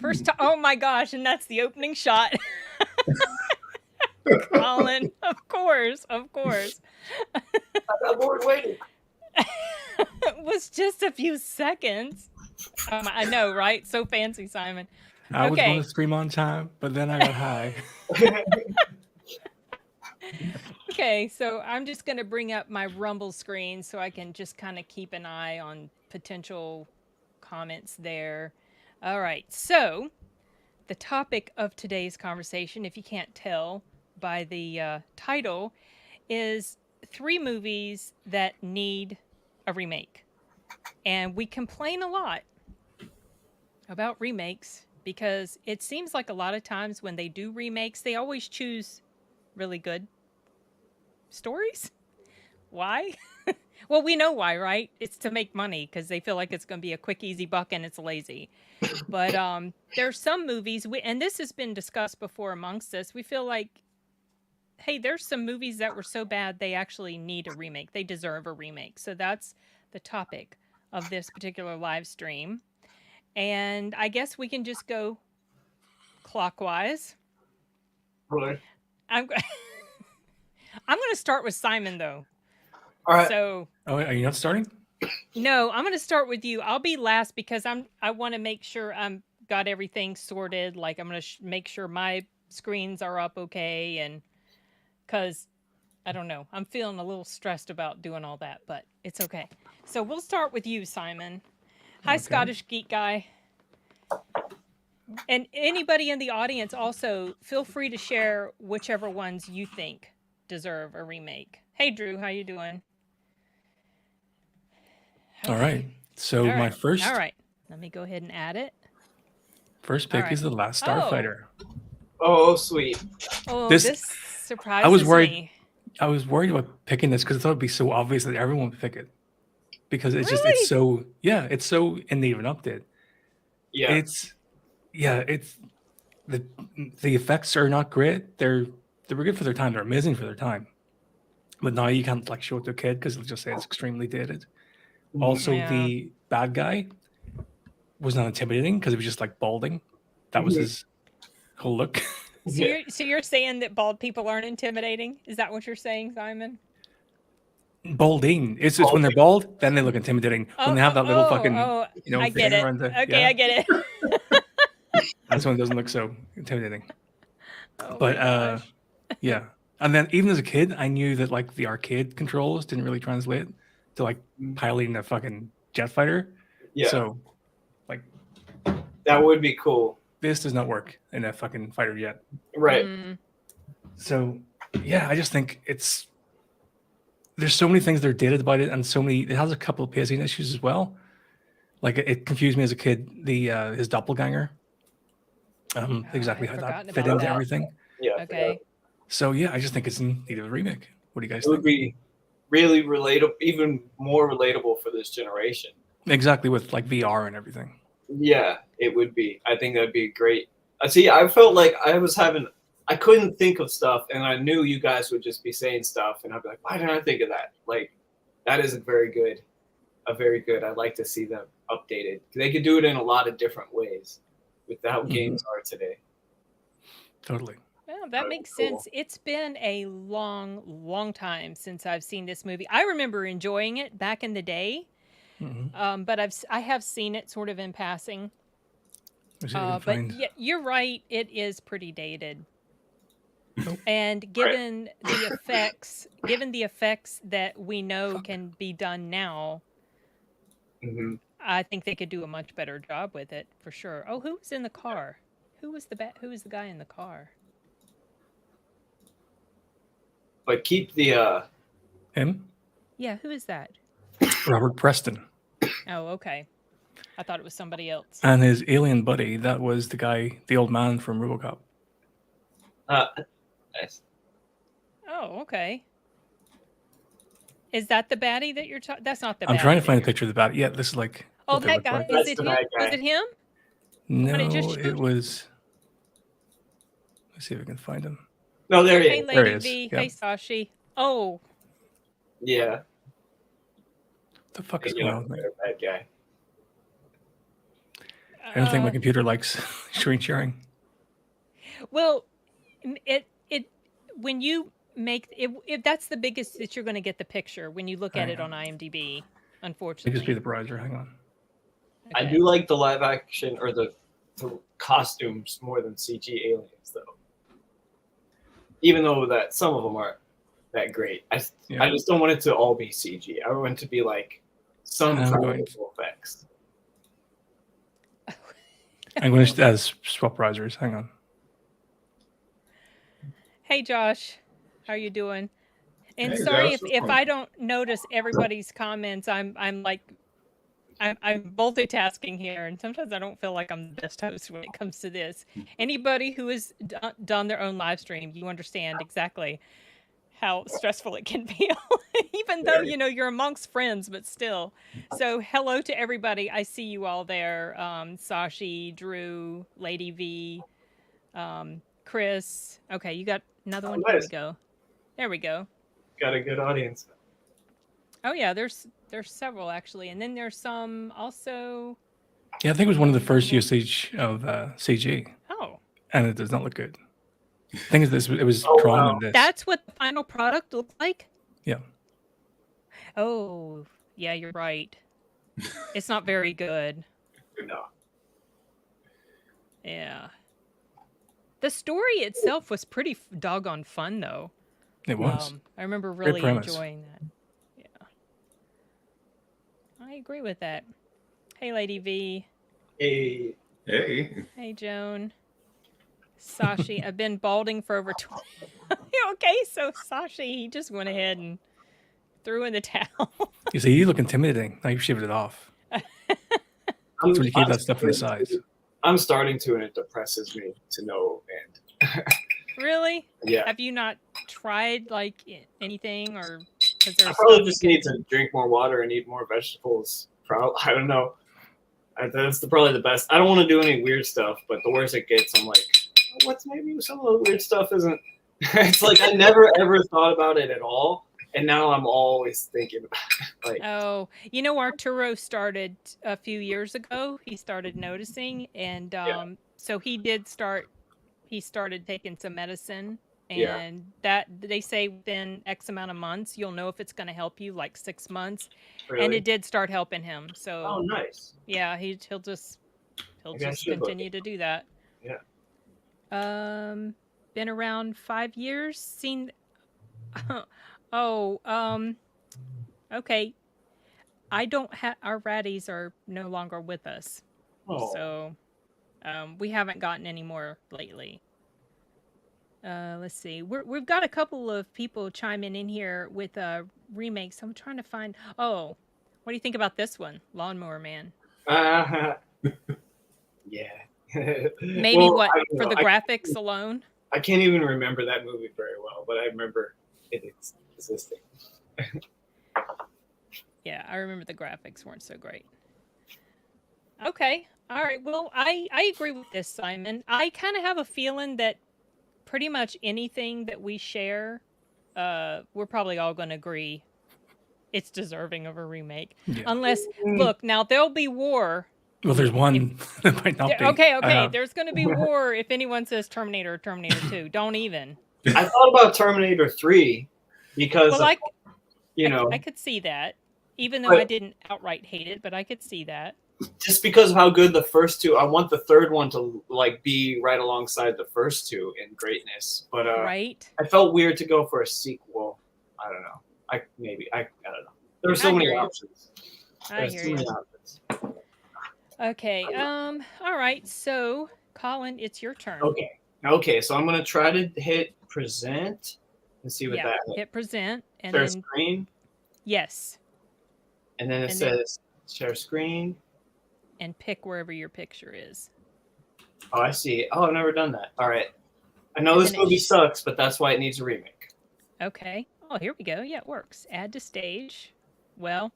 First time. Oh my gosh! And that's the opening shot. Colin, of course. I got bored waiting. It was just a few seconds. I know, right? So fancy, Simon. I was going Okay. to stream on time, but then I got high. Okay, so I'm just going to bring up my Rumble screen so I can just kind of keep an eye on potential comments there. All right, so the topic of today's conversation, if you can't tell by the title, is 3 movies that need a remake. And we complain a lot about remakes because it seems like a lot of times when they do remakes, they always choose really good stories. Why? Well, we know why, right? It's to make money because they feel like it's going to be a quick, easy buck and it's lazy. But there's some movies, and this has been discussed before amongst us. We feel like, hey, there's some movies that were so bad they actually need a remake. They deserve a remake. So that's the topic of this particular live stream. And I guess we can just go clockwise. Right. I'm I'm going to start with Simon though. All right. So, Oh, are you not starting? no, I'm going to start with you. I'll be last because I want to make sure I'm got everything sorted. Like I'm going to make sure my screens are up okay, and cuz I don't know. I'm feeling a little stressed about doing all that, but it's okay. So, we'll start with you, Simon. Hi, Okay. Scottish Geek Guy. And anybody in the audience also feel free to share whichever ones you think deserve a remake. Hey Drew, how you doing? All right. So All my right. first All right. Let me go ahead and add it. first All pick right. is The Last Starfighter. Oh, sweet. Oh, This- this surprises me. I was worried about picking this because I thought it'd be so obvious that everyone would pick it. Because it's just Really? it's so it's so in need of an update. Yeah. It's the effects are not great. They were good for their time. They're amazing for their time. But now you can't like show it to a kid because it'll just say it's extremely dated. Also, Yeah. the bad guy was not intimidating because he was just like balding. That was his whole look. So you're saying that bald people aren't intimidating? Is that what you're saying, Simon? Balding. It's when they're bald, then they look intimidating. When they have that little fucking I get thing it. around the Okay, I get it. that's when it doesn't look so intimidating. Oh But my gosh. yeah. And then even as a kid, I knew that like the arcade controls didn't really translate to like piloting a fucking jet fighter. Yeah. So like That would be cool. this does not work in a fucking fighter jet. Right. So yeah, I just think there's so many things that are dated about it, and it has a couple of pacing issues as well. Like it confused me as a kid, his doppelganger. Exactly how that fit into everything. Yeah. Okay. So yeah, I just think it's in need of a remake. What do you guys It think? would be really relatable, even more relatable for this generation. Exactly, with like VR and everything. Yeah, it would be. I think that'd be great. See, I felt like I couldn't think of stuff, and I knew you guys would just be saying stuff, and I'd be like, why didn't I think of that? Like, that is very good. I'd like to see them updated. They could do it in a lot of different ways with how games are today. Totally. Well, that makes sense. It's been a long, long time since I've seen this movie. I remember enjoying it back in the day, but I have seen it sort of in passing. But you're right, it is pretty dated. And given the effects that we know can be done now, I think they could do a much better job with it for sure. Oh, who was in the car? Who was the guy in the car? But keep the him. Yeah, who is that? Robert Preston. Oh, okay. I thought it was somebody else. And his alien buddy, that was the old man from RoboCop. Nice. Oh, okay. Is that the baddie that you're talking? That's not the baddie. I'm trying to find a picture of the baddie. Yeah, this is like. Oh, that guy. Like. Is it him? Was it him? No, it was. Let's see if we can find him. No, there he is. Hey, Lady V. Yep. Hey, Sashi. Oh. Yeah. What the fuck is going on with me? That guy. I don't think my computer likes screen sharing. Well, it when you make it, if that's the biggest that you're going to get the picture when you look at it on IMDb. It just be Unfortunately, the browser. Hang on. I Okay. do like the live action or the costumes more than CG aliens, though. Even though that some of them aren't that great, I just don't want it to all be CG. I want it to be like some practical effects. I'm going to swap browsers. Hang on. Hey Josh, how you doing? And Hey, sorry Josh, if I don't notice everybody's comments. I'm multitasking here, and sometimes I don't feel like I'm the best host when it comes to this. Anybody who has done their own live stream, you understand exactly how stressful it can feel, even though you're amongst friends, but still. So hello to everybody. I see you all there. Sashi, Drew, Lady V, Chris. Okay, you got another one. Nice. Here we go. There we go. Got a good audience. Oh yeah, there's several actually, and then there's some also. Yeah, I think it was one of the first usage of CG. Oh. And it does not look good. The thing is, it was drawn in this. That's what the final product looks like? Yeah. Oh, yeah, you're right. It's not very good. No. Yeah. The story itself was pretty doggone fun, though. It was. I remember really enjoying that. Yeah. I agree with that. Hey, Lady V. Hey. Hey. Hey, Joan. Sashi, I've been balding for over 20. Okay, so Sashi, he just went ahead and threw in the towel. You see, you look intimidating. Now you've shaved it off. That's when you keep that stuff in the sides. I'm starting to, and it depresses me to no end. Really? Yeah. Have you not tried like anything, or because there's? I probably just need to drink more water and eat more vegetables. I don't know. That's probably the best. I don't want to do any weird stuff, but the worse it gets, I'm like, what's maybe some of the weird stuff isn't. It's like I never ever thought about it at all, and now I'm always thinking about it. Like, oh, Arturo started a few years ago. He started noticing, and so he did start. He started taking some medicine, and that they say within X amount of months you'll know if it's going to help you, like 6 months. really? And it did start helping him. So oh, nice. yeah, he'll just continue to do that. Yeah. Been around 5 years. Seen. Okay. I don't have our ratties are no longer with us, so we haven't gotten any more lately. Let's see. We've got a couple of people chiming in here with remakes. I'm trying to find. Oh, what do you think about this one, Lawnmower Man? Yeah. Maybe for the graphics alone? I can't even remember that movie very well, but I remember it existing. Yeah, I remember the graphics weren't so great. Okay. All right. Well, I agree with this, Simon. I kind of have a feeling that pretty much anything that we share, we're probably all going to agree it's deserving of a remake. Yeah. Unless, look, now there'll be war. Well, there's one that might not be. Okay. There's going to be war if anyone says Terminator or Terminator 2. Don't even. I thought about Terminator 3 because, I could see that. Even though I didn't outright hate it, but I could see that. Just because of how good the first two, I want the third one to be right alongside the first two in greatness. But right. I felt weird to go for a sequel. I don't know. I don't know. There were so many options. I hear you. Okay. All right. So, Colin, it's your turn. Okay. So I'm gonna try to hit present and see what that hit present and share then screen. Yes. And then it says share screen. And pick wherever your picture is. Oh, I see. Oh, I've never done that. All right. I know this movie sucks, but that's why it needs a remake. Okay. Oh, here we go. Yeah, it works. Add to stage. Well,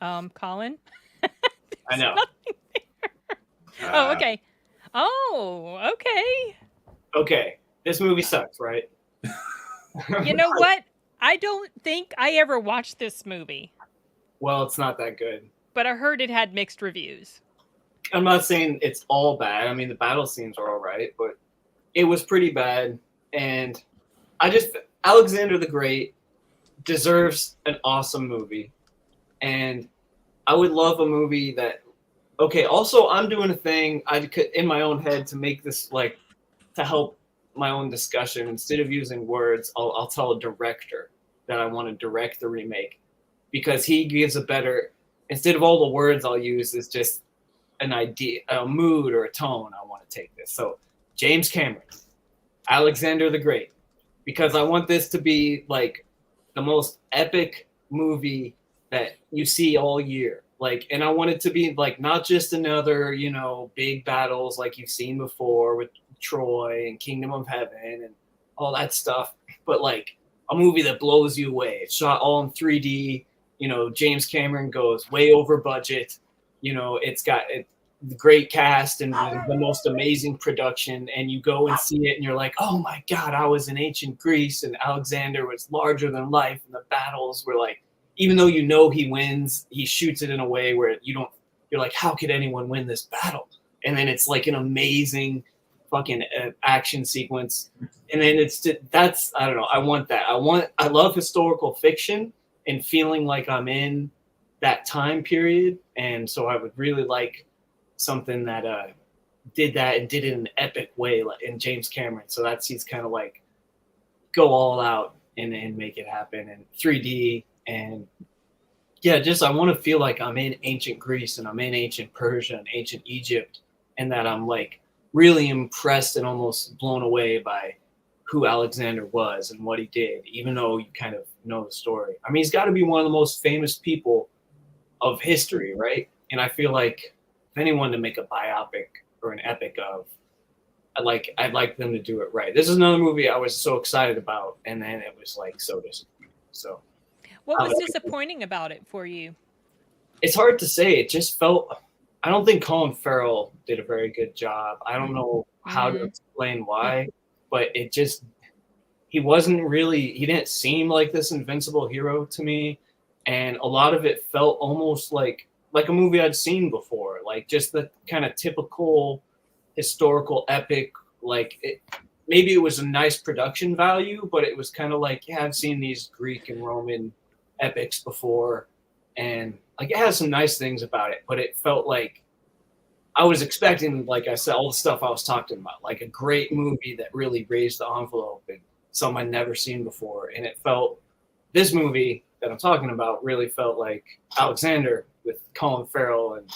Colin. I know. Oh, okay. Oh, okay. Okay. This movie sucks, right? You know what? I don't think I ever watched this movie. Well, it's not that good. But I heard it had mixed reviews. I'm not saying it's all bad. I mean, the battle scenes are all right, but it was pretty bad. And I just Alexander the Great deserves an awesome movie, and I would love a movie that. Okay, also I'm doing a thing I could in my own head to make this like to help my own discussion. Instead of using words, I'll tell a director that I want to direct the remake because he gives a better. Instead of all the words I'll use is just an idea, a mood or a tone. I want to take this. So James Cameron, Alexander the Great, because I want this to be like the most epic movie that you see all year. Like, and I want it to be like not just another, big battles like you've seen before with Troy and Kingdom of Heaven and all that stuff, but like a movie that blows you away. It's shot all in 3D. James Cameron goes way over budget. It's got the great cast and the most amazing production, and you go and see it and you're like, oh my god, I was in ancient Greece and Alexander was larger than life, and the battles were like, even though he wins, he shoots it in a way where you're like, how could anyone win this battle? And then it's like an amazing fucking action sequence, and then that's I don't know, I want that. I love historical fiction and feeling like I'm in that time period, and so I would really like something that did that and did it in an epic way, like in James Cameron. So he's kind of like go all out and make it happen in 3D. And yeah, just I want to feel like I'm in ancient Greece and I'm in ancient Persia and ancient Egypt, and that I'm like really impressed and almost blown away by who Alexander was and what he did, even though you kind of know the story. I mean, he's got to be one of the most famous people of history, right? And I feel like if anyone to make a biopic or an epic of, I'd like them to do it right. This is another movie I was so excited about, and then it was like so disappointing. So What was disappointing about it for you? it's hard to say. It just felt. I don't think Colin Farrell did a very good job. I don't know how to explain why, but it just he didn't seem like this invincible hero to me, and a lot of it felt almost like a movie I'd seen before, like just the kind of typical historical epic. Maybe it was a nice production value, but it was kind of like, yeah, I've seen these Greek and Roman epics before, and like it has some nice things about it, but it felt like I was expecting, like I said, all the stuff I was talking about, like a great movie that really raised the envelope and something I'd never seen before. And this movie that I'm talking about really felt like Alexander with Colin Farrell. And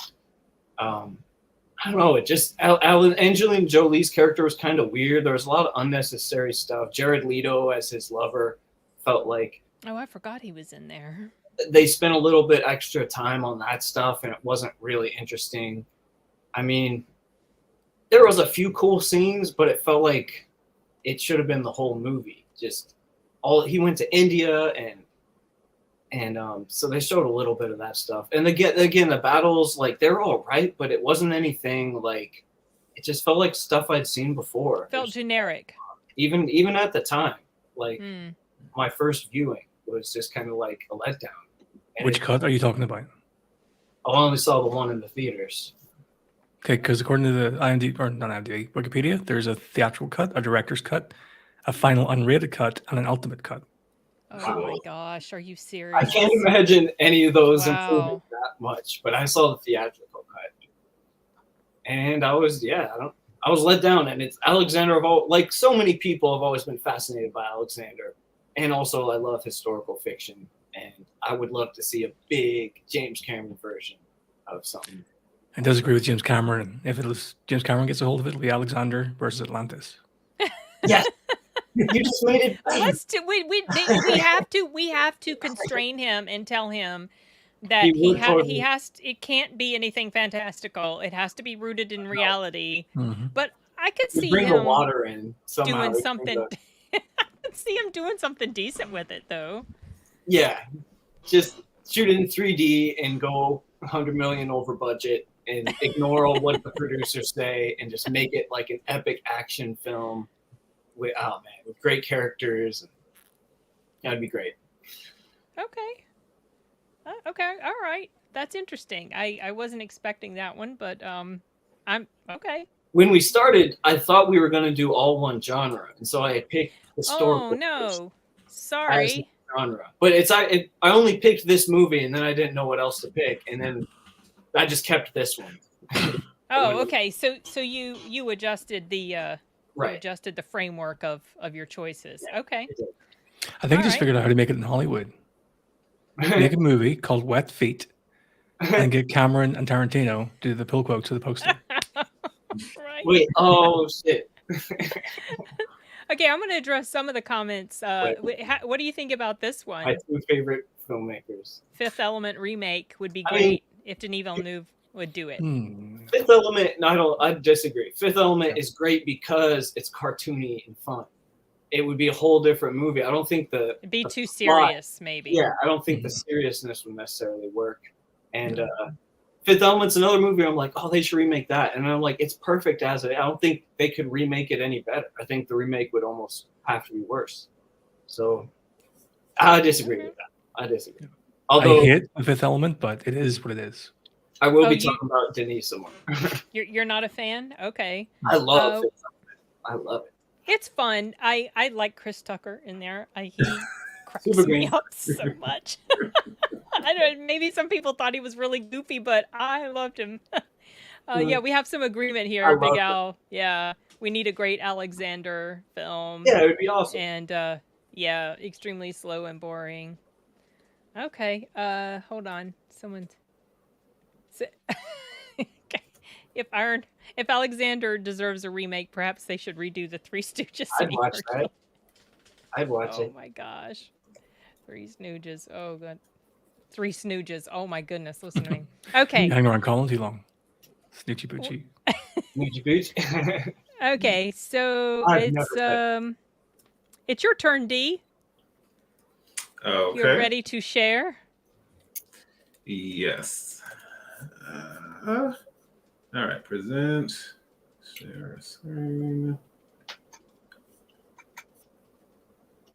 I don't know, it just, Angelina Jolie's character was kind of weird. There was a lot of unnecessary stuff. Jared Leto as his lover felt like. Oh, I forgot he was in there. They spent a little bit extra time on that stuff, and it wasn't really interesting. I mean, there was a few cool scenes, but it felt like it should have been the whole movie. Just he went to India, and so they showed a little bit of that stuff. And again, the battles, like they're all right, but it wasn't anything like. It just felt like stuff I'd seen before. Felt generic. Even at the time, like my first viewing was just kind of like a letdown. And Which cut are you talking about? I only saw the one in the theaters. Okay, because according to the IMDb, or not IMDb, Wikipedia, there's a theatrical cut, a director's cut, a final unrated cut, and an ultimate cut. Oh my gosh, are you serious? I can't imagine any of those improving that much, but I saw the theatrical cut, and I was let down. And it's Alexander like so many people have always been fascinated by Alexander, and also I love historical fiction, and I would love to see a big James Cameron version of something. I disagree with James Cameron. If James Cameron gets a hold of it, it'll be Alexander versus Atlantis. Yes. You just made it. We have to constrain him and tell him that it can't be anything fantastical. It has to be rooted in reality. Mm-hmm. But I could see bring him the water in somehow. doing something. I could see him doing something decent with it, though. Yeah, just shoot it in 3D and go 100 million over budget and ignore all what the producers say and just make it like an epic action film with great characters. That'd be great. Okay. Okay, all right. That's interesting. I wasn't expecting that one, but I'm okay. When we started, I thought we were going to do all one genre, and so I had picked Oh historical fiction no, as sorry. a genre. But I only picked this movie, and then I didn't know what else to pick, and then I just kept this one. Oh, okay. So you adjusted the you Right. adjusted the framework of your choices. Yeah. Okay. I think All he just right. figured out how to make it in Hollywood. Make a movie called Wet Feet and get Cameron and Tarantino to do the pull quotes to the poster. Right. Wait. Oh shit. Okay, I'm going to address some of the comments. Wait. What do you think about this My one? two favorite filmmakers. Fifth Element remake would be I mean, great if Denis Villeneuve would do it. Fifth Element. I disagree. Fifth Element Yeah. is great because it's cartoony and fun. It would be a whole different movie. I don't think It'd be the too plot- serious, maybe. Yeah, I don't think the seriousness would necessarily work. And Fifth Element's another movie. I'm like, oh, they should remake that. And I'm like, it's perfect as it. I don't think they could remake it any better. I think the remake would almost have to be worse. So I disagree with that. I disagree. Although I hate the Fifth Element, but it is what it is. I will Oh, be you- talking about Denis some more. You're not a fan? Okay. I love Fifth Element. I love it. It's fun. I like Chris Tucker in there. He cracks Super me green. up so much. I don't know, maybe some people thought he was really goofy, but I loved him. Yeah, we have some agreement I here, love Big him. Al. Yeah, we need a great Alexander film. Yeah, it would be awesome. And yeah, extremely slow and boring. Okay, hold on. Someone's okay. If Alexander deserves a remake, perhaps they should redo the Three Stooges. I'd City watch Marshal. that. I'd watch Oh it. my gosh. Three Snooges. Oh god. Three Snooges. Oh my goodness. Listen to me. Okay. You hang around Colin too long. Snoochie Boochie. Moochie Booch. Okay. So I've never it's your turn, D. Okay. You're ready to share. Yes. All right. Present. Share screen.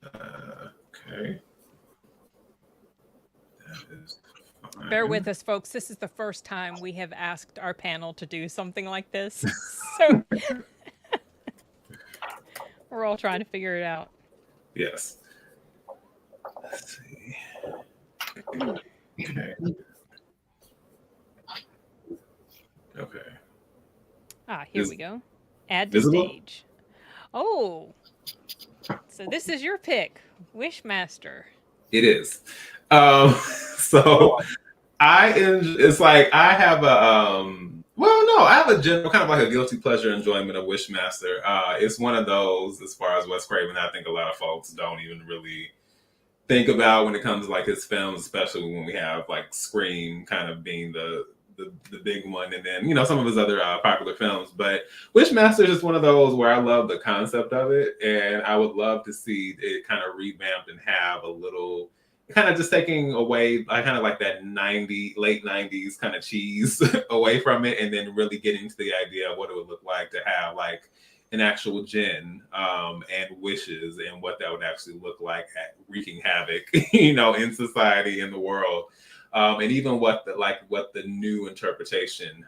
Okay. That is fine. Bear with us, folks. This is the first time we have asked our panel to do something like this. So we're all trying to figure it out. Yes. Let's see. Okay. Okay. Here Is- we go. Add to visible? stage. Oh. So this is your pick, Wishmaster. It is. So it's like I have I have a general kind of like a guilty pleasure enjoyment of Wishmaster. It's one of those as far as Wes Craven I think a lot of folks don't even really think about when it comes to like his films, especially when we have like Scream kind of being the big one, and then some of his other popular films. But Wishmaster is just one of those where I love the concept of it, and I would love to see it kind of revamped and have a little kind of just taking away I kind of like that late 90s kind of cheese away from it, and then really getting to the idea of what it would look like to have like an actual djinn and wishes and what that would actually look like at wreaking havoc in society, in the world. And even what the new interpretation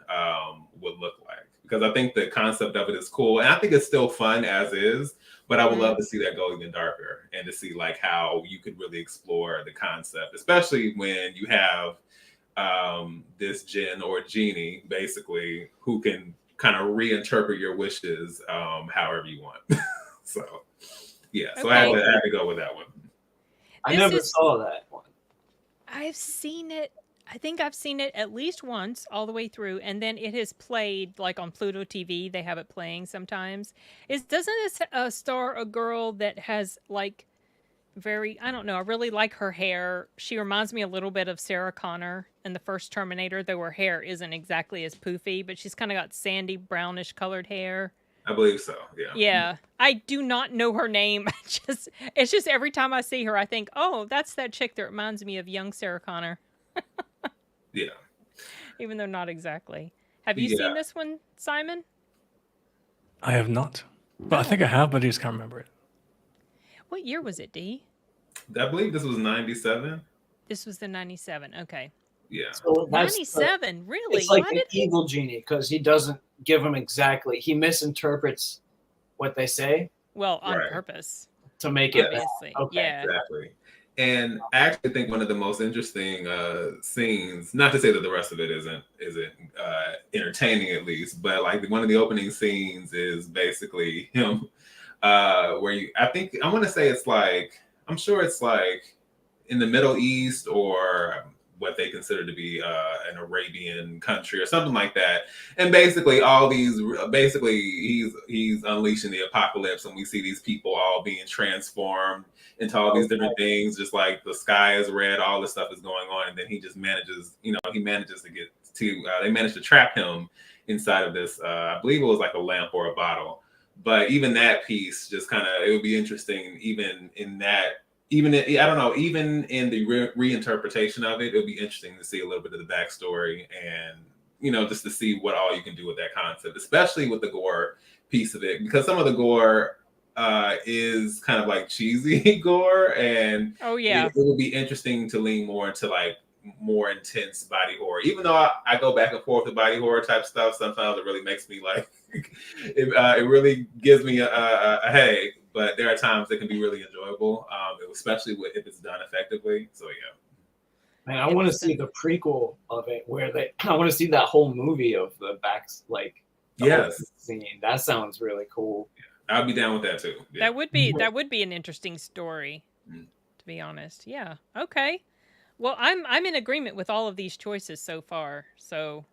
would look like, because I think the concept of it is cool, and I think it's still fun as is. But I would love to see that go even darker, and to see like how you could really explore the concept, especially when you have this djinn or genie, basically, who can kind of reinterpret your wishes however you want. So, yeah. So I had to go with that one. I never saw that one. I've seen it. I think I've seen it at least once all the way through, and then it has played like on Pluto TV. They have it playing sometimes. Doesn't it star a girl that has like I don't know, I really like her hair. She reminds me a little bit of Sarah Connor in the first Terminator, though her hair isn't exactly as poofy, but she's kind of got sandy brownish colored hair. I believe so. Yeah. Yeah. I do not know her name. It's just every time I see her, I think, oh, that's that chick that reminds me of young Sarah Connor. Yeah. Even though not exactly. Have you seen this one, Simon? I have not. But I think I have, but I just can't remember it. What year was it, D? I believe this was 97. This was the 97. Okay. Yeah. So that's 97. Really? it's like Why an did evil genie because he doesn't give them exactly. He misinterprets what they say Well, on Right. purpose, to make it bad. obviously. Okay. Yeah. Exactly. And I actually think one of the most interesting scenes, not to say that the rest of it isn't entertaining at least, but like one of the opening scenes is basically him where I want to say it's like, I'm sure it's like in the Middle East or what they consider to be an Arabian country or something like that. And basically he's unleashing the apocalypse, and we see these people all being transformed into all these different things, just like the sky is red, all this stuff is going on, and then he just manages, he manages to get to they manage to trap him inside of this I believe it was like a lamp or a bottle. But even that piece just kind of, it would be interesting even in that, I don't know, even in the reinterpretation of it, it would be interesting to see a little bit of the backstory and, just to see what all you can do with that concept, especially with the gore piece of it, because some of the gore is kind of like cheesy gore, and Oh, yeah. it will be interesting to lean more into like more intense body horror. Even though I go back and forth with body horror type stuff, sometimes it really makes me like it really gives me a hey. But there are times that can be really enjoyable, especially if it's done effectively. So yeah. Man, I want to see the prequel of it where I want to see that whole movie of the backs, like the whole Yes, scene. That sounds really cool. I'd be down with that too. Yeah. That would be an interesting story, to be honest. Yeah. Okay. Well, I'm in agreement with all of these choices so far. So,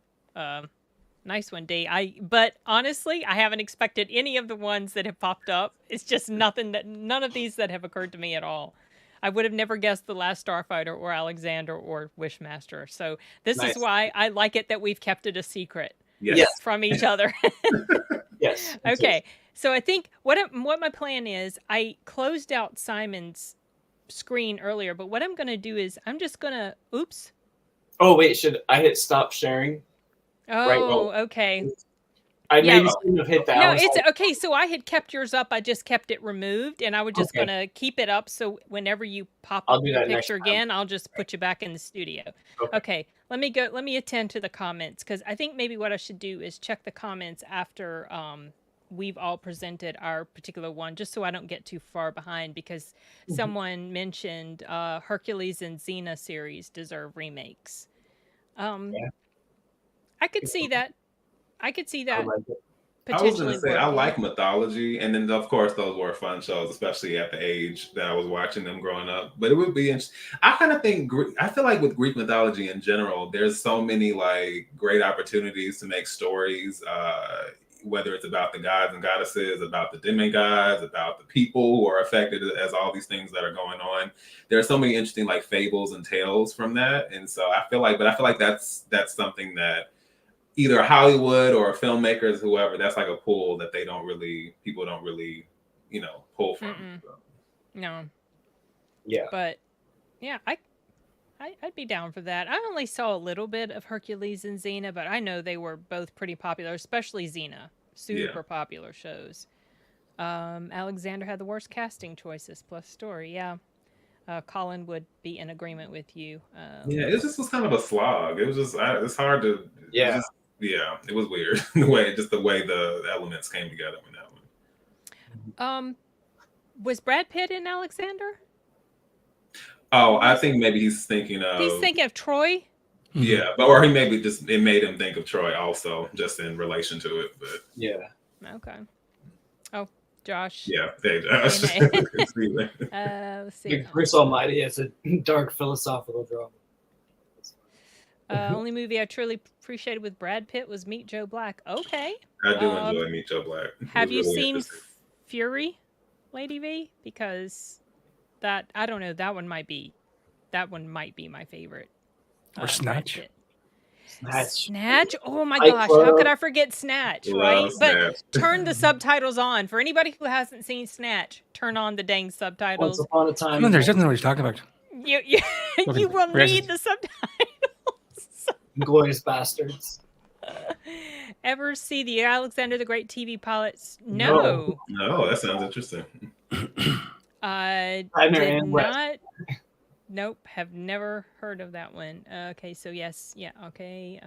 nice one, D. But honestly, I haven't expected any of the ones that have popped up. It's just none of these that have occurred to me at all. I would have never guessed The Last Starfighter or Alexander or Wishmaster. So this Nice. is why I like it that we've kept it a secret Yes. from each other. Yes. Okay. So I think what my plan is, I closed out Simon's screen earlier, but what I'm going to do is I'm just going to, oops. Oh, wait, should I hit stop sharing? Oh, okay. I maybe shouldn't have hit that. No, it's okay. So I had kept yours up. I just kept it removed, and I was just going to keep it up. So whenever you pop up your picture again, I'll just put you back in the studio. Okay. Let me attend to the comments, because I think maybe what I should do is check the comments after we've all presented our particular one, just so I don't get too far behind, because someone mentioned Hercules and Xena series deserve remakes. I could see that. I could see that. I was going to say, I like mythology, and then of course those were fun shows, especially at the age that I was watching them growing up. But it would be interesting. I kind of think, I feel like with Greek mythology in general, there's so many like great opportunities to make stories, whether it's about the gods and goddesses, about the demigods, about the people who are affected as all these things that are going on. There are so many interesting like fables and tales from that, and so I feel like that's something that either Hollywood or filmmakers, whoever, that's like a pool that people don't really, pull from. So. No. Yeah. But yeah, I'd be down for that. I only saw a little bit of Hercules and Xena, but I know they were both pretty popular, especially Xena. Super popular shows. Alexander had the worst casting choices plus story. Yeah. Colin would be in agreement with you. It just was kind of a slog. It was just, it's hard to. Yeah. It was weird the way the elements came together in that one. Was Brad Pitt in Alexander? Oh, I think maybe he's thinking of Troy. Yeah, or he maybe it made him think of Troy also, just in relation to it. But yeah. Okay. Oh, Josh. Yeah, hey Josh. Let's see. Chris Almighty is a dark philosophical drama. Only movie I truly appreciated with Brad Pitt was Meet Joe Black. Okay. I do enjoy Meet Joe Black. Have you seen Fury, Lady V? Because that, I don't know, that one might be my favorite. Or Snatch. Snatch. Oh my gosh, how could I forget Snatch? Right? Snatch. But turn the subtitles on. For anybody who hasn't seen Snatch, turn on the dang subtitles. Once upon a time. No, there's nothing what you're talking about. You will need the subtitles. Glorious Bastards. Ever see the Alexander the Great TV pilots? No. No, that sounds interesting. I did not. Nope, have never heard of that one. Okay, so yes, yeah, okay.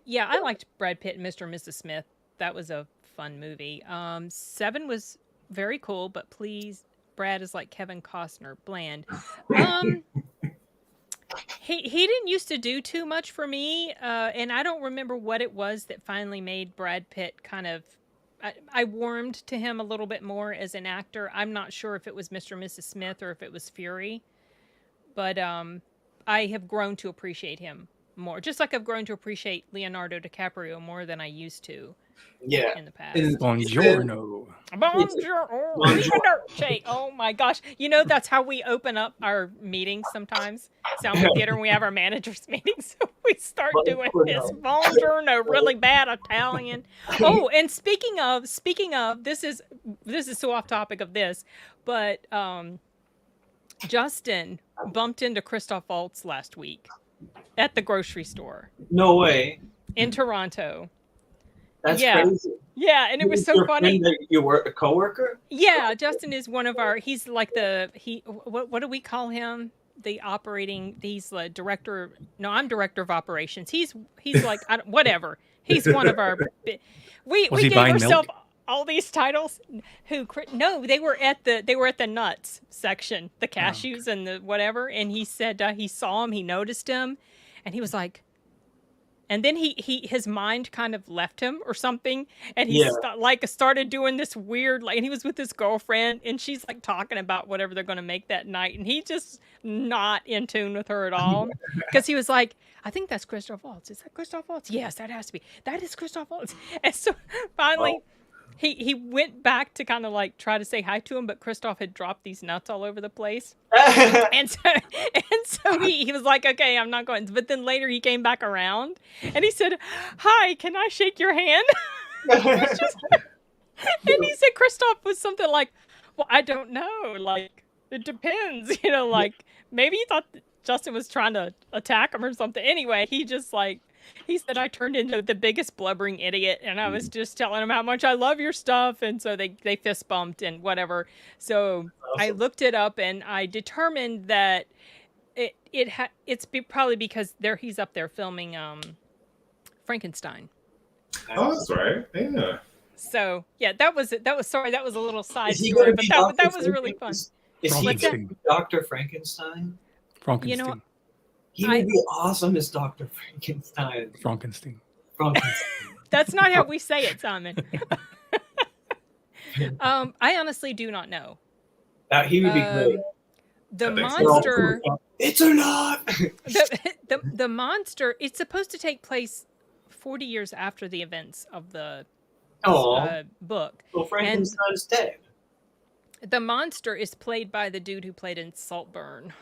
Yeah, I liked Brad Pitt and Mr. and Mrs. Smith. That was a fun movie. Seven was very cool, but please, Brad is like Kevin Costner, bland. Um, he didn't used to do too much for me, and I don't remember what it was that finally made Brad Pitt kind of. I warmed to him a little bit more as an actor. I'm not sure if it was Mr. and Mrs. Smith or if it was Fury, but I have grown to appreciate him more. Just like I've grown to appreciate Leonardo DiCaprio more than I used to Yeah. in the past. And Buongiorno. Bonjour, Bonjour. oh my gosh! You know that's how we open up our meetings sometimes. Sound Theater, when we have our managers meetings, so we start doing this buongiorno, really bad Italian. Oh, and speaking of, this is so off topic of this, but Justin bumped into Christoph Waltz last week at the grocery store No way. in Toronto. That's Yeah. crazy. Yeah, and it was so Your funny. friend that you were a coworker? Yeah, Justin is one of our. He's like what do we call him? He's the director. No, I'm director of operations. He's like whatever. He's one of our. We Was he gave buying ourselves milk? all these titles. No, they were at the nuts section, the cashews and the whatever. And he said he saw him, he noticed him, and he was like. And then his mind kind of left him or something, and he started doing this weird, like, and he was with his girlfriend, and she's like talking about whatever they're going to make that night, and he just not in tune with her at all, because he was like, I think that's Christoph Waltz. Is that Christoph Waltz? Yes, that has to be. That is Christoph Waltz. And so finally. Oh. He went back to kind of like try to say hi to him, but Christoph had dropped these nuts all over the place. and so he was like, okay, I'm not going. But then later he came back around and he said, hi, can I shake your hand? And he said Christoph was something like, well, I don't know. Like, it depends. Like maybe he thought Justin was trying to attack him or something. Anyway, he just like, he said I turned into the biggest blubbering idiot, and I was just telling him how much I love your stuff, and so they fist bumped and whatever. So awesome. I looked it up, and I determined that it's probably because he's up there filming Frankenstein. Oh, that's right. Yeah. So yeah, that was sorry, that was a little side story, but that was really fun. Is he Dr. Frankenstein? Frankenstein. He would be awesome as Dr. Frankenstein. Frankenstein. That's not how we say it, Simon. I honestly do not know. He would be great. The monster. It's or not. The monster. It's supposed to take place 40 years after the events of the book. Well, Frankenstein's dead. The monster is played by the dude who played in Saltburn.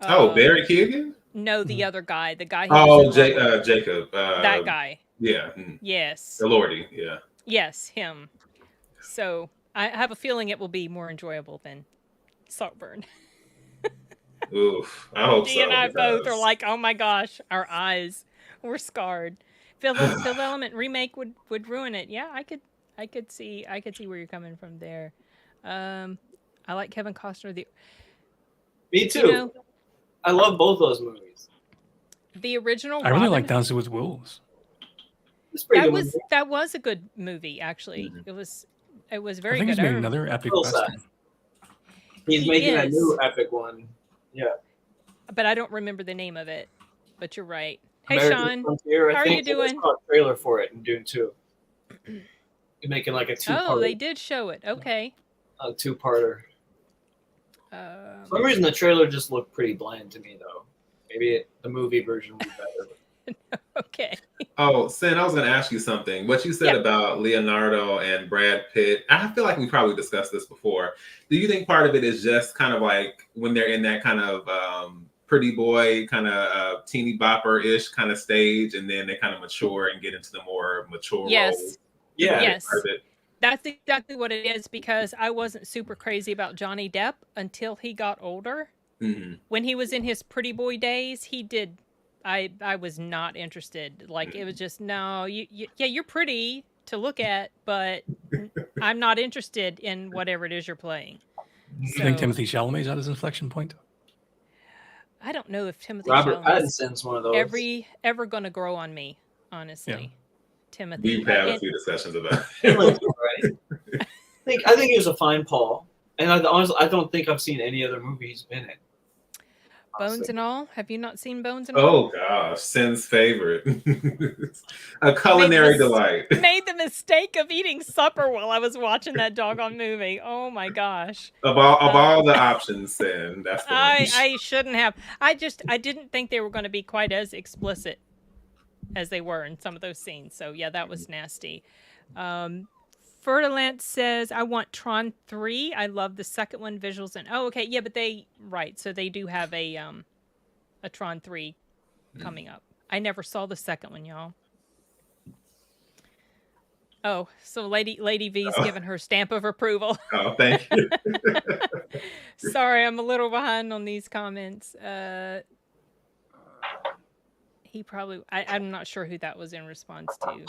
Barry Keoghan? No, the other guy. The guy. Jacob. That guy. Yeah. Yes. Elordi. Yeah. Yes, him. So I have a feeling it will be more enjoyable than Saltburn. Oof. I hope so. Dee and I both are like, oh my gosh, our eyes were scarred. Fifth Element remake would ruin it. Yeah, I could see where you're coming from there. I like Kevin Costner. Me too. I love both those movies. The original. I really like Dances with Wolves. That was a good movie, actually. Mm-hmm. It was very good. I think he's made another epic western. He's making a new epic one. Yeah. But I don't remember the name of it. But you're right. Hey, American Sean. Frontier, how are you doing? I saw a trailer for it in Dune 2. You're making like a two-parter. Oh, they did show it. Okay. A two-parter. For some reason, the trailer just looked pretty bland to me, though. Maybe the movie version would be better. Okay. Oh, Sin, I was going to ask you something. What you said about Leonardo and Brad Pitt, I feel like we probably discussed this before. Do you think part of it is just kind of like when they're in that kind of pretty boy, kind of teeny bopper-ish kind of stage, and then they kind of mature and get into the more mature roles? Yeah. Yes. That's exactly what it is, because I wasn't super crazy about Johnny Depp until he got older. Mm-hmm. When he was in his pretty boy days, I was not interested. Like, it was just, no, you're pretty to look at, but I'm not interested in whatever it is you're playing. I think So Timothy Chalamet's at his inflection point. I don't know if Timothy Robert Chalamet's Pattinson's one of those. ever going to grow on me, honestly. Yeah. Timothy. We've had a And few discussions about Timothy's it. all right. I think he was a fine Paul, and honestly, I don't think I've seen any other movie he's been in. Bones honestly. and All. Have you not seen Bones and All? Oh gosh, Sin's favorite. A culinary delight. Made the mistake of eating supper while I was watching that doggone movie. Oh my gosh. Of all the options, Sin, that's the one. I shouldn't have. I didn't think they were going to be quite as explicit as they were in some of those scenes. So yeah, that was nasty. Fertilance says, I want Tron 3. I love the second one, visuals and okay, yeah, but so they do have a Tron 3 coming up. I never saw the second one, y'all. Oh, so Lady V's giving her stamp of approval. Oh, thank you. Sorry, I'm a little behind on these comments. He probably I'm not sure who that was in response to.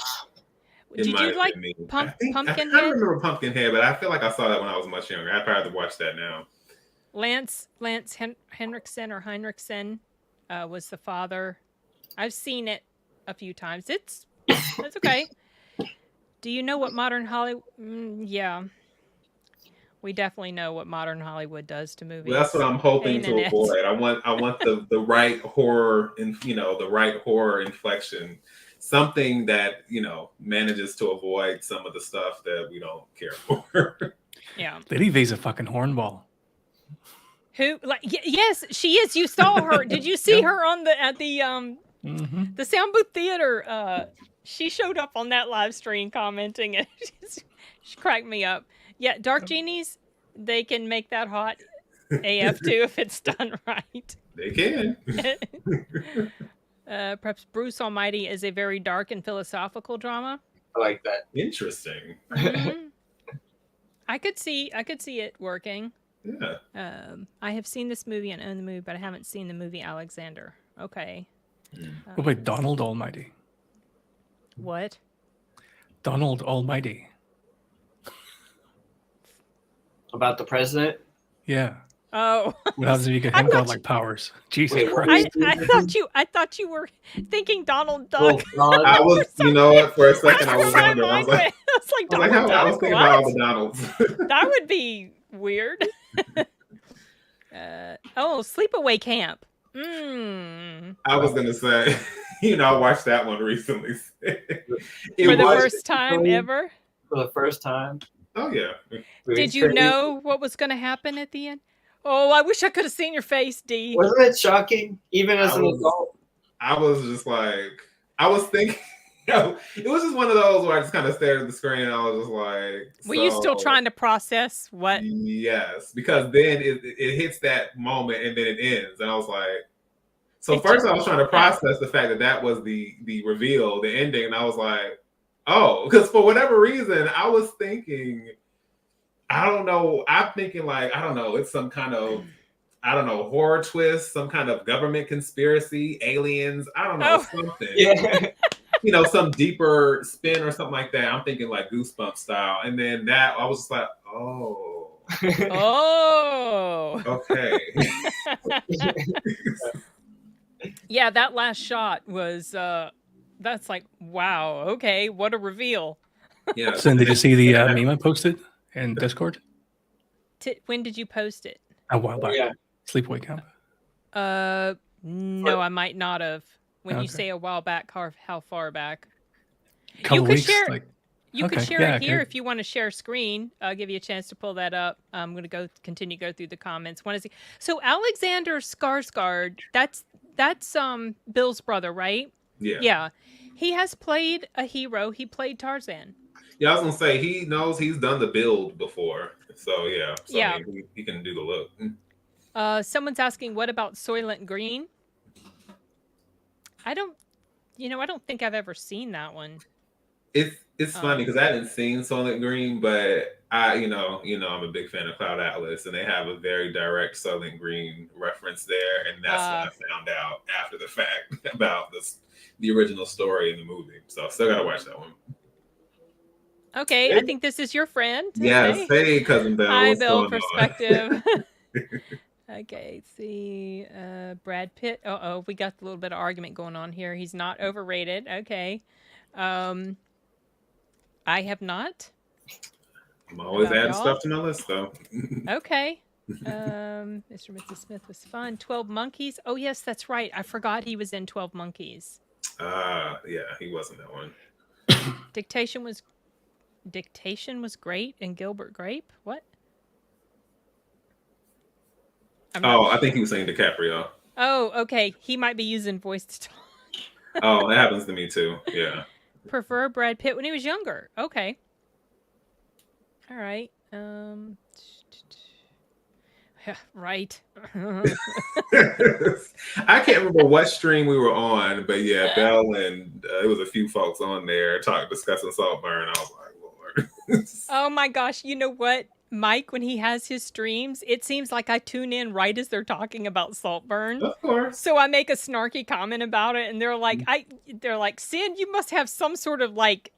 Did you like Pumpkinhead? I kind of remember Pumpkinhead, but I feel like I saw that when I was much younger. I probably have to watch that now. Lance Henriksen or Heinrichsen was the father. I've seen it a few times. It's okay. Do you know what modern Hollywood? Yeah, we definitely know what modern Hollywood does to movies. Well, that's what I'm hoping to avoid. I want the right horror and the right horror inflection. Something that manages to avoid some of the stuff that we don't care for. Yeah, Lady V's a fucking hornball. Who? Yes, she is. You saw her. Did you see her on the sound booth theater? She showed up on that live stream commenting, and she cracked me up. Yeah, Dark Genies, they can make that hot AF too if it's done right. They can. Perhaps Bruce Almighty is a very dark and philosophical drama. I like that. Interesting. Mm-hmm. I could see it working. Yeah. I have seen this movie and own the movie, but I haven't seen the movie Alexander. Okay. What about Donald Almighty? What? Donald Almighty. About the president? Yeah. Oh. What happens if you get him godlike powers? Jesus Christ. Christ. I thought you were thinking Donald Duck. Oh, I was, for a second I was wondering. I was like, Donald Duck. I was thinking about all the Donalds. That would be weird. Sleepaway Camp. I was gonna say, I watched that one recently. For the first time ever? For the first time. Oh yeah. Did you know what was going to happen at the end? Oh, I wish I could have seen your face, D. Wasn't it shocking? Even as an adult? I was just like, I was thinking, it was just one of those where I just kind of stared at the screen and I was just like, were you still trying to process what? Yes, because then it hits that moment and then it ends. And I was like, first I was trying to process the fact that was the reveal, the ending. And I was like, oh, because for whatever reason, I was thinking, I don't know. I'm thinking like, I don't know. It's some kind of, horror twist, some kind of government conspiracy, aliens. I don't know, something. Yeah. Some deeper spin or something like that. I'm thinking like Goosebumps style. And then that, I was just like, oh. Oh. Okay. Yeah, that last shot was, that's like, wow. Okay, what a reveal. Yeah. So did you see the meme I posted in Discord? When did you post it? A while back. Yeah. Sleepaway Camp. No, I might not have. When you say a while back, how far back? Couple weeks. You could share it here if you want to share screen. I'll give you a chance to pull that up. I'm going to continue to go through the comments. So Alexander Skarsgård, that's Bill's brother, right? Yeah. Yeah. He has played a hero. He played Tarzan. Yeah, I was gonna say he knows he's done the build before, so yeah. So yeah, I mean, he can do the look. Someone's asking, what about Soylent Green? I don't think I've ever seen that one. It's funny because I haven't seen Soylent Green, but I'm a big fan of Cloud Atlas, and they have a very direct Soylent Green reference there, and that's when I found out after the fact about the original story in the movie. So I still gotta watch that one. Okay, I think this is your friend. Yes, Okay. hey, cousin Bell, Hi, what's Bill going on? Perspective. Okay, let's see. Brad Pitt. We got a little bit of argument going on here. He's not overrated. Okay. I have not. I'm always About adding y'all? stuff to my list, though. Okay. Mr. and Mrs. Smith was fun. 12 Monkeys. Oh, yes, that's right. I forgot he was in 12 Monkeys. Yeah, he wasn't that one. Dictation was great, and Gilbert Grape. What? I think he was saying DiCaprio. Oh, okay. He might be using voice to talk. Oh, that happens to me too. Yeah. Prefer Brad Pitt when he was younger. Okay. All right. Yeah, right. I can't remember what stream we were on, but yeah, Bell and it was a few folks on there discussing Saltburn. I was like, Lord. Oh my gosh! You know what, Mike? When he has his streams, it seems like I tune in right as they're talking about Saltburn. Of course. So I make a snarky comment about it, and they're like, Sid, you must have some sort of like,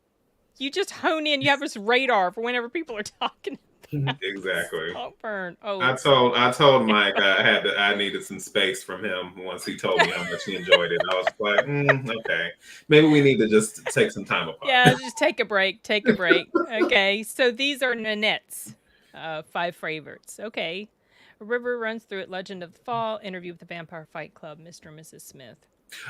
you just hone in. You have this radar for whenever people are talking. Exactly. Saltburn. Oh, I told Mike I needed some space from him once he told me how much he enjoyed it. I was like, okay, maybe we need to just take some time apart. Yeah, just take a break. Take a break. Okay, so these are Nanette's 5 favorites. Okay. A river runs through it. Legend of the Fall. Interview with the Vampire Fight Club. Mr. and Mrs. Smith.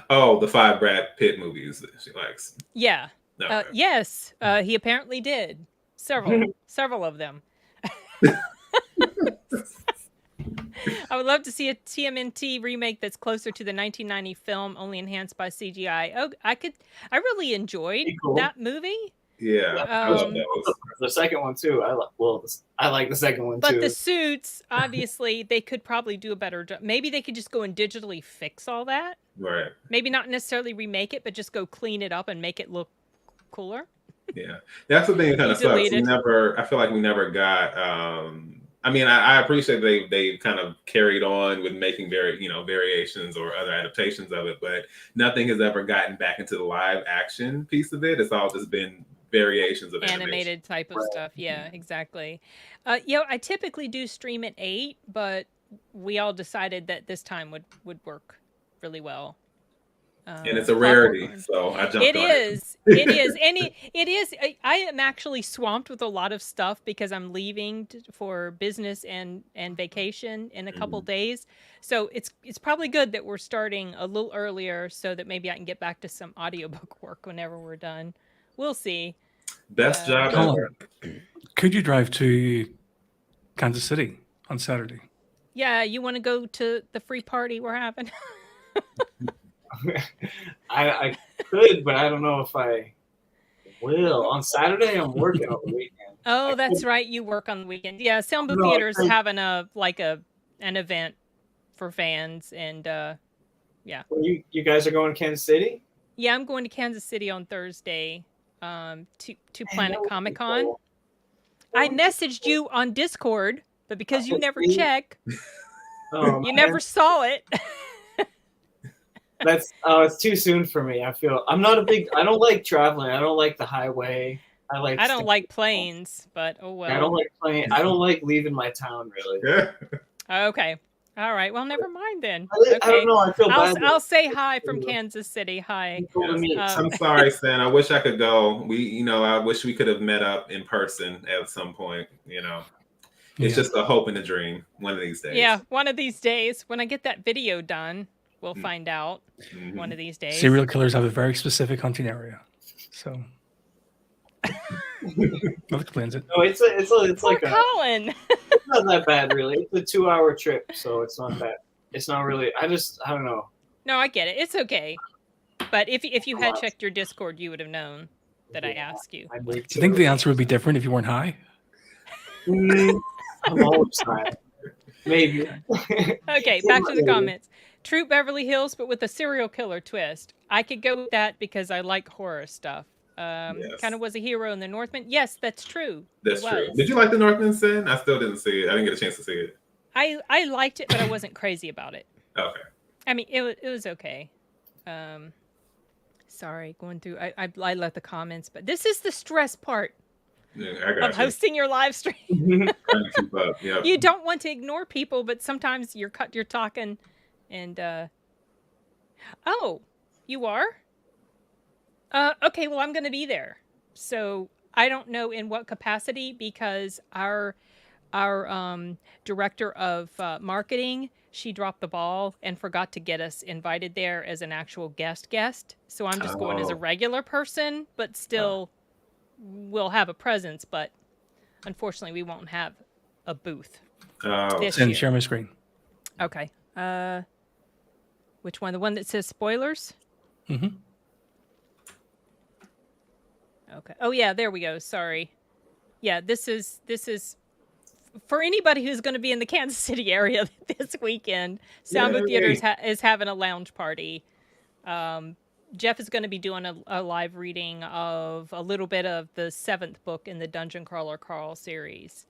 Oh, the 5 Brad Pitt movies that she likes. Yeah. Okay. Yes, he apparently did. Several of them. I would love to see a TMNT remake that's closer to the 1990 film, only enhanced by CGI. Oh, I really enjoyed that movie. Yeah, I love those. The second one too. I like the second one too. But the suits, obviously, they could probably do a better job. Maybe they could just go and digitally fix all that. Right. Maybe not necessarily remake it, but just go clean it up and make it look cooler. Yeah, that's the thing that kind of sucks. I feel like we never got. I mean, I appreciate they kind of carried on with making variations or other adaptations of it, but nothing has ever gotten back into the live action piece of it. It's all just been variations of animated type of stuff. Yeah, exactly. I typically do stream at 8, but we all decided that this time would work really well. And it's a rarity, so I jumped on it. It is. And it is. I am actually swamped with a lot of stuff because I'm leaving for business and vacation in a couple days. So it's probably good that we're starting a little earlier so that maybe I can get back to some audiobook work whenever we're done. We'll see. Best job ever. Could you drive to Kansas City on Saturday? Yeah, you want to go to the free party we're having? I could, but I don't know if I will. On Saturday, I'm working on the weekend. Oh, that's right. You work on the weekend. Yeah, Soundboot Theater's having an event for fans, and yeah. Well, you guys are going to Kansas City? Yeah, I'm going to Kansas City on Thursday to Planet Comic Con. I messaged you on Discord, but because you never check, you never saw it. It's too soon for me. I don't like traveling. I don't like the highway. I don't like planes, but oh well. I don't like planes. I don't like leaving my town really. Okay. All right. Well, never mind then. Okay. I don't know. I feel bad. I'll say hi from Kansas City. Hi. Yes. I'm sorry, Stan. I wish I could go. I wish we could have met up in person at some point. It's just a hope and a dream. One of these days. Yeah, one of these days when I get that video done. We'll find out one of these days. Serial killers have a very specific hunting area, so that explains it. No, it's like Colin. It's not that bad, really. It's a 2-hour trip, so it's not that. It's not really. I don't know. No, I get it. It's okay. But if you had checked your Discord, you would have known that I asked you. Do you think the answer would be different if you weren't high? I'm always high. Maybe. Okay, back to the comments. True Beverly Hills, but with a serial killer twist. I could go with that because I like horror stuff. Yes. Kind of was a hero in The Northman. Yes, that's true. That's true. Did you like The Northman, Sin? I still didn't see it. I didn't get a chance to see it. I liked it, but I wasn't crazy about it. Okay. I mean, it was okay. Sorry, going through. I let the comments, but this is the stress part. Yeah, I got of hosting your live stream. Trying to keep up. Yeah. You don't want to ignore people, but sometimes you're talking, and oh, you are? Okay, well, I'm going to be there. So I don't know in what capacity, because our director of marketing, she dropped the ball and forgot to get us invited there as an actual guest. So I'm just going as a Oh. regular person, but still we'll have a presence, but unfortunately we won't have a booth Oh. this And year. share my screen. Okay. Which one? The one that says spoilers? Mm-hmm. Okay. Oh yeah, there we go. Sorry. Yeah, this is for anybody who's going to be in the Kansas City area this weekend. Sound Booth Theaters is having a lounge party. Jeff is going to be doing a live reading of a little bit of the 7th book in the Dungeon Crawler Carl series,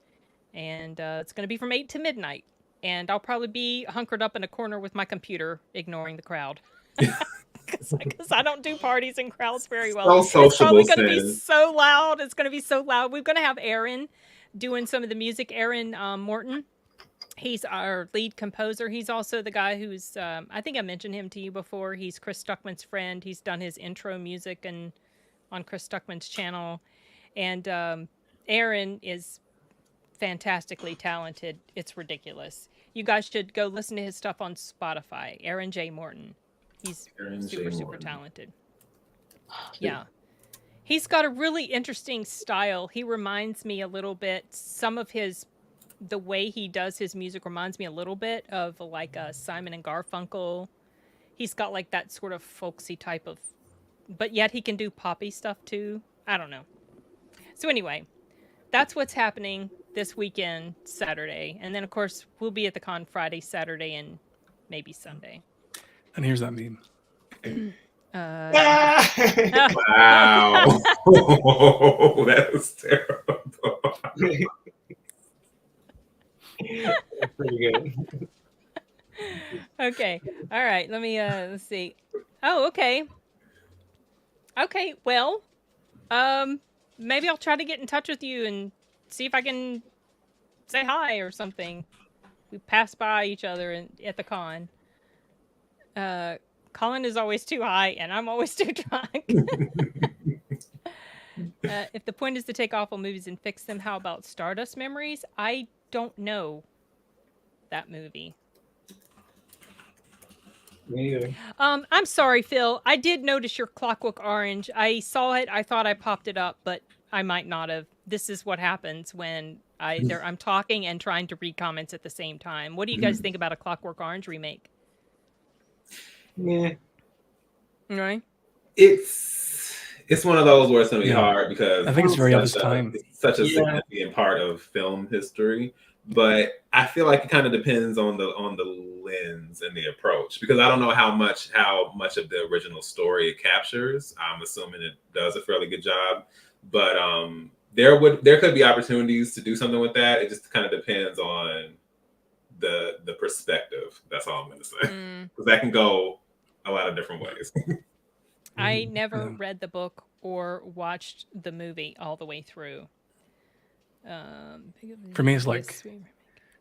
and it's going to be from 8 to midnight. And I'll probably be hunkered up in a corner with my computer, ignoring the crowd. Because I don't do parties and crowds very well. So It's probably sociable, going to be Sin. so loud. It's going to be so loud. We're going to have Aaron doing some of the music. Aaron Morton. He's our lead composer. He's also the guy who's, I think I mentioned him to you before. He's Chris Stuckman's friend. He's done his intro music on Chris Stuckman's channel. And Aaron is fantastically talented. It's ridiculous. You guys should go listen to his stuff on Spotify. Aaron J. Morton. He's super talented. Yeah. He's got a really interesting style. He reminds me a little bit, the way he does his music reminds me a little bit of like Simon and Garfunkel. He's got like that sort of folksy type of, but yet he can do poppy stuff too. I don't know. So anyway, that's what's happening this weekend, Saturday. And then of course we'll be at the con Friday, Saturday, and maybe Sunday. And here's that meme. Wow. That was terrible. Pretty good. Okay. All right. Let me let's see. Oh, okay. Okay, well, maybe I'll try to get in touch with you and see if I can say hi or something. We pass by each other at the con. Colin is always too high, and I'm always too drunk. If the point is to take awful movies and fix them, how about Stardust Memories? I don't know that movie. Me either. I'm sorry, Phil. I did notice your Clockwork Orange. I saw it. I thought I popped it up, but I might not have. This is what happens when I'm talking and trying to read comments at the same time. What do you guys think about a Clockwork Orange remake? Yeah. Right? It's one of those where it's going to be hard because I think it's very of its time. It's such a significant part of film history. But I feel like it kind of depends on the lens and the approach, because I don't know how much of the original story it captures. I'm assuming it does a fairly good job, but there could be opportunities to do something with that. It just kind of depends on the perspective. That's all I'm going to say, because that can go a lot of different ways. I never read the book or watched the movie all the way through. For me, it's like, do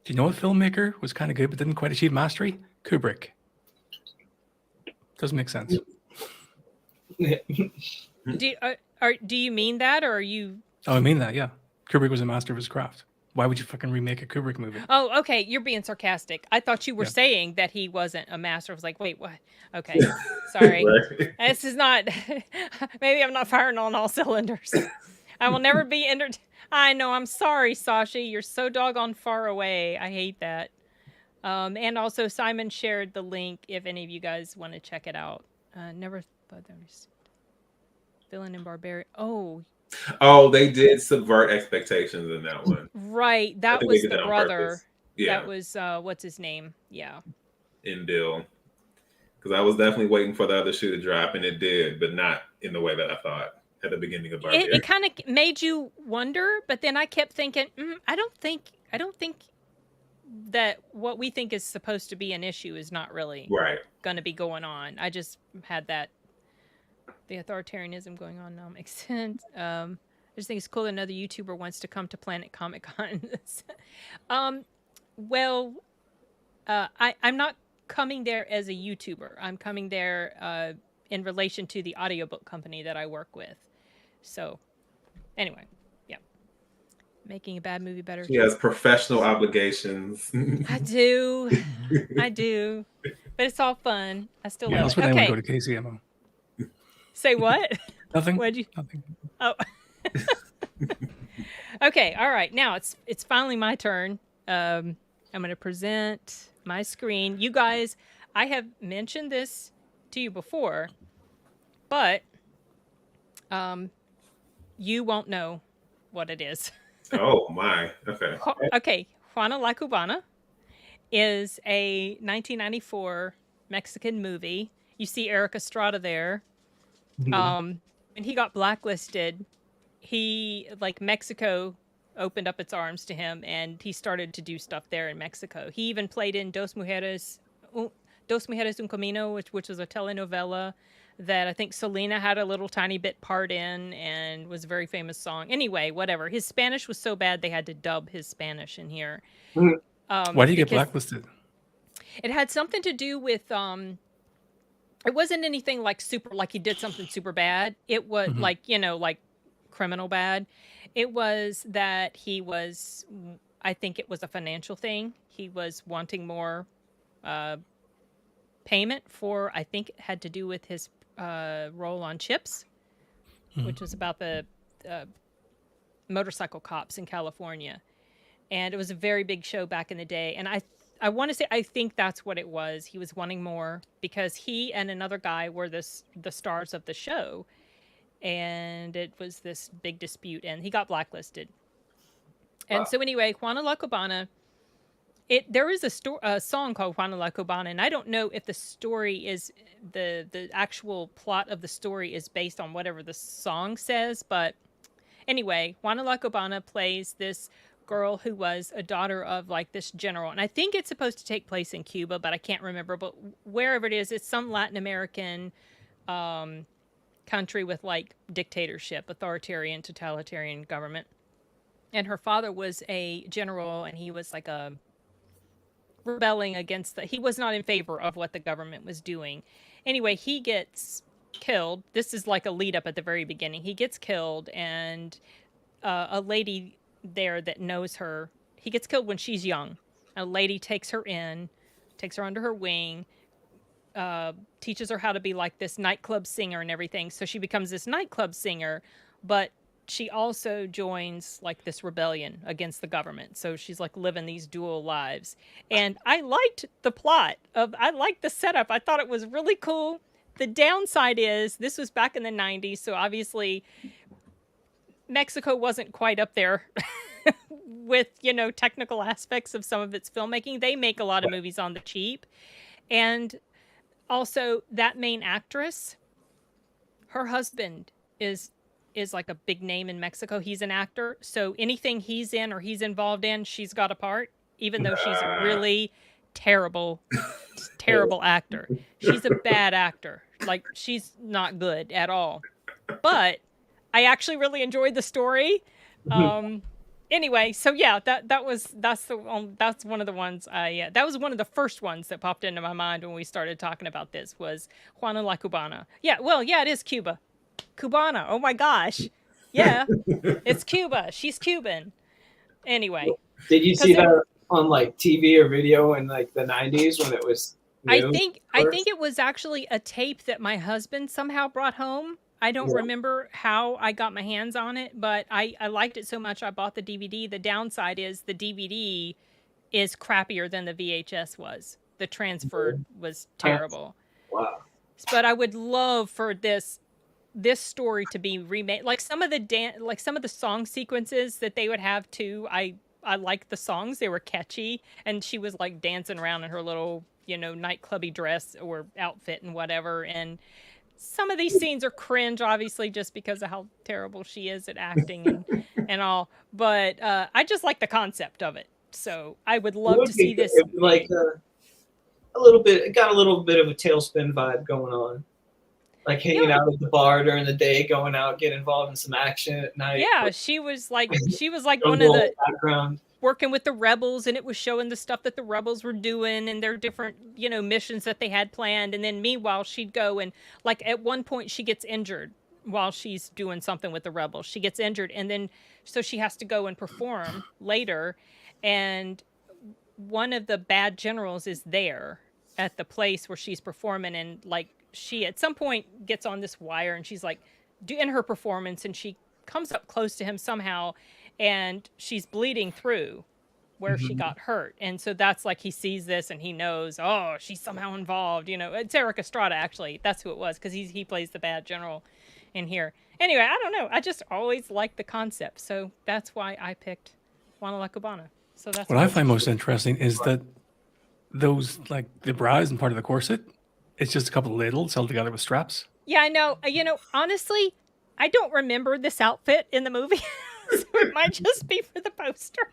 you know a filmmaker was kind of good but didn't quite achieve mastery? Kubrick. Doesn't make sense. Do you mean that, or are you? Oh, I mean that, yeah. Kubrick was a master of his craft. Why would you fucking remake a Kubrick movie? Oh, okay. You're being sarcastic. I thought you were saying that he wasn't a master. I was like, wait, what? Okay, sorry. This is not. Maybe I'm not firing on all cylinders. I will never be entered. I know. I'm sorry, Sashi. You're so doggone far away. I hate that. And also, Simon shared the link if any of you guys want to check it out. Never thought that was Villain and Barbarian. Oh, they did subvert expectations in that one. Right. That was the brother. Yeah. That was, what's his name? Yeah. In Bill. Because I was definitely waiting for the other shoe to drop, and it did, but not in the way that I thought at the beginning of Barbarian. It kind of made you wonder, but then I kept thinking, I don't think that what we think is supposed to be an issue is not really going to be going on. I just had that the authoritarianism going on now makes sense. just think it's cool that another YouTuber wants to come to Planet Comic Con. Well, I'm not coming there as a YouTuber. I'm coming there in relation to the audiobook company that I work with. So, anyway, yeah. Making a bad movie better. She has professional obligations. I do. I do. But it's all fun. I still Yeah, love that's it. what I want to Okay. go to KCMO. Say what? Nothing. What'd you? Nothing. Oh. Okay. All right. Now it's finally my turn. I'm going to present my screen. You guys, I have mentioned this to you before, but you won't know what it is. Oh my. Okay. Okay. Juana La Cubana is a 1994 Mexican movie. You see Eric Estrada there. When he got blacklisted, Mexico opened up its arms to him, and he started to do stuff there in Mexico. He even played in Dos Mujeres Un Camino, which was a telenovela that I think Selena had a little tiny bit part in, and was a very famous song. Anyway, whatever. His Spanish was so bad they had to dub his Spanish in here. Why did he get blacklisted? It had something to do with it wasn't anything like super, like he did something super bad. It was like criminal bad. It was that he was, I think it was a financial thing. He was wanting more payment for, I think it had to do with his role on Chips, which was about the motorcycle cops in California. And it was a very big show back in the day. And I want to say, I think that's what it was. He was wanting more because he and another guy were the stars of the show. And it was this big dispute, and he got blacklisted. And Wow. so anyway, Juana La Cubana, there is a song called Juana La Cubana, and I don't know if the story is, the actual plot of the story is based on whatever the song says, but anyway, Juana La Cubana plays this girl who was a daughter of like this general, and I think it's supposed to take place in Cuba, but I can't remember. But wherever it is, it's some Latin American country with like dictatorship, authoritarian, totalitarian government. And her father was a general, and he was like a rebelling against he was not in favor of what the government was doing. Anyway, he gets killed. This is like a lead up at the very beginning. He gets killed, and a lady there that knows her, he gets killed when she's young. A lady takes her under her wing, teaches her how to be like this nightclub singer and everything. So she becomes this nightclub singer, but she also joins like this rebellion against the government. So she's like living these dual lives. And I liked the plot I liked the setup. I thought it was really cool. The downside is this was back in the 90s. So obviously Mexico wasn't quite up there with, technical aspects of some of its filmmaking. They make a lot of movies on the cheap. And also that main actress, her husband is like a big name in Mexico. He's an actor. So anything he's in or he's involved in, she's got a part, even though she's a really terrible actor. She's a bad actor. Like, she's not good at all. But I actually really enjoyed the story. Anyway, so yeah, that's one of the ones that was one of the first ones that popped into my mind when we started talking about this, was Juana La Cubana. Yeah, well, yeah, it is Cuba. Cubana. Oh my gosh. Yeah, it's Cuba. She's Cuban. Anyway. Did you see that on like TV or video in like the 90s when it was new? I think it was actually a tape that my husband somehow brought home. I don't remember how I got my hands on it, but I liked it so much I bought the DVD. The downside is the DVD is crappier than the VHS was. The transfer was terrible. Wow. But I would love for this story to be remade. Like some of the song sequences that they would have too. I liked the songs. They were catchy, and she was like dancing around in her little, nightclubby dress or outfit and whatever. And some of these scenes are cringe, obviously, just because of how terrible she is at acting and all. But I just like the concept of it. So I would love to see this. Like a little bit, it got a little bit of a Tailspin vibe going on. like hanging out at the bar during the day, going out, get involved in some action at night. Yeah, she was like one of Jungle the background. working with the rebels, and it was showing the stuff that the rebels were doing and their different, missions that they had planned. And then meanwhile, she'd go and like at one point she gets injured while she's doing something with the rebels. She gets injured, and then so she has to go and perform later, and one of the bad generals is there at the place where she's performing, and like she at some point gets on this wire and she's like in her performance, and she comes up close to him somehow, and she's bleeding through where she got hurt. And so that's like he sees this and he knows, oh, she's somehow involved. It's Eric Estrada, actually. That's who it was, because he plays the bad general in here. Anyway, I don't know. I just always liked the concept. So that's why I picked Juana La Cubana. So that's What I find most interesting is that those, like the bra isn't part of the corset. It's just a couple of ladles held together with straps. Yeah, I know. Honestly, I don't remember this outfit in the movie. So it might just be for the poster.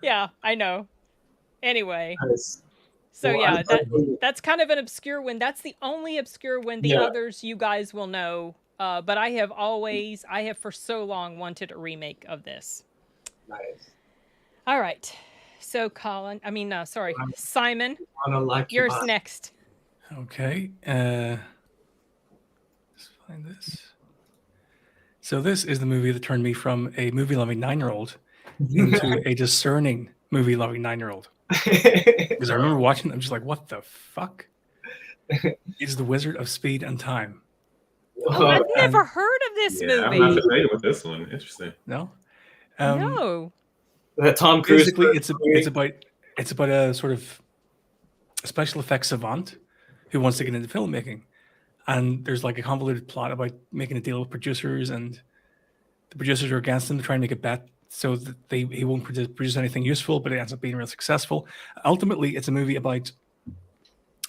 Yeah, I know. Anyway. So Well, yeah, that's kind of an obscure one. That's the only obscure one. The others you guys will know. But I have for so long wanted a remake of this. Nice. All right. So Simon, yours next. Okay. Let's find this. So this is the movie that turned me from a movie-loving 9-year-old into a discerning movie-loving 9-year-old. Because I remember watching it, I'm just like, what the fuck? It's The Wizard of Speed and Time. Oh, I've never heard of this movie. I'm not familiar with this one. Interesting. No? No. That Tom Cruise. Basically, it's about a sort of special effects savant who wants to get into filmmaking. And there's like a convoluted plot about making a deal with producers, and the producers are against him to try and make a bet so that he won't produce anything useful, but it ends up being real successful. Ultimately, it's a movie about,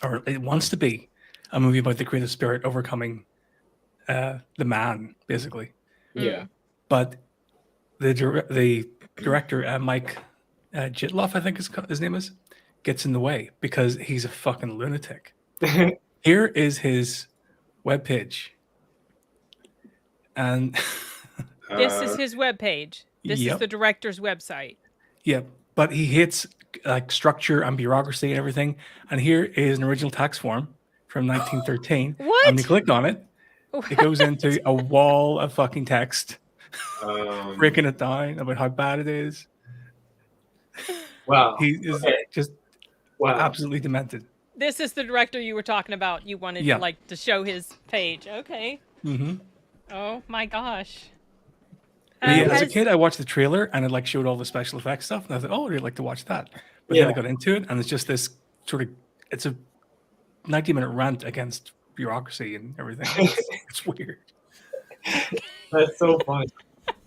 or it wants to be, a movie about the creative spirit overcoming the man, basically. Yeah. But the director, Mike Jitloff, I think his name is, gets in the way because he's a fucking lunatic. Here is his webpage. And this is his webpage. This is the director's website. Yeah, but he hates like structure and bureaucracy and everything. And here is an original tax form from 1913. What? And when you click on it, it goes into a wall of fucking text, breaking it down about how bad it is. Wow. He is just absolutely demented. This is the director you were talking about. You wanted to show his page. Okay. Mm-hmm. Oh my gosh. As a kid, I watched the trailer and it like showed all the special effects stuff, and I thought, oh, I'd like to watch that. But then I got into it, and it's just this sort of, it's a 90-minute rant against bureaucracy and everything. It's weird. That's so funny.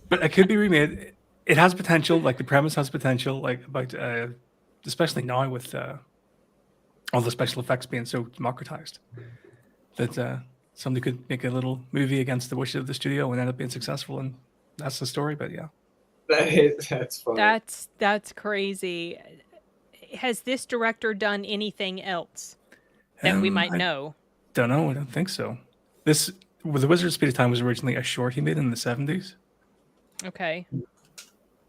But it could be remade. It has potential. Like the premise has potential. Like about, especially now with all the special effects being so democratized, that somebody could make a little movie against the wishes of the studio and end up being successful, and that's the story. But yeah, that's funny. That's crazy. Has this director done anything else that we might know? Don't know. I don't think so. This, The Wizard of Speed of Time, was originally a short he made in the 70s. Okay.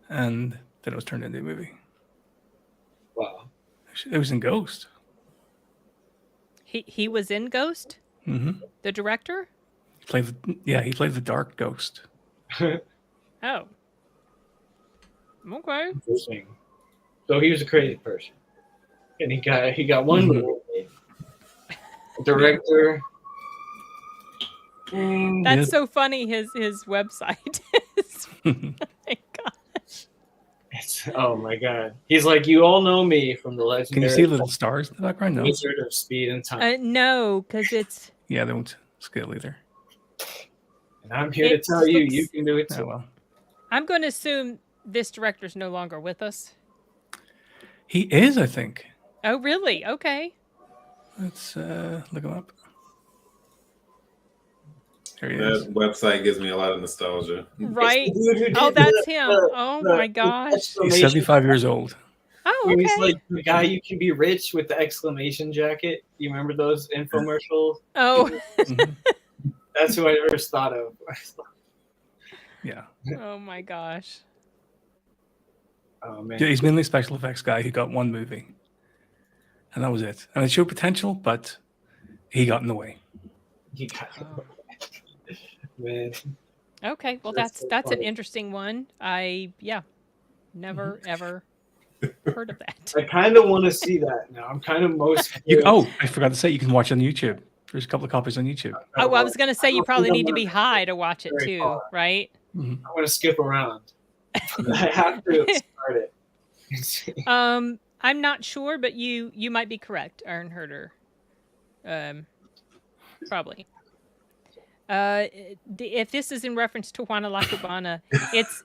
And then it was turned into a movie. Wow. It was in Ghost. He was in Ghost? Mm-hmm. The director? He played the Dark Ghost. Oh. Okay. Interesting. So he was a crazy person. And he got one movie made. Director. That's so funny, his website is. Oh my gosh. Oh my god. He's like, you all know me from the legendary. Can you see little stars in the background? No. Wizard of Speed and Time. No, because it's. Yeah, they won't scale either. And I'm here to tell you, you can do it too. Oh, well. I'm going to assume this director's no longer with us. He is, I think. Oh, really? Okay. Let's look him up. Here he is. That website gives me a lot of nostalgia. Right? Oh, that's him. Oh my gosh. He's 75 years old. Oh, Where he's okay. like the guy you can be rich with the exclamation jacket. You remember those infomercials? Oh, Mhm. That's who I first thought of. Yeah. oh my gosh. Oh man, Yeah, he's mainly a special effects guy who got one movie, and that was it. And it showed potential, but he got in the way. he got Oh. man. Okay, well That's that's so an funny. interesting one. Never ever heard of that. I kind of want to see that now. I'm kind of most curious. Oh, I forgot to say, you can watch it on YouTube. There's a couple of copies on YouTube. Oh, well, I was gonna say I you don't think probably I'm need to gonna be make high it to watch it very too, far. right? Mhm. I'm gonna skip around. I have to start it. I'm not sure, but you might be correct, Iron Herder. Probably. If this is in reference to Juana La Cubana, it's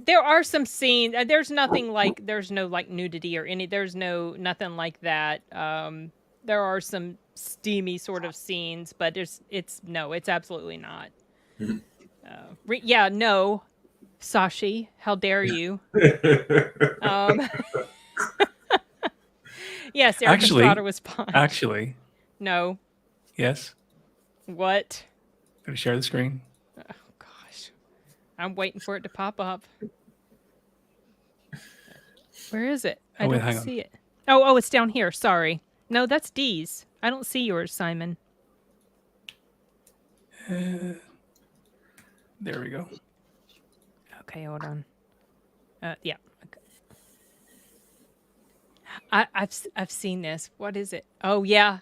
there are some scenes. There's nothing like there's no like nudity or any. There's nothing like that. There are some steamy sort of scenes, but it's absolutely not. Yeah, no, Sashi, how dare you? Um, yes, Eric Actually- Estrada was punched. Actually, No, yes. what? Gonna share the screen. Oh gosh, I'm waiting for it to pop up. Where is it? I Oh, wait, don't hang on. see it. Oh, it's down here. Sorry. No, that's D's. I don't see yours, Simon. There we go. Okay, hold on. Yeah. Okay. I've seen this. What is it? Oh yeah.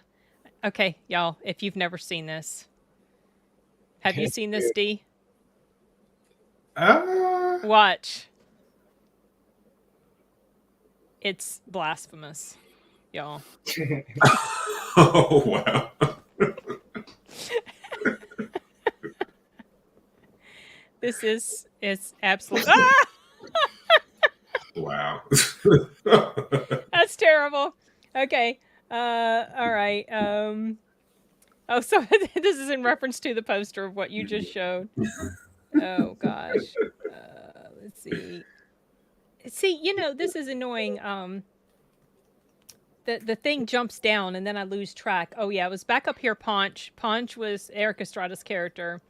Okay, y'all. If you've never seen this, have you seen this, D? Watch. It's blasphemous, y'all. Oh wow. This is absolute. Ah! Wow. That's terrible. Okay. All right. Oh, so this is in reference to the poster of what you just showed. Oh gosh. Let's see. See, this is annoying. The thing jumps down and then I lose track. Oh yeah, it was back up here. Paunch. Paunch was Eric Estrada's character.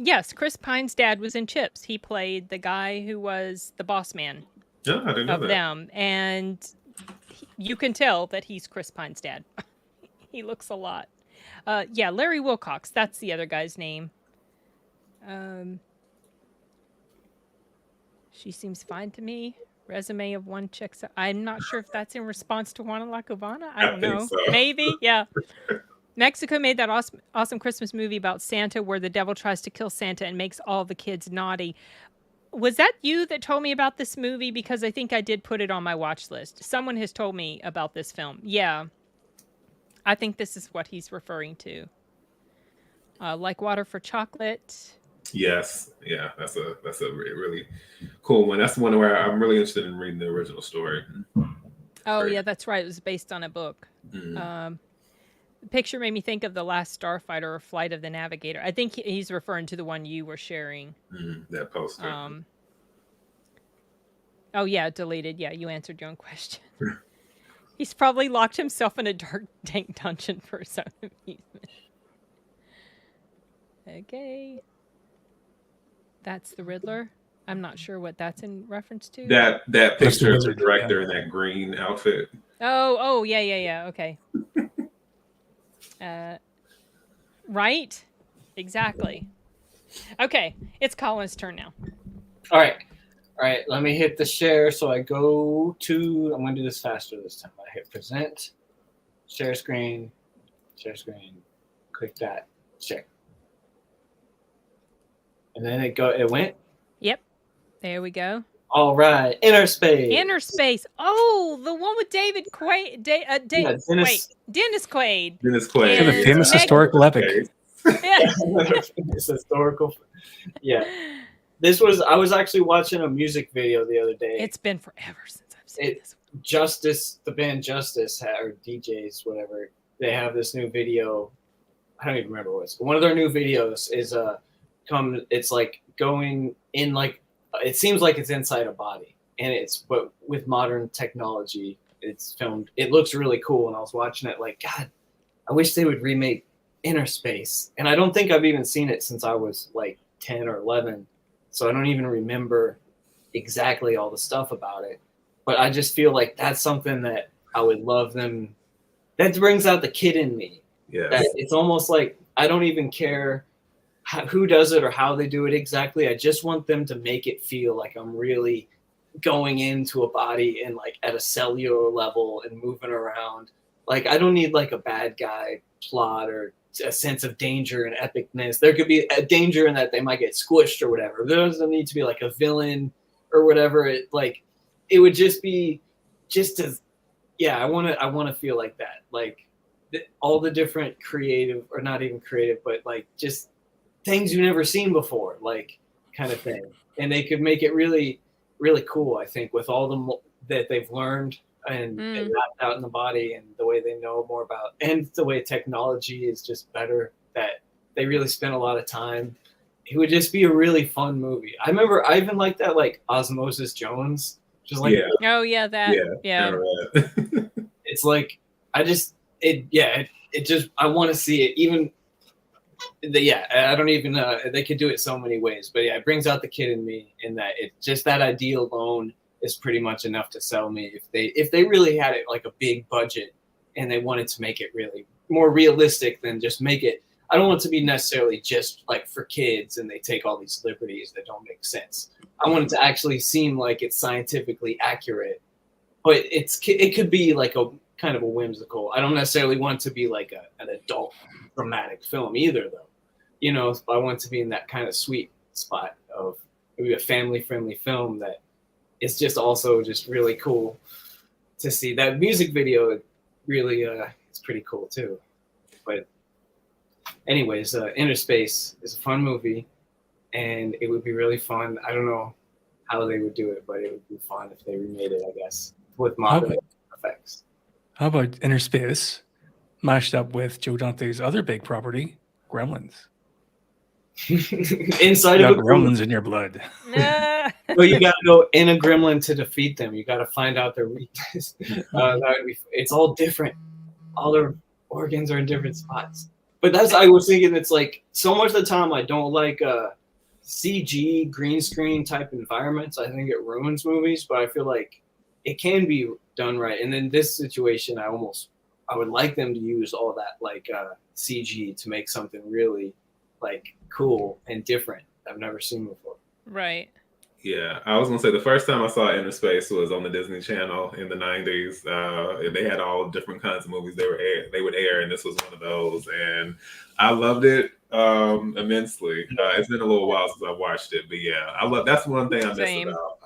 Yes, Chris Pine's dad was in Chips. He played the guy who was the boss man Yeah, I didn't know of that. them, and you can tell that he's Chris Pine's dad. He looks a lot. Yeah, Larry Wilcox. That's the other guy's name. She seems fine to me. Resume of one checks out. I'm not sure if that's in response to Juana La Cubana. I don't think know. so. Maybe, yeah. Mexico made that awesome Christmas movie about Santa where the devil tries to kill Santa and makes all the kids naughty. Was that you that told me about this movie? Because I think I did put it on my watch list. Someone has told me about this film. Yeah. I think this is what he's referring to. Like Water for Chocolate. Yes, yeah, that's a really cool one. That's the one where I'm really interested in reading the original story. Oh, Great. yeah, that's right. It was based on a book. Mhm. The picture made me think of The Last Starfighter or Flight of the Navigator. I think he's referring to the one you were sharing. That poster. Oh, yeah, deleted. Yeah, you answered your own question. He's probably locked himself in a dark, dank dungeon for his own amusement. Okay. That's the Riddler. I'm not sure what that's in reference to. That That's the picture of the wizard, director in that green outfit. Oh, yeah. Okay. Right? Exactly. Okay, it's Colin's turn now. All right. Let me hit the share. So I go to. I'm gonna do this faster this time. I hit present, share screen, click that, share, and then it went. Yep. There we go. All right, inner space. Inner Space. Oh, the one with David Quaid. Yeah, Dennis Quaid. Dennis Quaid. And The famous Meg- historical epic. Yeah. It's historical. Yeah. I was actually watching a music video the other day. It's been forever since I've seen this. Justice, the band Justice, or DJs, whatever, they have this new video. I don't even remember what it's. One of their new videos is it's like going in like it seems like it's inside a body, and but with modern technology, it's filmed. It looks really cool, and I was watching it like, God, I wish they would remake Inner Space. And I don't think I've even seen it since I was like 10 or 11, so I don't even remember exactly all the stuff about it. But I just feel like that's something that I would love them. That brings out the kid in me. Yes. That it's almost like I don't even care who does it or how they do it exactly. I just want them to make it feel like I'm really going into a body and like at a cellular level and moving around. Like I don't need like a bad guy plot or a sense of danger and epicness. There could be a danger in that they might get squished or whatever. There doesn't need to be like a villain or whatever. It would just be just as, yeah, I want to feel like that. Like all the different creative, or not even creative, but like just things you've never seen before, like kind of thing. And they could make it really, really cool, I think, with all the that they've learned and mapped out in the body, and the way they know more about, and the way technology is just better, that they really spent a lot of time. It would just be a really fun movie. I remember I even liked that, like Osmosis Jones, just like oh yeah, that yeah. It's like I just I want to see it. Even I don't even they could do it so many ways, but yeah, it brings out the kid in me, in that it just, that idea alone is pretty much enough to sell me. If they really had it like a big budget and they wanted to make it really more realistic than just make it, I don't want it to be necessarily just like for kids and they take all these liberties that don't make sense. I want it to actually seem like it's scientifically accurate, but it could be like a kind of a whimsical. I don't necessarily want it to be like an adult dramatic film either, though. You know, I want it to be in that kind of sweet spot of maybe a family-friendly film that is just also just really cool to see. That music video really it's pretty cool too. But anyways, Inner Space is a fun movie, and it would be really fun. I don't know how they would do it, but it would be fun if they remade it, I guess, with modern effects. How about Inner Space mashed up with Joe Dante's other big property, Gremlins? Inside of a gremlins in your blood. Well, you got to go in a gremlin to defeat them. You got to find out their weakness. It's all different. All their organs are in different spots. But that's, I was thinking, it's like so much of the time I don't like CG green screen type environments. I think it ruins movies, but I feel like it can be done right. And in this situation, I would like them to use all that like CG to make something really like cool and different I've never seen before. Right. Yeah, I was gonna say the first time I saw Inner Space was on the Disney Channel in the '90s. They had all different kinds of movies they would air, and this was one of those. And I loved it immensely. It's been a little while since I watched it, but yeah, I love. That's one thing I miss about.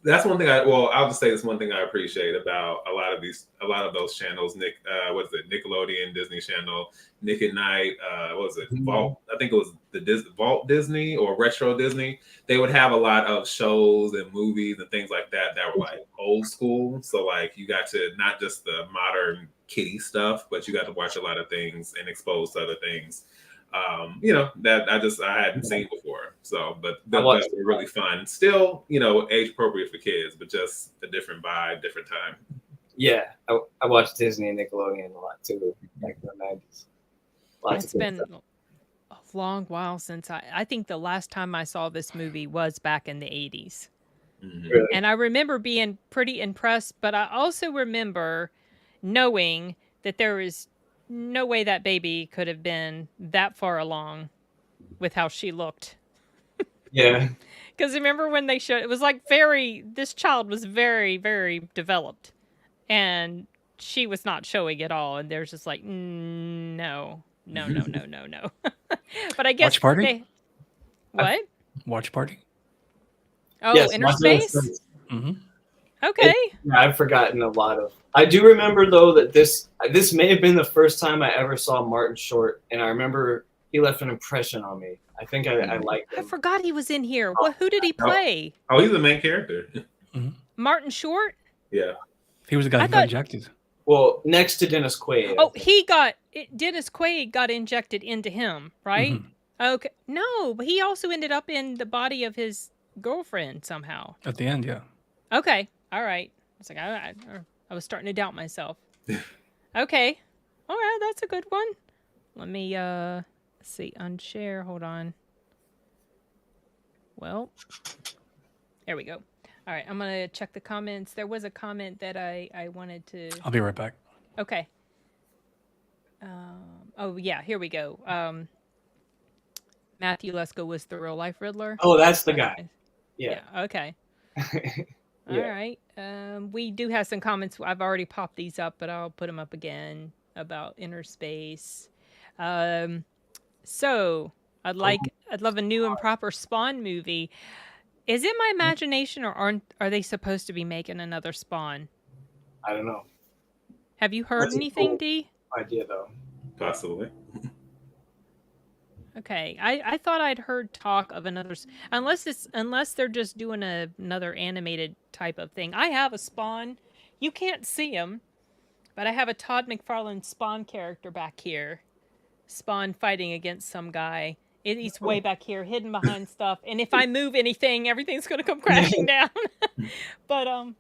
That's one thing I'll just say this one thing I appreciate about a lot of those channels. What is it? Nickelodeon, Disney Channel, Nick at Night. What was it? Vault. I think it was the Vault Disney or Retro Disney. They would have a lot of shows and movies and things like that were like old school. So like you got to not just the modern kiddie stuff, but you got to watch a lot of things and expose to other things. That I hadn't seen before. So, but that was really fun. Still, age appropriate for kids, but just a different vibe, different time. Yeah, I watched Disney and Nickelodeon a lot too, back in the 90s. It's been a long while since I think the last time I saw this movie was back in the 80s. Mm-hmm. Really? And I remember being pretty impressed, but I also remember knowing that there was no way that baby could have been that far along with how she looked. Yeah. Because remember when they showed, it was like this child was very, very developed. And she was not showing at all. And there's just like, no. But I guess Watch Party? What? Watch Party? Oh, yes, Inner Space? Mm-hmm. Okay. I've forgotten a lot of. I do remember though that this may have been the first time I ever saw Martin Short, and I remember he left an impression on me. I think I liked him. I forgot he was in here. Who did he play? Oh, he's the main character. Mm-hmm. Martin Short? Yeah. He was the guy who got injected. Well, next to Dennis Quaid. Oh, Dennis Quaid got injected into him, right? Mm-hmm. Okay. No, but he also ended up in the body of his girlfriend somehow. At the end, yeah. Okay, all right. It's like I was starting to doubt myself. Okay, all right, that's a good one. Let me see, unshare. Hold on. Well, there we go. All right, I'm gonna check the comments. There was a comment that I wanted to. I'll be right back. Okay. Oh yeah, here we go. Matthew Lesko was the real life Riddler. Oh, that's the guy. Yeah. Okay. All Yeah. right. We do have some comments. I've already popped these up, but I'll put them up again about inner space. So I'd love a new and proper Spawn movie. Is it my imagination, or are they supposed to be making another Spawn? I don't know. Have you heard That's a anything, cool D? idea though. Possibly. Okay, I thought I'd heard talk of another, unless they're just doing another animated type of thing. I have a Spawn. You can't see him, but I have a Todd McFarlane Spawn character back here. Spawn fighting against some guy. He's way back here, hidden behind stuff. And if I move anything, everything's gonna come crashing down. But oh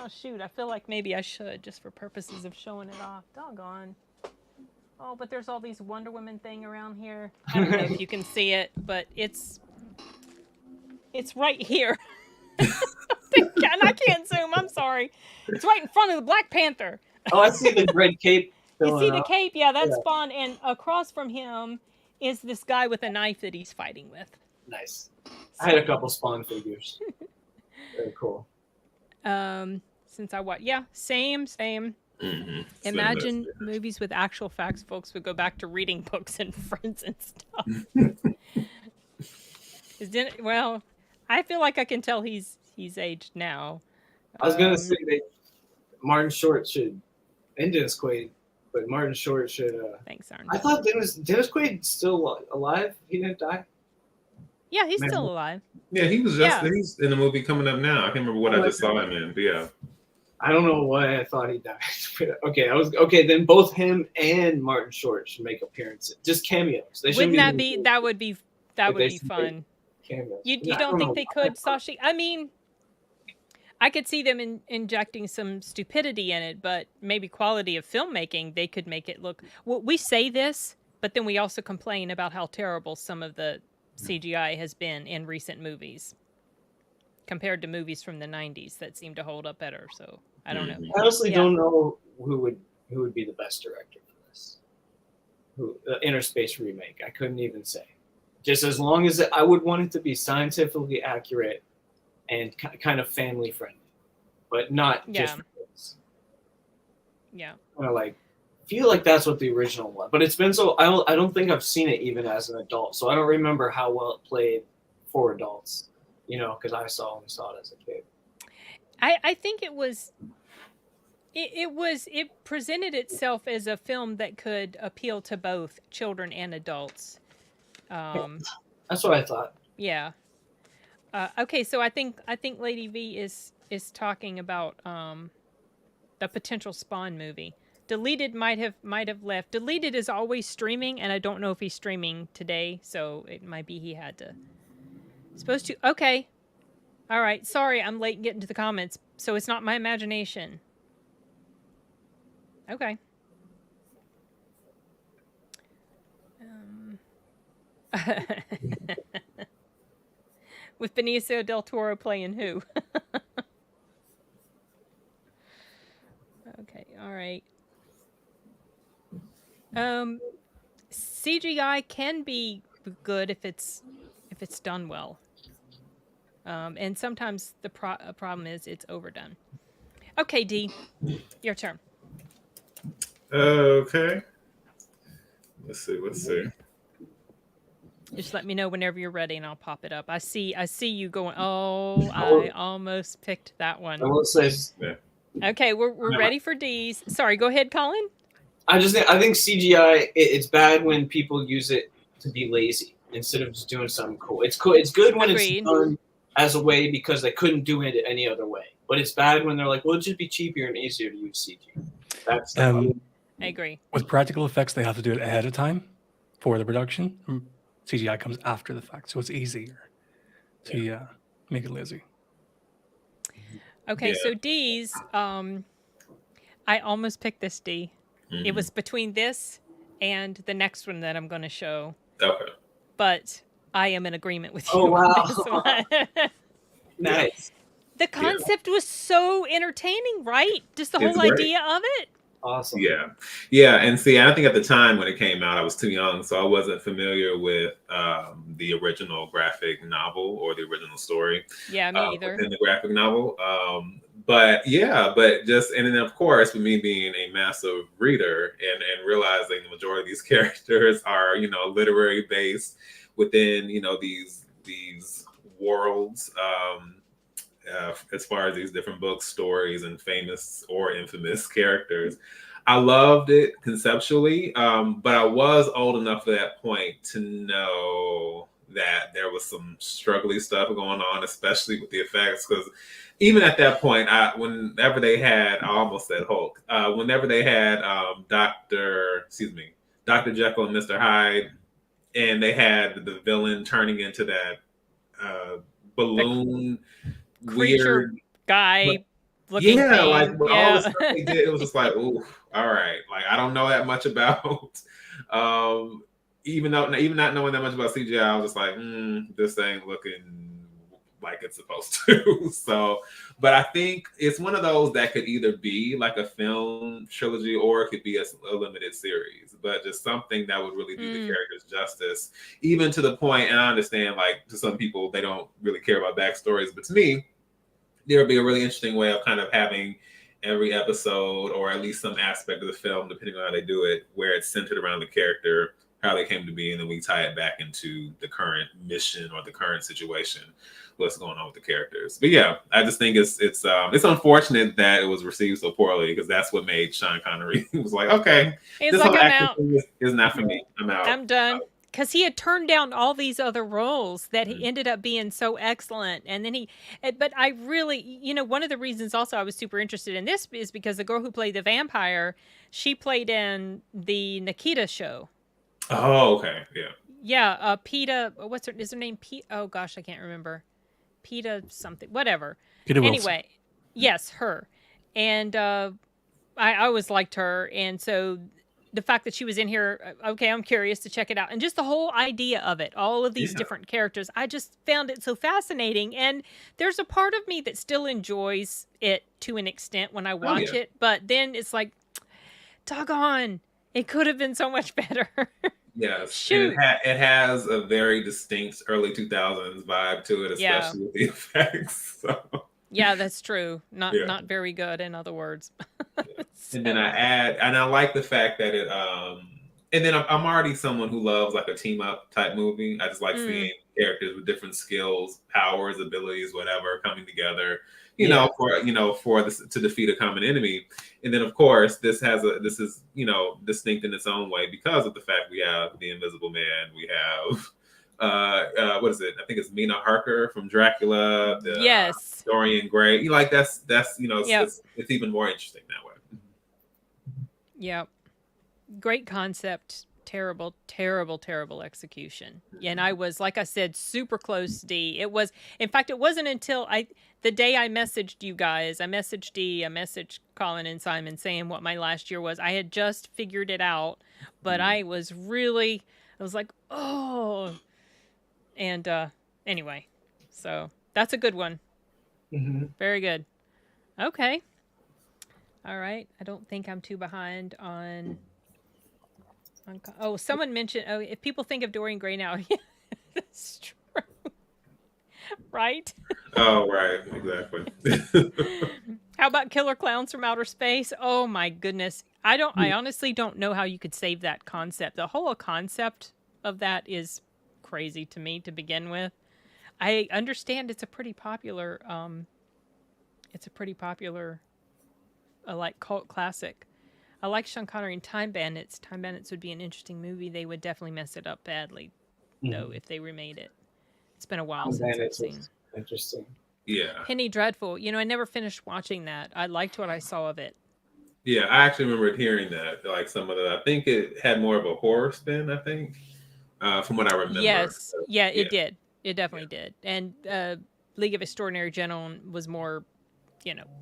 shoot, I feel like maybe I should, just for purposes of showing it off. Doggone. Oh, but there's all these Wonder Woman thing around here. I don't know if you can see it, but it's right here. And I can't zoom. I'm sorry. It's right in front of the Black Panther. Oh, I see the red cape. You see the up. cape? Yeah, that's Spawn. And across from him is this guy with a knife that he's fighting with. Nice. I had a couple Spawn figures. Very cool. Since I what? Yeah, same. Mm-hmm. Imagine movies with actual facts. Folks would go back to reading books and Friends and stuff. Well, I feel like I can tell he's aged now. I was gonna say that Martin Short should, and Dennis Quaid, but Martin Short should. Thanks, Arn. I thought Dennis Quaid still alive. He didn't die. Yeah, he's still alive. Yeah, he was he's in the movie coming up now. I can't remember what I just saw him in. But yeah. I don't know why I thought he died. Okay. Then both him and Martin Short should make appearances, just cameos. Wouldn't that be? That would be fun. Cameos. You don't think they could, Sashi? I mean, I could see them injecting some stupidity in it, but maybe quality of filmmaking, they could make it look. Well, we say this, but then we also complain about how terrible some of the CGI has been in recent movies compared to movies from the 90s that seem to hold up better. So I don't know. I honestly don't know who would be the best director for this. Inner Space remake. I couldn't even say. Just as long as I would want it to be scientifically accurate and kind of family friendly, but not just for kids. Yeah. Kind of like feel like that's what the original was, but it's been so. I don't think I've seen it even as an adult, so I don't remember how well it played for adults. Because I only saw it as a kid. I think it was. It presented itself as a film that could appeal to both children and adults. That's what I thought. Yeah. Okay, so I think Lady V is talking about the potential Spawn movie. Deleted might have left. Deleted is always streaming, and I don't know if he's streaming today, so it might be he had to. Supposed to. Okay. All right. Sorry, I'm late getting to the comments, so it's not my imagination. Okay. With Benicio del Toro playing who? Okay, all right. CGI can be good if it's done well. And sometimes the problem is it's overdone. Okay, D, your turn. Okay. Let's see. Just let me know whenever you're ready, and I'll pop it up. I see you going. Oh, I almost picked that one. I will say. Yeah. Okay, we're ready for D's. Sorry, go ahead, Colin. I think CGI. It's bad when people use it to be lazy instead of just doing something cool. It's cool. It's good when Agreed. It's done as a way because they couldn't do it any other way. But it's bad when they're like, well, it'd just be cheaper and easier to use CG. That's. I agree. With practical effects, they have to do it ahead of time for the production. CGI comes after the fact, so it's easier to make it lazy. Okay, Yeah. so D's, I almost picked this D. It was between this and the next one that I'm going to show, Okay. but I am in agreement with Oh you on wow, this one. nice, The concept was so entertaining, right? Just the It's whole great. idea of it. awesome. Yeah, and see, I think at the time when it came out, I was too young, so I wasn't familiar with the original graphic novel or the original story Yeah, me either. within the graphic novel. But yeah, but just and then of course, with me being a massive reader and realizing the majority of these characters are literary based within these worlds. As far as these different books, stories, and famous or infamous characters. I loved it conceptually, but I was old enough at that point to know that there was some struggly stuff going on, especially with the effects. Because even at that point, whenever they had, I almost said Hulk, whenever they had Dr. Jekyll and Mr. Hyde, and they had the villain turning into that balloon Creature weird guy looking like thing. all the Yeah. stuff they did, it was just like, ooh, all right. Like I don't know that much about even not knowing that much about CGI, I was just like, this ain't looking like it's supposed to. So, but I think it's one of those that could either be like a film trilogy or it could be a limited series, but just something that would really do the characters justice, even to the point, and I understand like to some people they don't really care about backstories, but to me, there would be a really interesting way of kind of having every episode or at least some aspect of the film, depending on how they do it, where it's centered around the character, how they came to be, and then we tie it back into the current mission or the current situation, what's going on with the characters. But yeah, I just think it's unfortunate that it was received so poorly because that's what made Sean Connery was like, okay, He's this like, whole I'm acting out. thing is not for me. I'm out. I'm done. Because he had turned down all these other roles that he ended up being so excellent. And then but I really, one of the reasons also I was super interested in this is because the girl who played the vampire, she played in the Nikita show. Oh, okay. Yeah. Yeah. Peta, is her name? Oh gosh, I can't remember. Peta something, whatever. Peter Wilson. Anyway, yes, her. And I always liked her. And so the fact that she was in here, okay, I'm curious to check it out. And just the whole idea of it, all of these different characters, I just found it so fascinating. And there's a part of me that still enjoys it to an extent when I watch it. But then it's like, doggone, it could have been so much better. Yes, Shoot. and it has a very distinct early 2000s vibe to it, especially with the effects. So. Yeah, that's true. Not very good, in other words. So. And then I like the fact that it and then I'm already someone who loves like a team up type movie. I just like seeing characters with different skills, powers, abilities, whatever, coming together. To defeat a common enemy. And then of course this is distinct in its own way because of the fact we have the Invisible Man, we have what is it? I think it's Mina Harker from Dracula. Yes. Dorian Gray. That's it's even more interesting that way. Yep. Great concept. Terrible, terrible, terrible execution. And I was, like I said, super close, D. In fact, it wasn't until the day I messaged you guys, I messaged D, I messaged Colin and Simon saying what my last year was. I had just figured it out, but I was like, oh. And anyway, so that's a good one. Mm-hmm. Very good. Okay. All right. I don't think I'm too behind on. Oh, someone mentioned. Oh, if people think of Dorian Gray now, yeah, that's true. Right? Oh, right. Exactly. How about Killer Clowns from Outer Space? Oh my goodness. I honestly don't know how you could save that concept. The whole concept of that is crazy to me to begin with. I understand it's a pretty popular like cult classic. I like Sean Connery in Time Bandits. Time Bandits would be an interesting movie. They would definitely mess it up badly, though, if they remade it. It's been a while since I've seen. Interesting. Yeah. Penny Dreadful. I never finished watching that. I liked what I saw of it. Yeah, I actually remember hearing that. Like some of I think it had more of a horror spin, I think, from what I remember. Yes. Yeah, it did. It definitely did. And League of Extraordinary Gentlemen was more,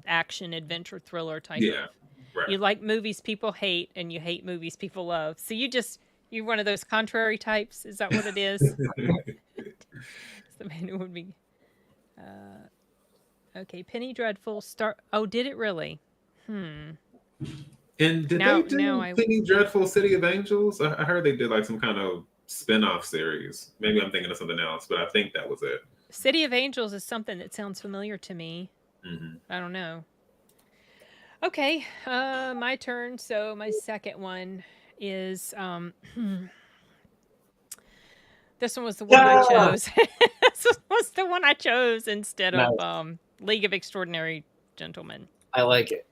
action, adventure, thriller type Yeah. of. Right. You like movies people hate, and you hate movies people love. So you're one of those contrary types. Is that what it is? So maybe it would be. Okay, Penny Dreadful start. Oh, did it really? And did Now, they now do I. Penny Dreadful City of Angels? I heard they did like some kind of spin-off series. Maybe I'm thinking of something else, but I think that was it. City of Angels is something that sounds familiar to me. Hmm. I don't know. Okay, my turn. So my second one is this one was the one I chose. This was the one I chose instead Nice. of League of Extraordinary Gentlemen. I like it.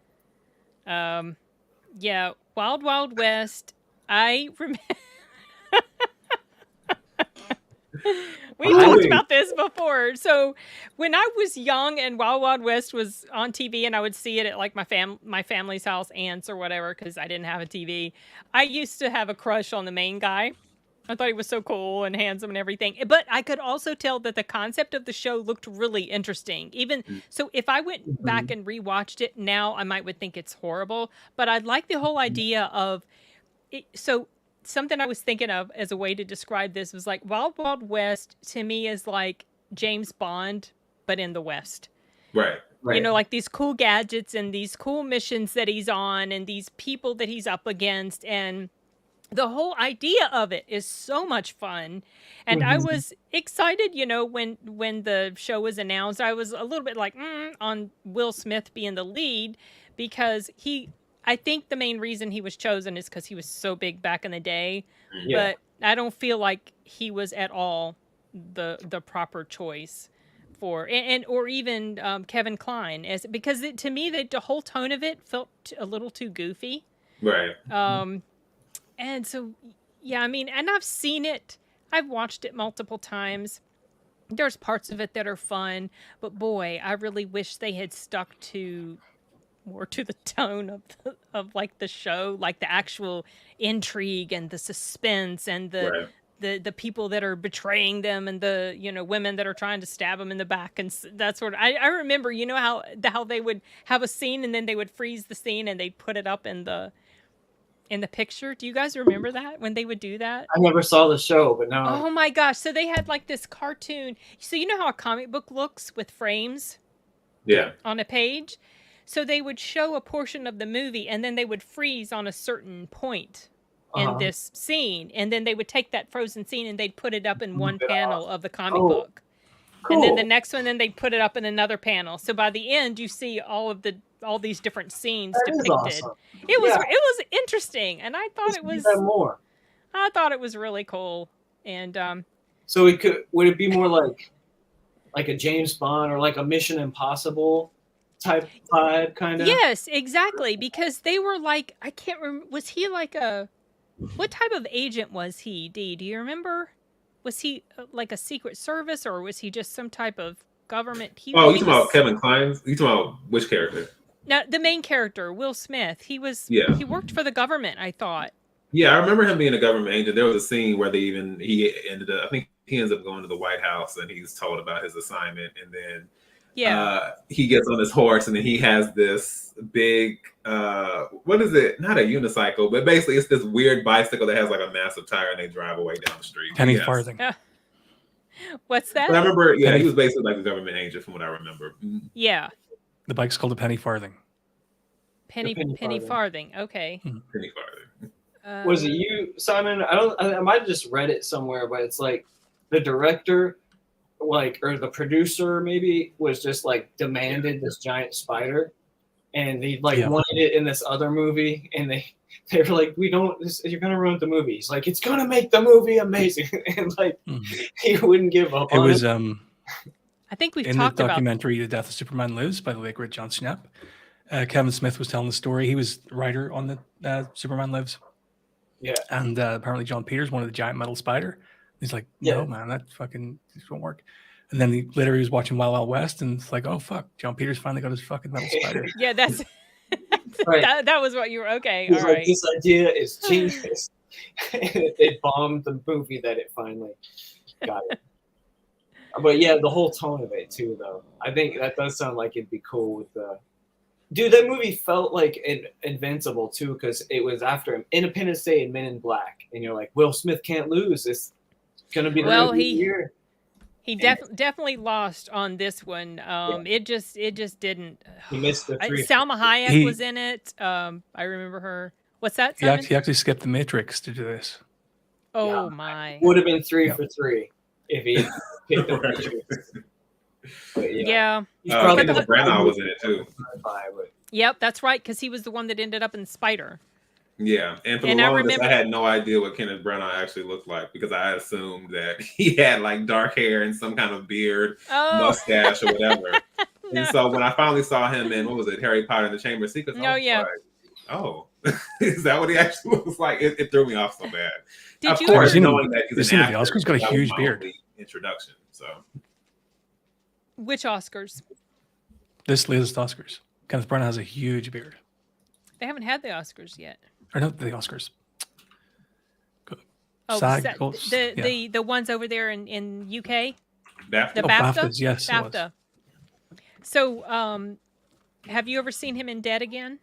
Yeah, Wild Wild West. I remember. We talked about this before. So when I was young and Wild Wild West was on TV and I would see it at like my family's house, aunts or whatever, because I didn't have a TV, I used to have a crush on the main guy. I thought he was so cool and handsome and everything. But I could also tell that the concept of the show looked really interesting. Even so, if I went back and rewatched it now, I would think it's horrible. But I like the whole idea of it. So something I was thinking of as a way to describe this was like Wild Wild West to me is like James Bond, but in the West. Right. Right. Like these cool gadgets and these cool missions that he's on and these people that he's up against, and the whole idea of it is so much fun. And I was excited, when the show was announced. I was a little bit like on Will Smith being the lead, because I think the main reason he was chosen is because he was so big back in the day. Yeah. But I don't feel like he was at all the proper choice for, or even Kevin Kline, because to me the whole tone of it felt a little too goofy. Right. And so, yeah, and I've seen it. I've watched it multiple times. There's parts of it that are fun, but boy, I really wish they had stuck more to the tone of like the show, like the actual intrigue and the suspense and the people that are betraying them and the women that are trying to stab them in the back and that sort of. I remember how they would have a scene and then they would freeze the scene and they'd put it up in the picture. Do you guys remember that when they would do that? I never saw the show, but now. Oh my gosh! So they had like this cartoon. So you know how a comic book looks with frames? Yeah. On a page. So they would show a portion of the movie and then they would freeze on a certain point in this scene. And then they would take that frozen scene and they'd put it up in one panel of the comic book. Cool. And then the next one, then they'd put it up in another panel. So by the end, you see all these different scenes depicted. Awesome. It was interesting. And I thought more. I thought it was really cool. And so would it be more like a James Bond or like a Mission Impossible type vibe, kind of? Yes, exactly. Because they were like, I can't remember. Was he like what type of agent was he, Dee? Do you remember? Was he like a Secret Service or was he just some type of government? You talking about Kevin Kline? You talking about which character? No, the main character, Will Smith. He worked for the government, I thought. Yeah, I remember him being a government agent. There was a scene where he ended up, I think he ends up going to the White House and he's told about his assignment, and then he gets on his horse and then he has this big what is it? Not a unicycle, but basically it's this weird bicycle that has like a massive tire and they drive away down the street. Penny farthing. What's that? But I remember, he was basically like a government agent from what I remember. Yeah. The bike's called a penny farthing. Penny farthing. Okay. Penny farthing. Was it you, Simon? I might have just read it somewhere, but it's like the director, or the producer maybe, was just like demanded this giant spider, and he wanted it in this other movie, and they were like, you're gonna ruin the movie. He's like, it's gonna make the movie amazing, and he wouldn't give up. It was I think we've in talked the about documentary "The Death of Superman Lives" by the late great John Schnapp. Kevin Smith was telling the story. He was the writer on the Superman Lives. Yeah. And apparently John Peters wanted the giant metal spider. He's like, no, man, that fucking this won't work. And then he was watching Wild Wild West, and it's like, oh fuck, John Peters finally got his fucking metal spider. Yeah, that's right. that was what you were. Okay, all right. This idea is genius. It bombed the movie that it finally got it. But yeah, the whole tone of it too, though. I think that does sound like it'd be cool with the. Dude, that movie felt like Invincible too, because it was after Independence Day and Men in Black, and you're like, Will Smith can't lose. It's gonna be the Well, movie of the year. he definitely lost on this one. It just didn't. He missed the three. Salma Hayek was in it. I remember her. What's that, Simon? He actually skipped the Matrix to do this. Oh my! Would have been 3 for 3 if he had picked the Matrix. But Yeah. He's probably Kenneth Branagh was in it too. Yep, that's right, because he was the one that ended up in Spider. Yeah, and for the longest, I had no idea what Kenneth Branagh actually looked like because I assumed that he had like dark hair and some kind of beard, mustache, or whatever. No. And so when I finally saw him in, what was it, Harry Potter and the Chamber of Secrets? Oh, yeah. Like, oh, is that what he actually looks like? It threw me off so bad. Did of you course, ever- knowing that he's an the actor, Oscar's got a that was huge my beard. only introduction. So Which Oscars? This latest Oscars. Kenneth Branagh has a huge beard. They haven't had the Oscars yet. Or not the Oscars. Oh, SAG, the ones over there in UK? BAFTA? The Oh, BAFTA? BAFTAs, yes. it was. BAFTA. So, have you ever seen him in Dead Again?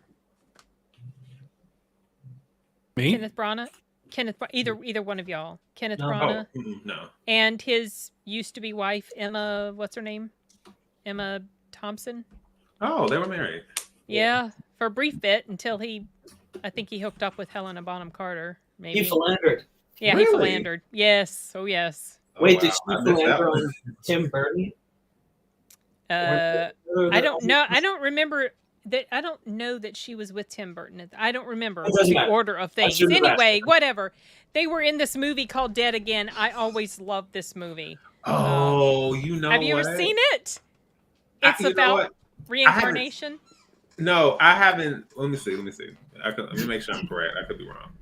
Me? Kenneth Branagh? Either one of y'all. Kenneth No. Branagh. No. And his used to be wife, Emma, what's her name? Emma Thompson? Oh, they were married. Yeah, for a brief bit until I think he hooked up with Helena Bonham Carter. Maybe. He philandered. Yeah, Really? he philandered. Yes. Oh, yes. Wait, wow. did she I missed that philander one. on Tim Burton? I don't know. I don't remember that. I don't know that she was with Tim Burton. I don't remember It doesn't the matter. order of things. shouldn't have asked. Anyway, whatever. They were in this movie called Dead Again. I always loved this movie. Oh, you know Have you what? ever seen it? I- It's you know about what? reincarnation. No, I haven't. Let me see. Let me make sure I'm correct. I could be wrong.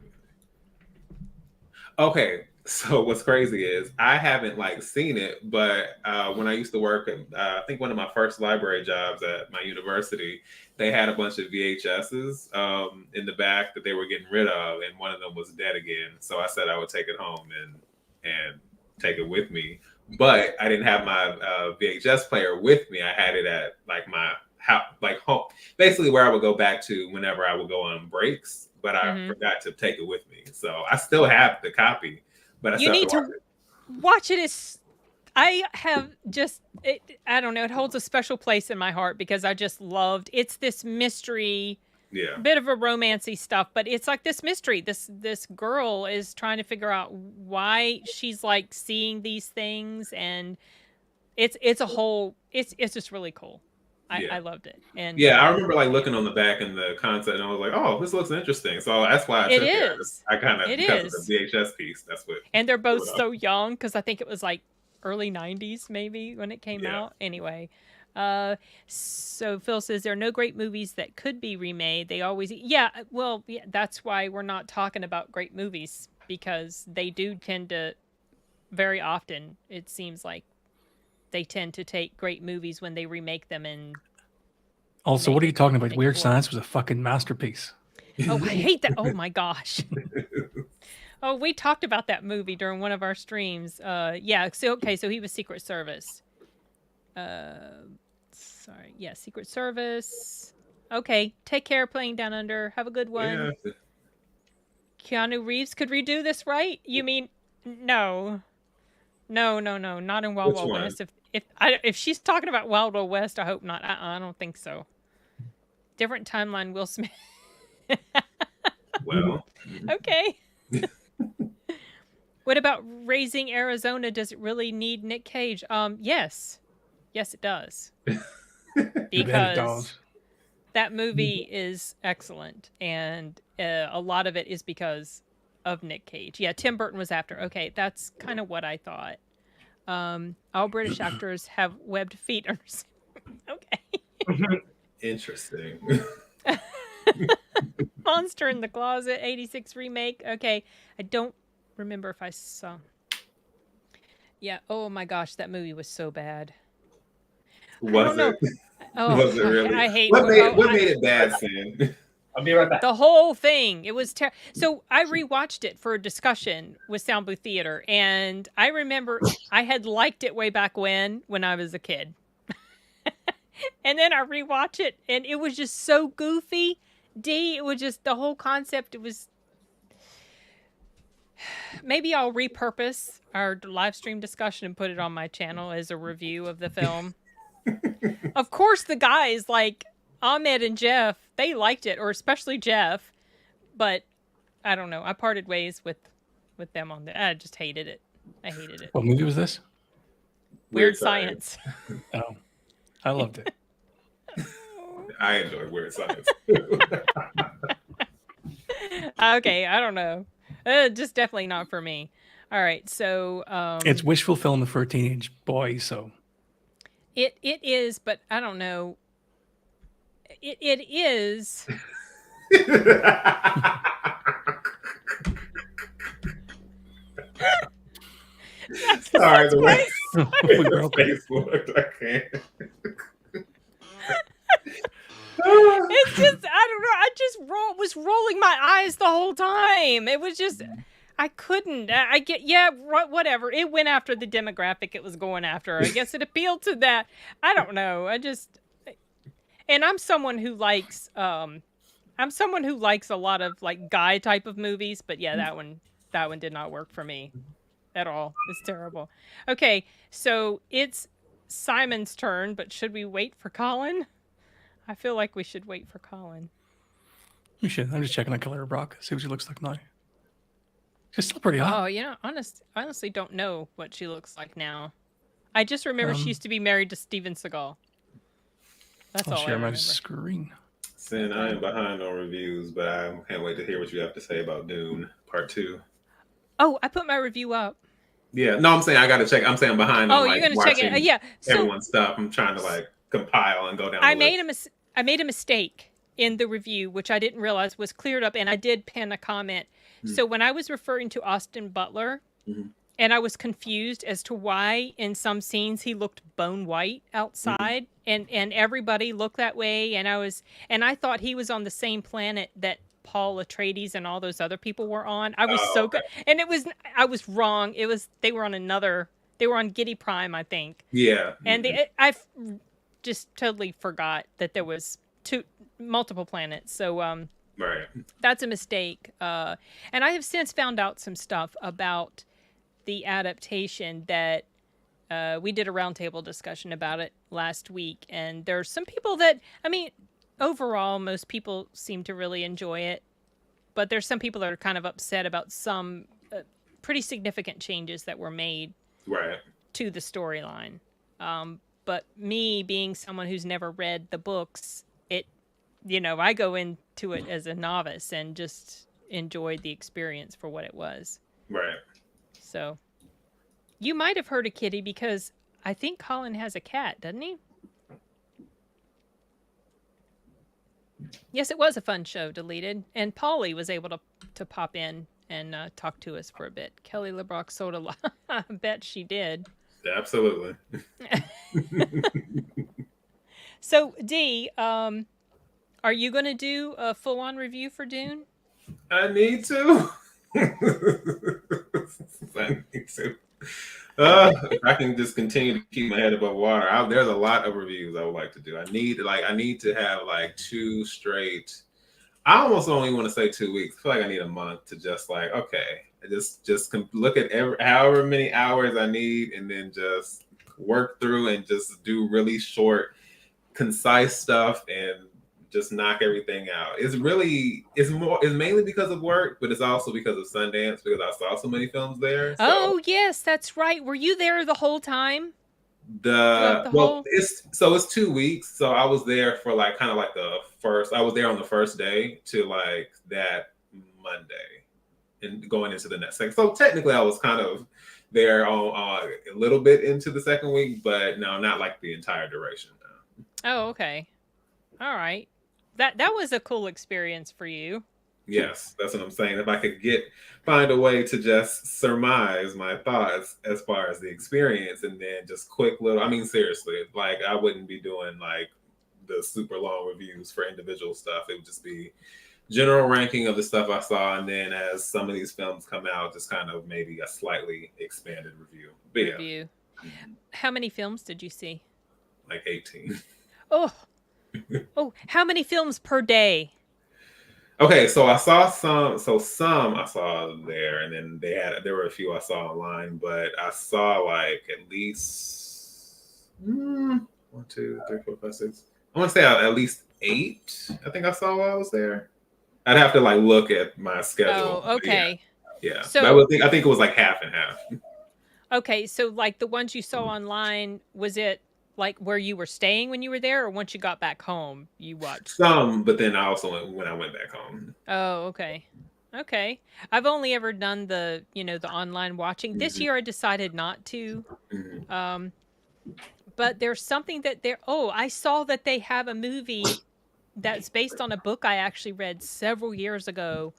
Okay, so what's crazy is I haven't like seen it, but when I used to work at, I think one of my first library jobs at my university, they had a bunch of VHSs in the back that they were getting rid of, and one of them was Dead Again. So I said I would take it home and take it with me, but I didn't have my VHS player with me. I had it at like my house, like home, basically where I would go back to whenever I would go on breaks. But I forgot to take it with me, so I still have the copy. But I You still need have to to watch it. I have just, I don't know, it holds a special place in my heart because I just loved, it's this mystery, Yeah. bit of a romancy stuff, but it's like this mystery. This girl is trying to figure out why she's like seeing these things, and it's a whole, it's just really cool. I loved it. And Yeah, I remember like looking on the back and the concept, and I was like, "Oh, this looks interesting." So that's why I took it. I kind of because of the VHS piece. That's what. And they're both so young because I think it was like early '90s maybe when it came out. Anyway, so Phil says there are no great movies that could be remade. They always, that's why we're not talking about great movies, because they do tend to, very often it seems like they tend to take great movies when they remake them and. Also, what are you talking about? Weird Science was a fucking masterpiece. Oh, I hate that. Oh my gosh. Oh, we talked about that movie during one of our streams. So he was Secret Service. Secret Service. Okay, take care, Playing Down Under. Have a good one. Yeah. Keanu Reeves could redo this, right? You mean no, not in Wild Wild West. If she's talking about Wild Wild West, I hope not. I don't think so. Different timeline, Will Smith. Well. Okay. What about Raising Arizona? Does it really need Nick Cage? Yes, it does. Because that movie is excellent, and a lot of it is because of Nick Cage. Yeah, Tim Burton was after. Okay, that's kind of what I thought. All British actors have webbed feet. Okay. Interesting. Monster in the Closet, 86 remake. Okay, I don't remember if I saw. Yeah. Oh my gosh, that movie was so bad. Was it? Oh, Was it really? I hate. What made it bad, Sam? I'll be right back. The whole thing. It was so I rewatched it for a discussion with Sound Booth Theater, and I remember I had liked it way back when I was a kid. And then I rewatch it, and it was just so goofy. It was just the whole concept. It was. Maybe I'll repurpose our live stream discussion and put it on my channel as a review of the film. Of course, the guys like Ahmed and Jeff, they liked it, or especially Jeff. But I don't know. I parted ways with them on that. I just hated it. I hated it. What movie was this? Weird Science. Oh, I loved it. I enjoy Weird Science. Okay, I don't know. Just definitely not for me. All right, so it's wish fulfillment for a teenage boy, so it is, but I don't know. It is. Sorry, the way We're okay. face looked, I can't. It's just, I don't know. I just was rolling my eyes the whole time. It was just, I couldn't. I get, yeah, whatever. It went after the demographic it was going after. I guess it appealed to that. I don't know. And I'm someone who likes, a lot of like guy type of movies. But yeah, that one did not work for me at all. It's terrible. Okay, so it's Simon's turn, but should we wait for Colin? I feel like we should wait for Colin. We should. I'm just checking on Killer Brock, see what she looks like now. She's still pretty hot. Oh, you know, honestly don't know what she looks like now. I just remember she used to be married to Steven Seagal. That's all I share my remember. screen. Sin, I am behind on reviews, but I can't wait to hear what you have to say about Dune Part 2. Oh, I put my review up. Yeah, no, I'm saying I got to check. I'm saying behind on you're gonna check it. Yeah, so everyone's stuff. I'm trying to like compile and go down. I made a mistake in the review, which I didn't realize was cleared up, and I did pin a comment. So when I was referring to Austin Butler, and I was confused as to why in some scenes he looked bone white outside, and everybody looked that way, and I thought he was on the same planet that Paul Atreides and all those other people were on. I was good, and I was wrong. They were on Giddy Prime, I think. Yeah, and I just totally forgot that there was multiple planets. So right, that's a mistake. And I have since found out some stuff about the adaptation that we did a roundtable discussion about it last week, and there's some people that, I mean, overall, most people seem to really enjoy it, but there's some people that are kind of upset about some pretty significant changes that were made to the storyline. But me being someone who's never read the books, I go into it as a novice and just enjoyed the experience for what it was. Right. So you might have heard a kitty because I think Colin has a cat, doesn't he? Yes, it was a fun show, Deleted. And Polly was able to pop in and talk to us for a bit. Kelly LeBrock sold a lot. I bet she did. Absolutely. So, Dee, are you going to do a full-on review for Dune? I need to. I need to. If I can just continue to keep my head above water, there's a lot of reviews I would like to do. I need to have like 2 straight. I almost only want to say 2 weeks. I feel like I need a month to just like, okay, just look at however many hours I need, and then just work through and just do really short, concise stuff and just knock everything out. It's mainly because of work, but it's also because of Sundance, because I saw so many films there. So. Oh yes, that's right. Were you there the whole time? It's 2 weeks. So I was there for like kind of like I was there on the first day to like that Monday and going into the next second. So technically I was kind of there a little bit into the second week, but no, not like the entire duration. No. Oh, okay. All right. That was a cool experience for you. Yes, that's what I'm saying. If I could find a way to just surmise my thoughts as far as the experience, and then just quick little, I mean, seriously, like I wouldn't be doing like the super long reviews for individual stuff. It would just be general ranking of the stuff I saw, and then as some of these films come out, just kind of maybe a slightly expanded review. But Review. How many films did you see? like 18. Oh, how many films per day? Okay, so I saw some. So some I saw there, and then there were a few I saw online, but I saw like at least 1, 2, 3, 4, 5, 6. I want to say at least 8. I think I saw while I was there. I'd have to like look at my schedule. Oh, okay. Yeah. So I think it was like half and half. okay, so like the ones you saw online, was it like where you were staying when you were there, or once you got back home you watched? Some, but then I also when I went back home. Oh, okay. Okay. I've only ever done the online watching. This year I decided not to. But there's something that I saw that they have a movie that's based on a book I actually read several years ago,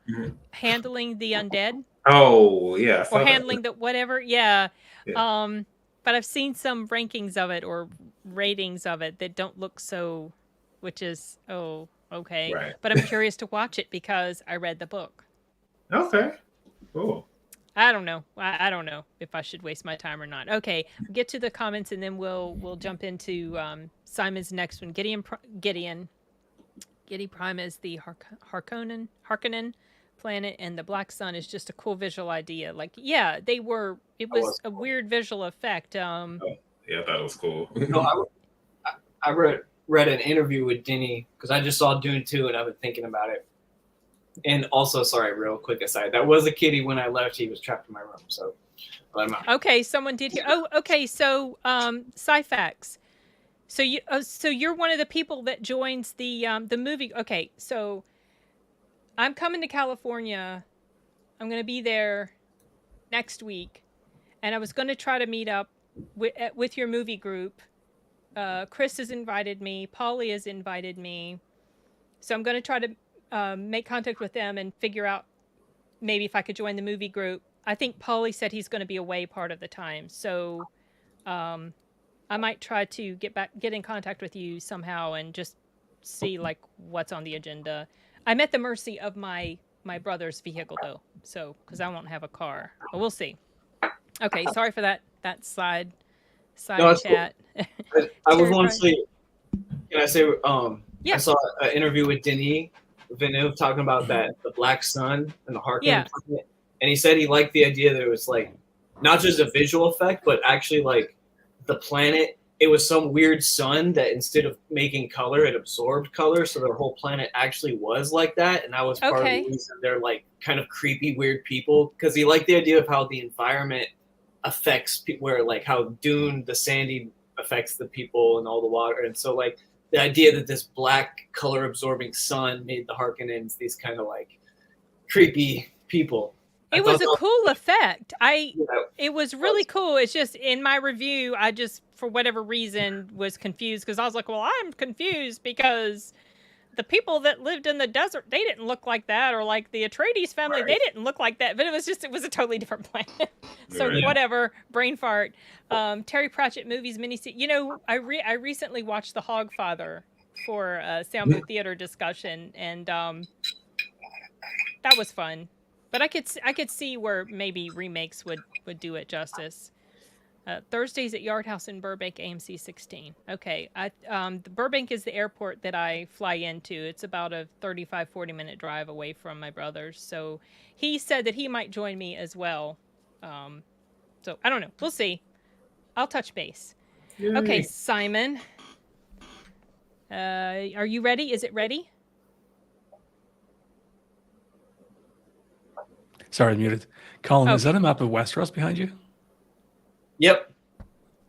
Handling the Undead. Oh yeah, I saw Or that. Handling the whatever. Yeah. Yeah. But I've seen some rankings of it or ratings of it that don't look so, which is okay. Right. But I'm curious to watch it because I read the book. Okay. Cool. I don't know. I don't know if I should waste my time or not. Okay, we'll get to the comments and then we'll jump into Simon's next one. Gideon Prime is the Harkonnen planet, and the Black Sun is just a cool visual idea. Like, yeah, it was a weird visual effect. Yeah, I thought it was cool. No, I read an interview with Denny because I just saw Dune 2 and I've been thinking about it. And also, sorry, real quick aside, that was a kitty when I left. He was trapped in my room, so but I'm out. Okay, someone did hear. Oh, okay. So, Syfax. So you're one of the people that joins the movie. Okay, so I'm coming to California. I'm going to be there next week, and I was going to try to meet up with your movie group. Chris has invited me. Polly has invited me. So I'm going to try to make contact with them and figure out maybe if I could join the movie group. I think Polly said he's going to be away part of the time. So I might try to get in contact with you somehow and just see like what's on the agenda. I'm at the mercy of my brother's vehicle though, so because I won't have a car, but we'll see. Okay, sorry for that side No, chat. Cool. I was want to say, can I say, yeah. I saw an interview with Denis Villeneuve talking about the Black Sun and the Harkonnen planet, and he said he liked the idea that it was like not just a visual effect, but actually like the planet. It was some weird sun that instead of making color, it absorbed color, so their whole planet actually was like that, and that was part of the reason they're like kind of creepy, weird people. Because he liked the idea of how the environment affects people, where like how Dune, the sandy, affects the people and all the water, and so like the idea that this black color absorbing sun made the Harkonnens these kind of like creepy people. It was a cool effect. It was really cool. It's just in my review, I just for whatever reason was confused because I was like, well, I'm confused because the people that lived in the desert, they didn't look like that, or like the Atreides family, they didn't look like that. But it was a totally different planet. So whatever, brain fart. Terry Pratchett movies miniseries. You know, I recently watched The Hogfather for a Sound Booth Theater discussion, and that was fun. But I could see where maybe remakes would do it justice. Thursdays at Yard House in Burbank, AMC 16. Okay, the Burbank is the airport that I fly into. It's about a 35-40 minute drive away from my brother's. So he said that he might join me as well. So I don't know. We'll see. I'll touch base. Yay. Okay, Simon. Are you ready? Is it ready? Sorry, muted. Colin, is that a map of Westeros behind you? Yep.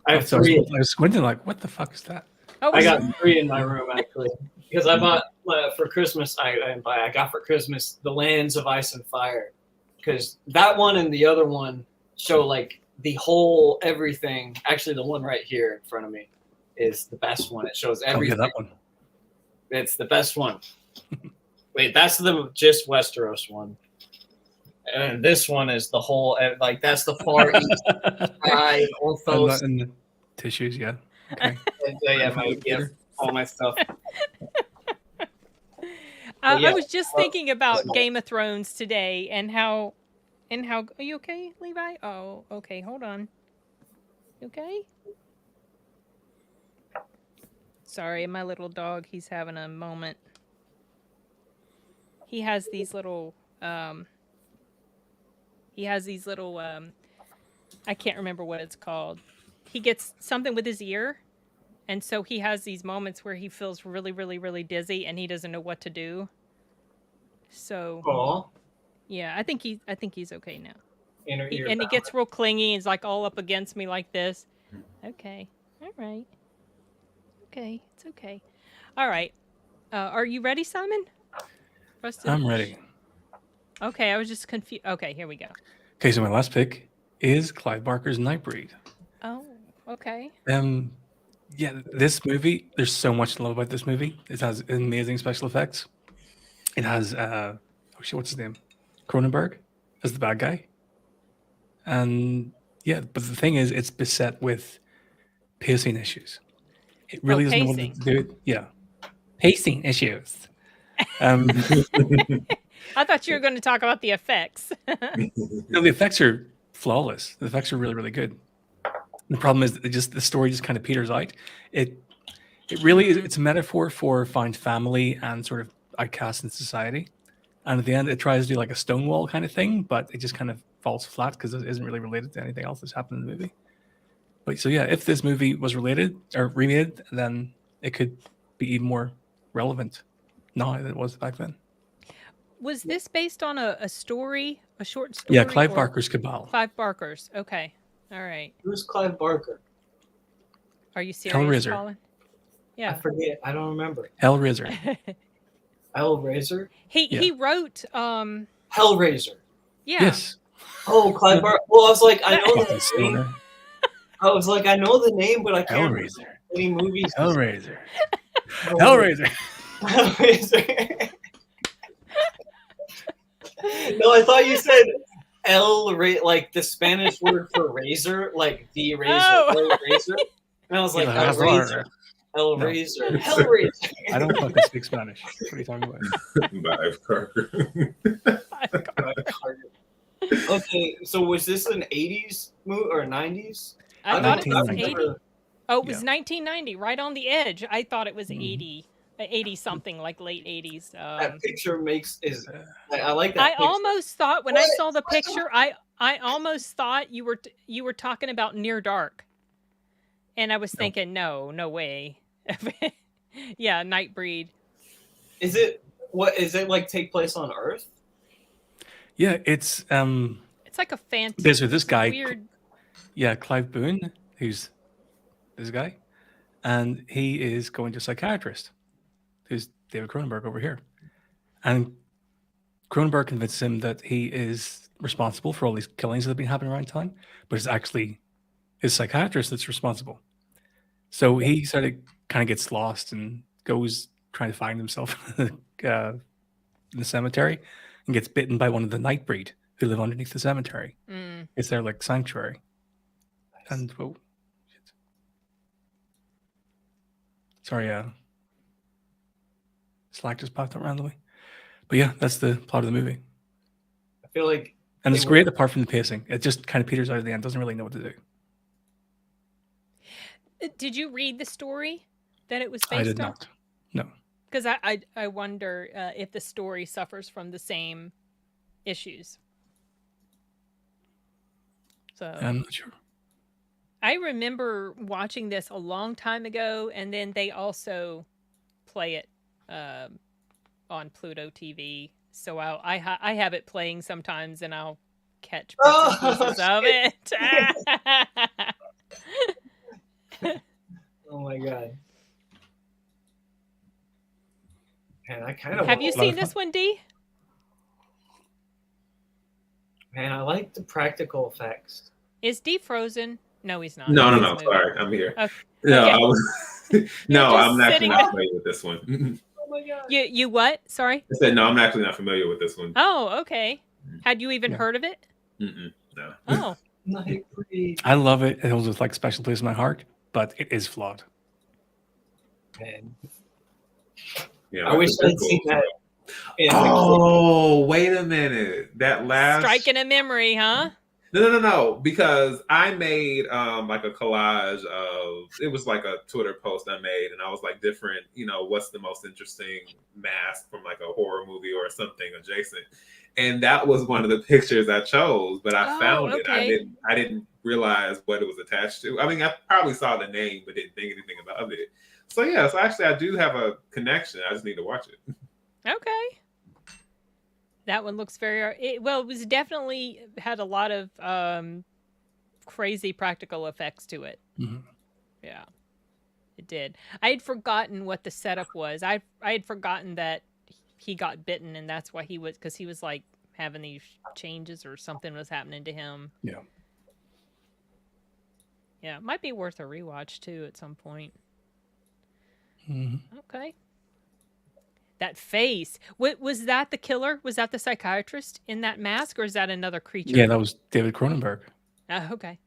I have 3. I was squinting like, what the fuck is that? I got 3 in my room actually because I bought for Christmas. I got for Christmas the Lands of Ice and Fire because that one and the other one show like the whole everything. Actually, the one right here in front of me is the best one. It shows everything. Okay, that one. It's the best one. Wait, that's the just Westeros one. And this one is the whole, like, that's the far east side, Orthos. And the tissues, yeah. Okay. Yeah, all my stuff. I yeah, was just thinking about Game of Thrones today and how are you okay, Levi? Oh, okay, hold on. You okay? Sorry, my little dog, he's having a moment. He has these little I can't remember what it's called. He gets something with his ear, and so he has these moments where he feels really, really, really dizzy and he doesn't know what to do. So, Aw, yeah, I think he's okay now. inner ear. And he gets real clingy. He's like all up against me like this. Okay. All right. Okay. It's okay. All right. Are you ready, Simon? For us to- I'm ready. Okay. I was just confused. Okay. Here we go. Okay, so my last pick is Clive Barker's Nightbreed. Oh. Okay. Yeah, this movie, there's so much to love about this movie. It has amazing special effects. It has oh shit, what's his name? Cronenberg as the bad guy. And yeah, but the thing is, it's beset with pacing issues. It really doesn't know what to pacing. do. Yeah, pacing issues. Um, I thought you were going to talk about the effects. no, the effects are flawless. The effects are really, really good. The problem is that the story just kind of peters out. It really is. It's a metaphor for found family and sort of outcast in society. And at the end, it tries to do like a Stonewall kind of thing, but it just kind of falls flat because it isn't really related to anything else that's happened in the movie. But so yeah, if this movie was related or remade, then it could be even more relevant now than it was back then. Was this based on a story, a short story? Yeah, Clive Barker's Cabal. Clive Barker's. Okay. All right. Who's Clive Barker? Are you serious, Hellraiser. Colin? I Yeah. forget. I don't remember. Hellraiser. Hellraiser? He wrote Hellraiser. yeah. Yes. Oh, Clive Barker. Well, I was like, I know Fucking the name. stoner. I was like, I know the name, but I can't remember Hellraiser. any movies. Hellraiser. Oh, Hellraiser. Hellraiser. No, I thought you said like the Spanish word for razor, like the razor, Oh. El razor. And I was like, Yeah, Hellraiser. No. Hellraiser. Hellraiser. I don't fucking speak Spanish. What are you talking about? Clive Barker. Okay, so was this an 80s movie or 90s? I thought it was 1990. 80. Oh, it was Yeah. 1990, right on the edge. I thought it was 80 something, like late 80s. That picture I like that. I picture. almost thought when I What? saw the picture, I almost thought you were talking about Near Dark, and I was thinking, no way. Yeah, Nightbreed. Is it like take place on Earth? Yeah, it's It's like a fantasy. there's this guy, Weird. yeah, Clive Boone, who's this guy, and he is going to a psychiatrist, who's David Cronenberg over here, and Cronenberg convinces him that he is responsible for all these killings that have been happening around town, but it's actually his psychiatrist that's responsible. So he sort of kind of gets lost and goes trying to find himself in the cemetery and gets bitten by one of the Nightbreed who live underneath the cemetery. Mm. It's their like sanctuary. And whoa, shit. Sorry, Slack just popped up randomly. But yeah, that's the plot of the movie. I feel like And it's great apart from the pacing. It just kind of peters out at the end, doesn't really know what to do. Did you read the story that it was based on? I did not. No. Because I wonder if the story suffers from the same issues. So I'm not sure. I remember watching this a long time ago, and then they also play it on Pluto TV. So I have it playing sometimes, and I'll catch bits and pieces of it. oh my god. Man, I kind of Have you seen this one, D? Man, I like the practical effects. Is D frozen? No, he's not. No, He's no. moving. Sorry, I'm here. Okay. No, Okay. I was. No, just I'm actually sitting not there. familiar with this one. Oh my god. You what? Sorry. I said no. I'm actually not familiar with this one. Oh, okay. Had you even Yeah. heard of it? No. Oh, Nightbreed. I love it. It holds a like special place in my heart, but it is flawed. And Yeah, I wish that's I'd seen cool. that. In the Oh, wait a minute. That last Striking a memory, huh? No, because I made like a collage of it was like a Twitter post I made, and I was like different, what's the most interesting mask from like a horror movie or something adjacent. And that was one of the pictures I chose, but I Oh, found it. okay. I didn't realize what it was attached to. I mean, I probably saw the name but didn't think anything about it. So yeah, so actually I do have a connection. I just need to watch it. Okay. That one looks very it was definitely had a lot of crazy practical effects to it. Mhm. Yeah. It did. I had forgotten what the setup was. I had forgotten that he got bitten and that's why he was cuz he was like having these changes or something was happening to him. Yeah. Yeah, it might be worth a rewatch too at some point. Mhm. Okay. That face. Was that the killer? Was that the psychiatrist in that mask, or is that another creature? Yeah, that was David Cronenberg. Okay.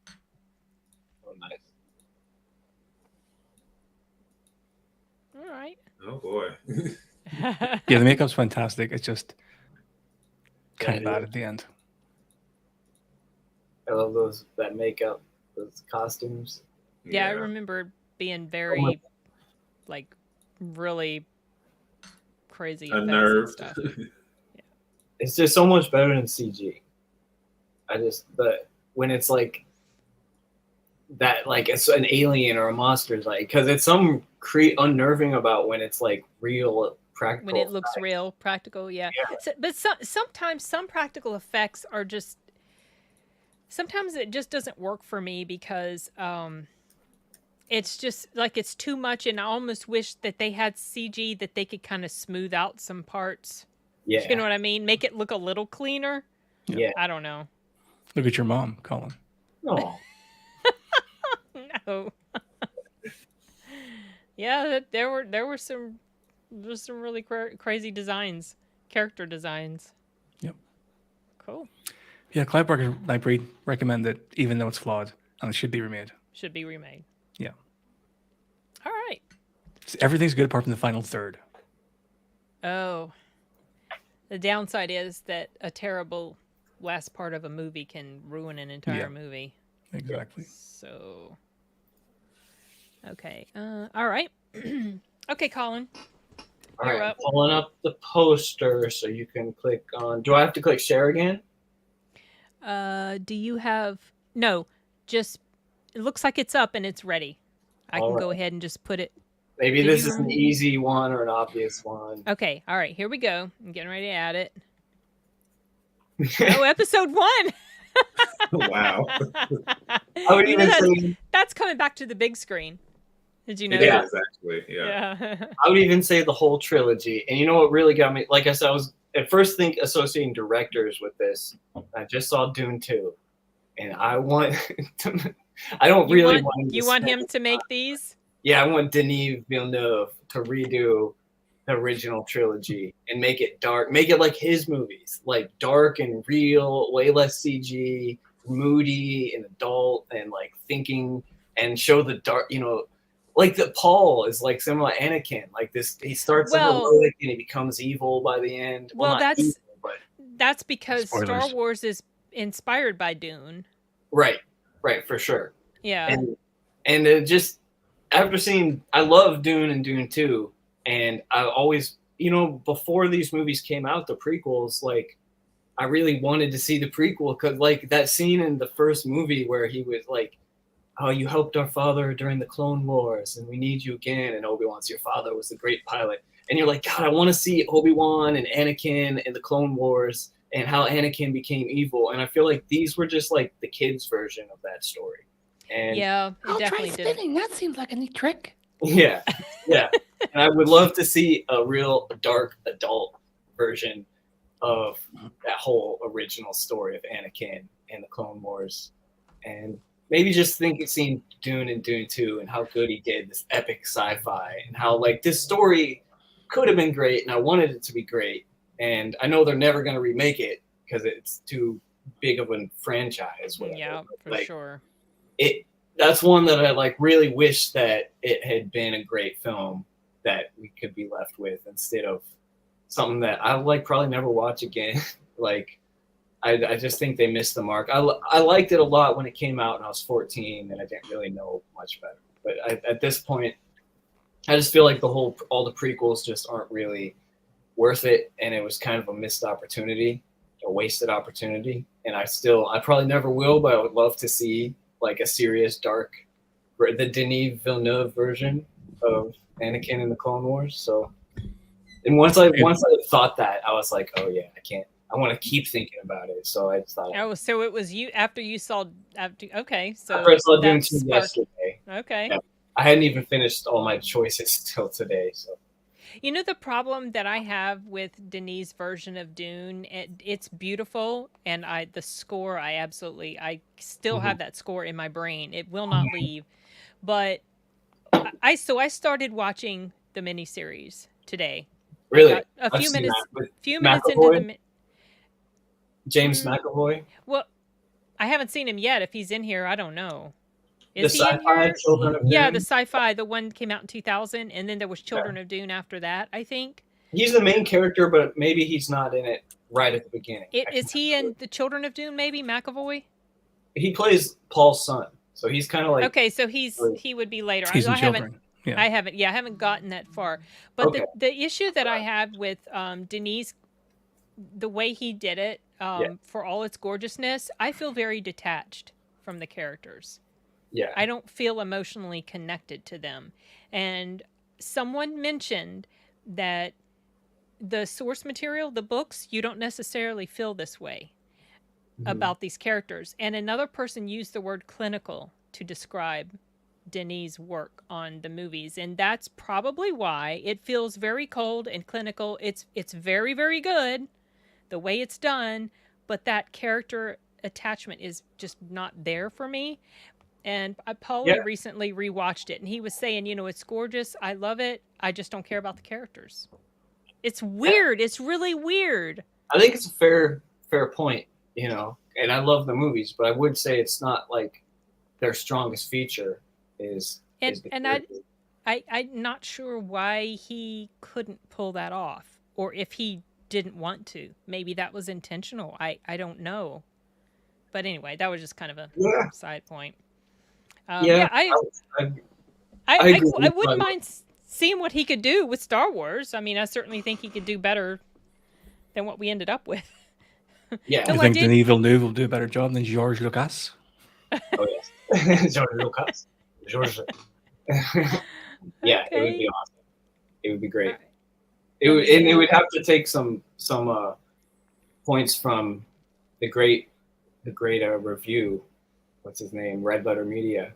oh, nice. All right. Oh boy. Yeah, the makeup's fantastic. It's just kind of Yeah, bad at the end. I love that makeup, those costumes. Yeah, I remember being very, like, really crazy effects and Unnerved. stuff. It's just so much better than CG. But when it's like that, like it's an alien or a monster, like because it's some unnerving about when it's like real practical. When it looks real, practical, yeah. So, but sometimes some practical effects are just. Sometimes it just doesn't work for me because it's just like it's too much, and I almost wish that they had CG that they could kind of smooth out some parts. Yeah, You know what I mean? Make it look a little cleaner. yeah. I don't know. Look at your mom, Colin. No, No. Yeah, there were some really crazy designs, character designs. Yep. Cool. Yeah, Clive Barker Library recommend it, even though it's flawed and it should be remade. Should be remade. Yeah. All right. Everything's good apart from the final third. Oh. The downside is that a terrible last part of a movie can ruin an entire movie. Exactly. So, okay. All right. Okay, Colin. all You're right. up. Pulling up the poster so you can click on. Do I have to click share again? Do you have no? Just it looks like it's up and it's ready. I can go ahead and just put it. Maybe Did this you is an easy one or an obvious one. Okay. All right. Here we go. I'm getting ready to add it. Oh, episode 1. Wow. I would even say That's coming back to the big screen. Did you know It that? is actually, yeah. I would even say the whole trilogy. And you know what really got me? Like I said, I was at first associating directors with this. I just saw Dune 2, and I want to, I don't really want you want him to make these? Yeah, I want Denis Villeneuve to redo the original trilogy and make it dark, make it like his movies, like dark and real, way less CG, moody and adult, and like thinking, and show the dark, like the Paul is like similar to Anakin, like this. He starts heroic and he becomes evil by the end. Well, that's because Spoilers. Star Wars is inspired by Dune. Right, for sure. Yeah, and it just after seeing, I love Dune and Dune 2, and I always, before these movies came out, the prequels, like I really wanted to see the prequel because like that scene in the first movie where he was like, oh, you helped our father during the Clone Wars, and we need you again. And Obi-Wan's, your father was a great pilot. And you're like, God, I want to see Obi-Wan and Anakin in the Clone Wars and how Anakin became evil. And I feel like these were just like the kids' version of that story. And yeah, it definitely did. That seems like a neat trick. Yeah. And I would love to see a real dark adult version of that whole original story of Anakin and the Clone Wars. And maybe just seeing Dune and Dune 2 and how good he did this epic sci-fi and how like this story could have been great and I wanted it to be great. And I know they're never going to remake it because it's too big of a franchise. Whatever. Yeah, for sure. That's one that I like really wish that it had been a great film. that we could be left with instead of something that I like probably never watch again. Like I just think they missed the mark. I liked it a lot when it came out and I was 14 and I didn't really know much better. But at this point, I just feel like all the prequels just aren't really worth it, and it was kind of a missed opportunity, a wasted opportunity. And I probably never will, but I would love to see like a serious dark, the Denis Villeneuve version of Anakin in the Clone Wars. So, and once I thought that, I was like, oh yeah, I can't. I want to keep thinking about it. So I just thought. Oh, so it was you after you saw okay, so after I saw Dune that 2 sparked. yesterday. Okay. Yeah, I hadn't even finished all my choices till today. So. You know the problem that I have with Denis' version of Dune, it's beautiful, and the score I still have that score in my brain. It will not leave. But I started watching the miniseries today. Really? I got a I've few seen minutes that. few minutes into the James McAvoy. Well, I haven't seen him yet. If he's in here, I don't know. Is The he in sci-fi here? Children of Dune? Yeah, the sci-fi, the one came out in 2000, and then there was Children of Dune after that, I think. He's the main character, but maybe he's not in it right at the beginning. Is he in the Children of Dune? Maybe McAvoy. He plays Paul's son, so he's kind of like okay. So he would be later. He's in Children. I haven't gotten that far. But the issue that I have with Denis, the way he did it, for all its gorgeousness, I feel very detached from the characters. Yeah. I don't feel emotionally connected to them. And someone mentioned that the source material, the books, you don't necessarily feel this way about these characters. And another person used the word clinical to describe Denis' work on the movies. And that's probably why it feels very cold and clinical. It's very, very good the way it's done, but that character attachment is just not there for me. And Paulie recently rewatched it, and he was saying, it's gorgeous. I love it. I just don't care about the characters. It's weird. It's really weird. I think it's a fair point, and I love the movies, but I would say it's not like their strongest feature is I'm not sure why he couldn't pull that off, or if he didn't want to. Maybe that was intentional. I don't know. But anyway, that was just kind of a side point. I wouldn't mind seeing what he could do with Star Wars. I mean, I certainly think he could do better than what we ended up with. Yeah. Do you think Denis Villeneuve will do a better job than George Lucas? Oh, yes. George Lucas. George. Yeah, it would be awesome. It would be great. Right. It would have to take some points from the great review. What's his name? Red Letter Media,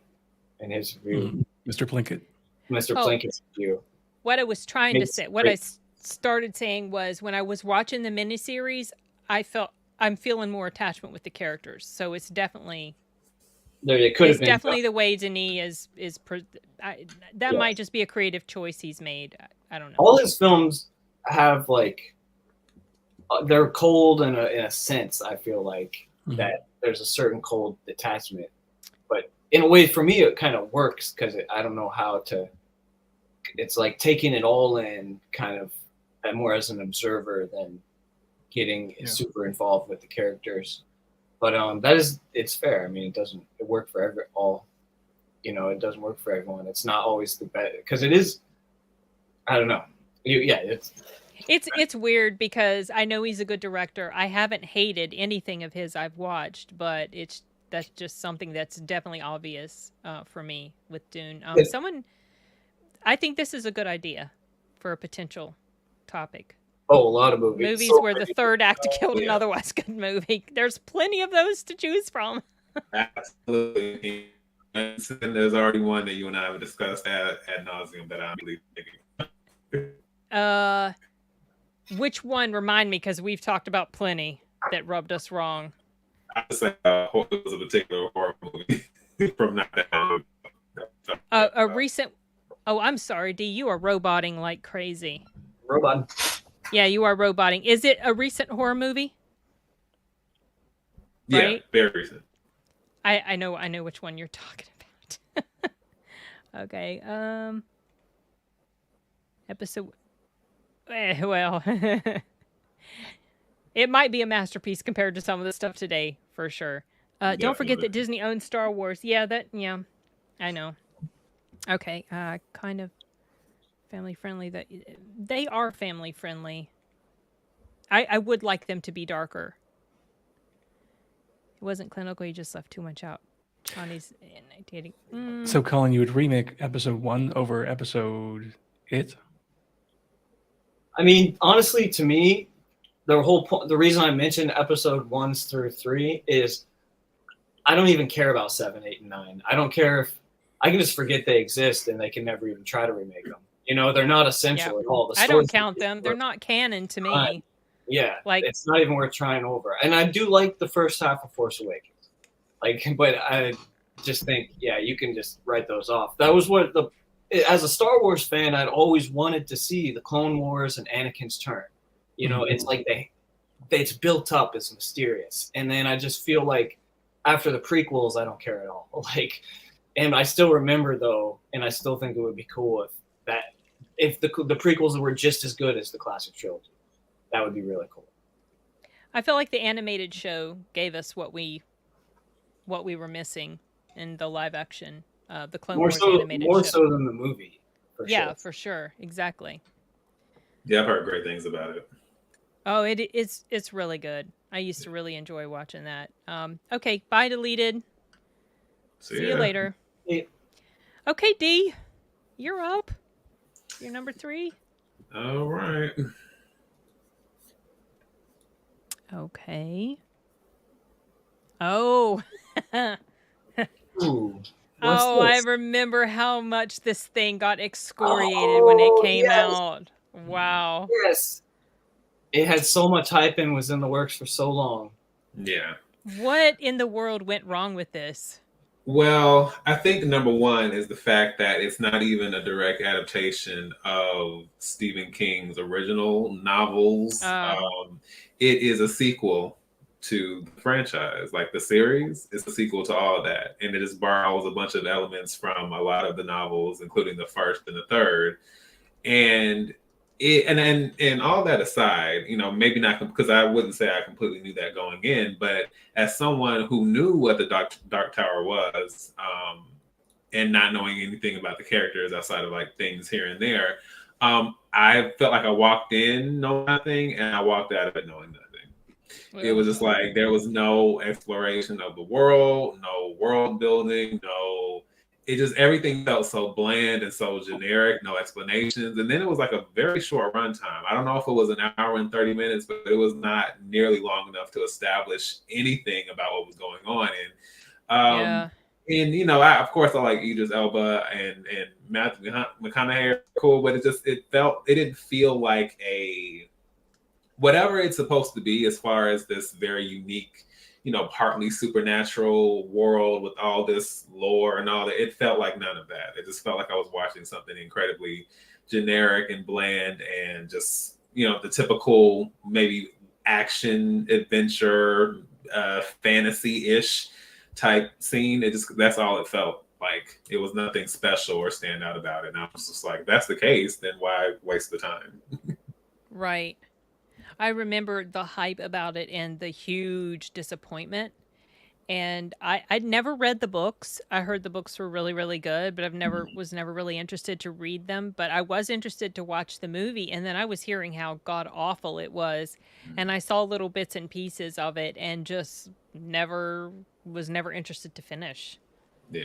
and his review. Mr. Plinkett. Mr. Plinkett's review. What I was trying to say, what I started saying was, when I was watching the miniseries, I'm feeling more attachment with the characters. So it's definitely definitely the way Denis that might just be a creative choice he's made. I don't know. All his films have they're cold in a sense. I feel like that there's a certain cold detachment, but in a way for me it kind of works because I don't know how to. It's like taking it all in, kind of more as an observer than getting super involved with the characters. But it's fair. I mean, it doesn't work for it doesn't work for everyone. It's not always the best because it is. I don't know. It's weird because I know he's a good director. I haven't hated anything of his I've watched, but that's just something that's definitely obvious for me with Dune. I think this is a good idea for a potential topic. Oh, a lot of movies where the third act killed an otherwise good movie. There's plenty of those to choose from. Absolutely. And there's already one that you and I have discussed ad nauseum that I'm really thinking. Which one? Remind me, because we've talked about plenty that rubbed us wrong. I would say it was a particular horror movie from that time. A recent. Oh, I'm sorry, D. You are roboting like crazy. Robot. Yeah, you are roboting. Is it a recent horror movie? Yeah, very recent. I know which one you're talking about. Okay. Episode. Well, it might be a masterpiece compared to some of the stuff today, for sure. Don't forget Definitely. that Disney owns Star Wars. Yeah, I know. Okay, kind of family friendly. That they are family friendly. I would like them to be darker. It wasn't clinical. You just left too much out. Chinese and dating. So, Colin, you would remake episode 1 over episode it? I mean, honestly, to me, the whole point, the reason I mentioned episode 1s through 3 is I don't even care about 7, 8, and 9. I don't care if I can just forget they exist and they can never even try to remake them. You know, they're not essential at all. The I don't stories count them. They're not canon to me. Yeah, Like, it's not even worth trying over. And I do like the first half of Force Awakens, like, but I just think, yeah, you can just write those off. That was what as a Star Wars fan, I'd always wanted to see the Clone Wars and Anakin's turn. You know, it's like it's built up, it's mysterious, and then I just feel like after the prequels, I don't care at all. Like, and I still remember though, and I still think it would be cool if the prequels were just as good as the classic trilogy. That would be really cool. I feel like the animated show gave us what we were missing in the live action, the Clone Wars animated more show. so than the movie. For sure, exactly. Yeah, I've heard great things about it. Oh, it's really good. I used to really enjoy watching that. Okay, bye, deleted. See you later. Yeah. Okay, D, you're up. You're number 3. All right. Okay. Oh. Ooh, I remember how much this thing got excoriated when it came out. Wow. Yes. It had so much hype and was in the works for so long. Yeah. What in the world went wrong with this? Well, I think number one is the fact that it's not even a direct adaptation of Stephen King's original novels. It is a sequel to the franchise, like the series. It's a sequel to all of that, and it just borrows a bunch of elements from a lot of the novels, including the first and the third. And and all that aside, you know, maybe not because I wouldn't say I completely knew that going in, but as someone who knew what the Dark Tower was, and not knowing anything about the characters outside of like things here and there, I felt like I walked in knowing nothing and I walked out of it knowing nothing. It was just like there was no exploration of the world, no world building, it just everything felt so bland and so generic, no explanations. And then it was like a very short runtime. I don't know if it was an hour and 30 minutes, but it was not nearly long enough to establish anything about what was going on. And you know, of course I like Idris Elba and Matthew McConaughey, cool, but it didn't feel like a whatever it's supposed to be as far as this very unique, you know, partly supernatural world with all this lore and all that. It felt like none of that. It just felt like I was watching something incredibly generic and bland and just, you know, the typical maybe action adventure fantasy-ish type scene. That's all it felt like. It was nothing special or stand out about it. And I was just like, that's the case, then why waste the time? Right. I remember the hype about it and the huge disappointment. And I'd never read the books. I heard the books were really, really good, but was never really interested to read them. But I was interested to watch the movie, and then I was hearing how god awful it was, and I saw little bits and pieces of it, and just was never interested to finish. Yeah.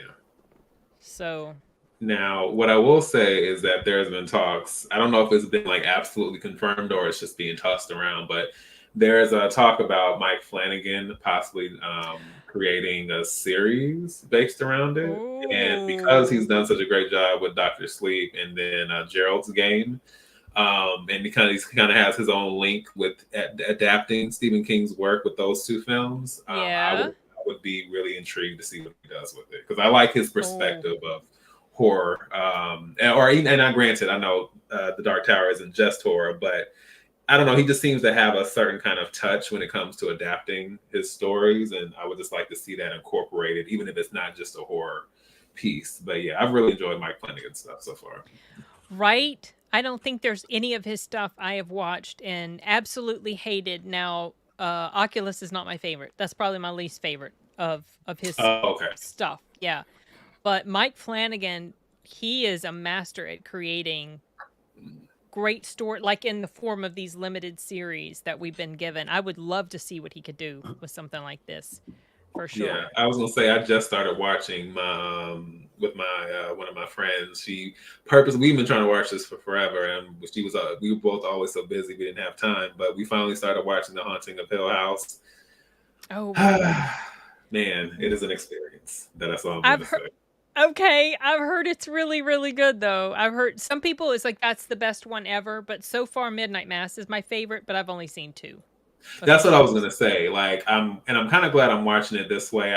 So now, what I will say is that there's been talks. I don't know if it's been like absolutely confirmed or it's just being tossed around, but there's a talk about Mike Flanagan possibly creating a series based around it. Ooh. And because he's done such a great job with Dr. Sleep and then Gerald's Game, and he kind of has his own link with adapting Stephen King's work with those two films. I would be really intrigued to see what he does with it because I like his perspective of horror. And I granted, I know The Dark Tower isn't just horror, but I don't know. He just seems to have a certain kind of touch when it comes to adapting his stories, and I would just like to see that incorporated, even if it's not just a horror piece. But yeah, I've really enjoyed Mike Flanagan's stuff so far. Right? I don't think there's any of his stuff I have watched and absolutely hated. Now, Oculus is not my favorite. That's probably my least favorite of his Oh, okay. stuff. Yeah. But Mike Flanagan, he is a master at creating great story, like in the form of these limited series that we've been given. I would love to see what he could do with something like this, for sure. Yeah, I was gonna say I just started watching my with my one of my friends. She purposely we've been trying to watch this for forever, and she was we were both always so busy we didn't have time. But we finally started watching The Haunting of Hill House. Oh man, it is an experience. That's all I'm I've gonna heard. say. Okay, I've heard it's really, really good though. I've heard some people it's like that's the best one ever, but so far Midnight Mass is my favorite, but I've only seen 2. That's what I was gonna say. Like I'm kind of glad I'm watching it this way.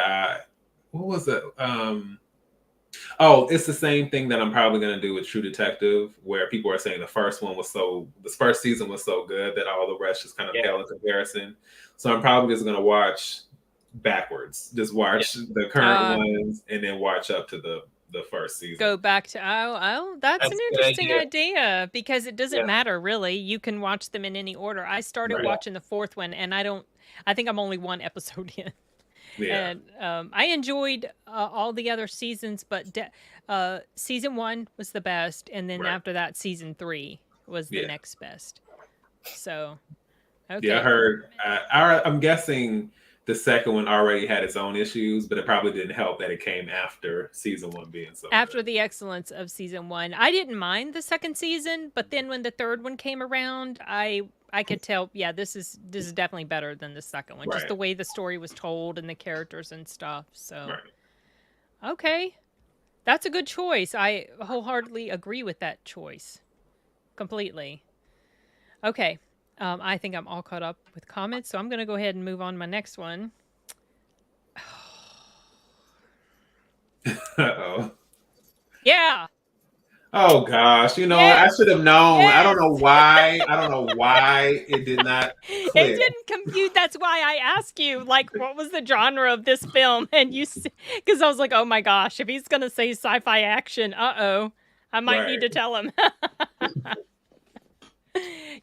What was it? Oh, it's the same thing that I'm probably gonna do with True Detective, where people are saying the first season was so good that all the rest just kind of pale in comparison. So I'm probably just gonna watch backwards. Just watch the current ones and then watch up to the first season. Go back to that's an a good interesting idea because it doesn't matter really. You can watch them in any order. I started watching the 4th one and I think I'm only 1 episode in. Yeah. And I enjoyed all the other seasons, but season 1 was the best, and then after that, season 3 was the next best. So, okay. Yeah, I heard. I'm guessing the second one already had its own issues, but it probably didn't help that it came after season 1 being so after good. the excellence of season 1. I didn't mind the second season, but then when the 3rd one came around, I could tell, yeah, this is definitely better than the second one. Just the way the story was told and the characters and stuff. So, okay, that's a good choice. I wholeheartedly agree with that choice, completely. Okay, I think I'm all caught up with comments, so I'm going to go ahead and move on to my next one. Uh-oh. Yeah. Oh gosh, I should have known. I don't know why. I don't know why it did not click. It didn't compute. That's why I asked you, like, what was the genre of this film? And because I was like, oh my gosh, if he's going to say sci-fi action, I might need to tell him.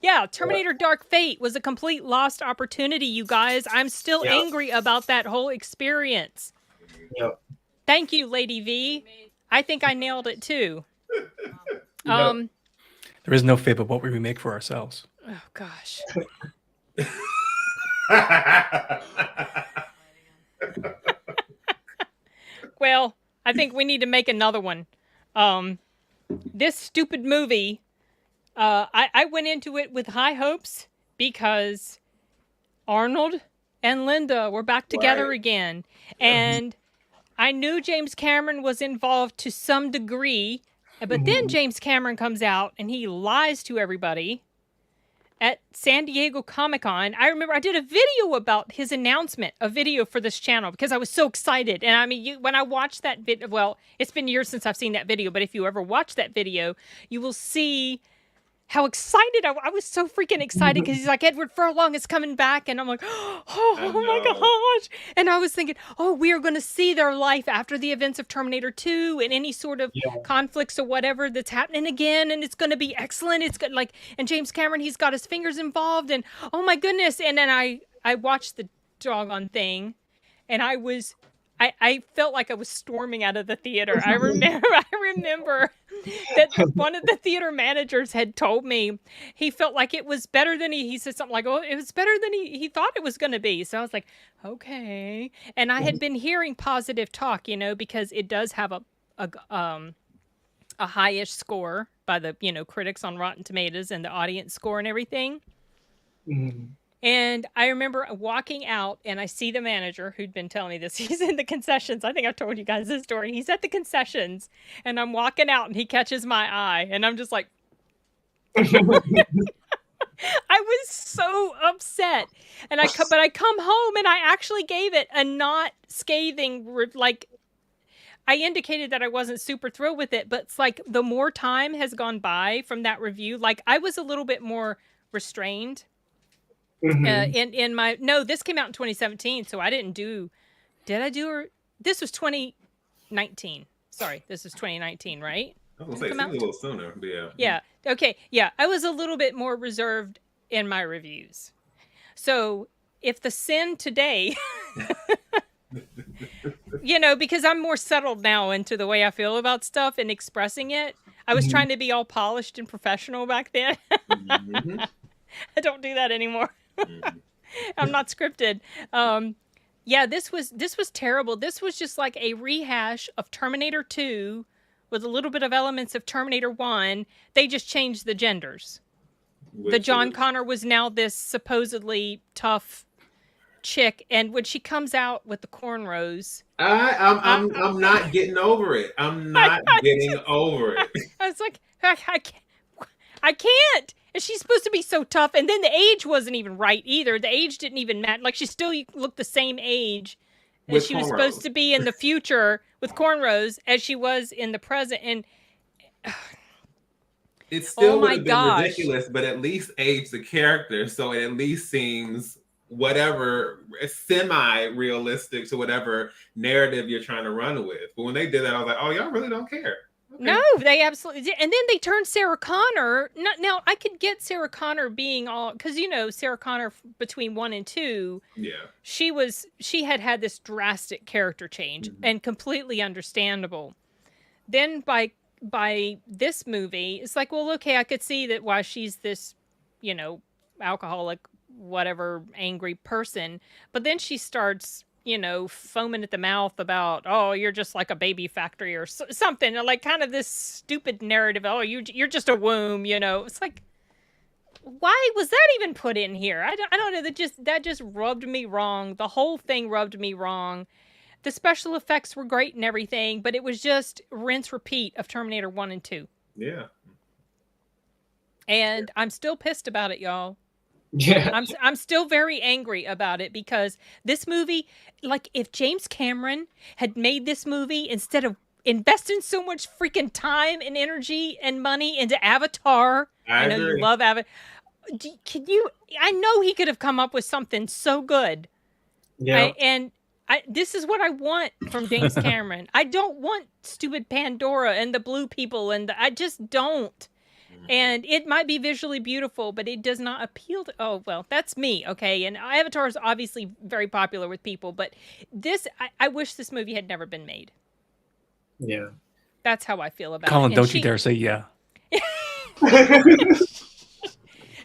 Yeah, Terminator Dark Fate was a complete lost opportunity, you guys. I'm still angry about that whole experience. Yep. Thank you, Lady V. I think I nailed it too. There is no fate but what we remake for ourselves. Oh gosh. Well, I think we need to make another one. This stupid movie, I went into it with high hopes because Arnold and Linda were back together again. And I knew James Cameron was involved to some degree, but then James Cameron comes out and he lies to everybody at San Diego Comic-Con. I remember I did a video about his announcement, a video for this channel, because I was so excited. And I mean, when I watched that video, well, it's been years since I've seen that video, but if you ever watch that video, you will see how excited I was. So freaking excited because he's like, Edward Furlong is coming back. And I'm like, oh my gosh. And I was thinking, oh, we are going to see their life after the events of Terminator 2 and any sort of conflicts or whatever that's happening again. And it's going to be excellent. It's good. Like, and James Cameron, he's got his fingers involved and oh my goodness. And then I watched the doggone thing and I felt like I was storming out of the theater. I remember that one of the theater managers had told me he felt like it was better than he said something like, oh, it was better than he thought it was going to be. So I was like, okay. And I had been hearing positive talk, because it does have a high-ish score by the, critics on Rotten Tomatoes and the audience score and everything. Mm-hmm. And I remember walking out and I see the manager who'd been telling me this. He's in the concessions. I think I've told you guys this story. He's at the concessions and I'm walking out and he catches my eye and I'm just like, I was so upset. And but I come home and I actually gave it a not scathing, like, I indicated that I wasn't super thrilled with it, but it's like the more time has gone by from that review, like I was a little bit more restrained. In my this came out in 2017, so I didn't do. Did I do? This was 2019. Sorry, this was 2019, right? I was Did it gonna say come it seems a out? little sooner. But yeah. Yeah. Okay. Yeah. I was a little bit more reserved in my reviews. So if the sin today, because I'm more settled now into the way I feel about stuff and expressing it. I was trying to be all polished and professional back then. Mm-hmm. I don't do that anymore. Mm-hmm. I'm not scripted. Yeah, this was terrible. This was just like a rehash of Terminator 2 with a little bit of elements of Terminator 1. They just changed the genders. The Which John is Connor was now this supposedly tough chick, and when she comes out with the cornrows, I, I'm not getting over it. I'm I, not I, getting over it. I was like, I can't. And she's supposed to be so tough, and then the age wasn't even right either. The age didn't even match. Like she still looked the same age as With she was supposed cornrows. to be in the future with cornrows as she was in the present. And It oh still would my have been gosh, ridiculous, but at least age the character, so it at least seems whatever semi-realistic to whatever narrative you're trying to run with. But when they did that, I was like, oh, y'all really don't care. Okay. no, they absolutely did. And then they turned Sarah Connor. Now I could get Sarah Connor being all because Sarah Connor between 1 and 2. Yeah. She had this drastic character change and completely understandable. Then by this movie, it's like, well, okay, I could see that why she's this, alcoholic, whatever, angry person. But then she starts, foaming at the mouth about, oh, you're just like a baby factory or something, like kind of this stupid narrative. Oh, you're just a womb, It's like, why was that even put in here? I don't know. That just rubbed me wrong. The whole thing rubbed me wrong. The special effects were great and everything, but it was just rinse repeat of Terminator 1 and 2. Yeah. And I'm still pissed about it, y'all. Yeah. I'm still very angry about it because this movie, like if James Cameron had made this movie instead of investing so much freaking time and energy and money into Avatar, I know agree. you love Avatar. I know he could have come up with something so good. Yeah. This is what I want from James Cameron. I don't want stupid Pandora and the blue people I just don't. And it might be visually beautiful, but it does not appeal to. Oh well, that's me, okay. And Avatar is obviously very popular with people, but I wish this movie had never been made. Yeah. That's how I feel about Colin, it. don't you dare say yeah.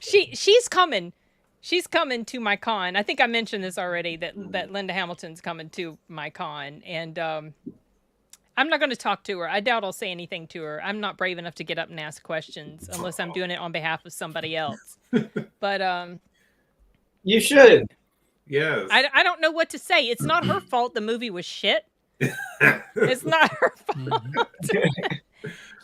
She's coming. She's coming to my con. I think I mentioned this already that Linda Hamilton's coming to my con, and I'm not going to talk to her. I doubt I'll say anything to her. I'm not brave enough to get up and ask questions unless I'm doing it on behalf of somebody else. But you should. Yes. I don't know what to say. It's not her fault the movie was shit. It's not her fault.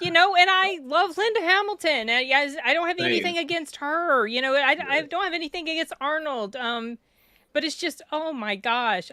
And I love Linda Hamilton. I don't have anything against her. I don't have anything against Arnold. But it's just, oh my gosh.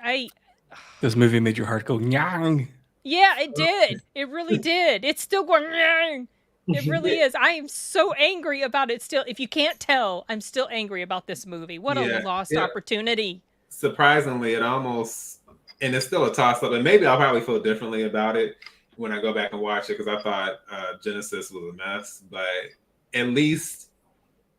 This movie made your heart go nyang. Yeah, it did. It really did. It's still going, nyang. It really is. I am so angry about it still. If you can't tell, I'm still angry about this movie. What a lost opportunity. Surprisingly, it almost, and it's still a toss-up, and maybe I'll probably feel differently about it when I go back and watch it, because I thought Genesis was a mess, but at least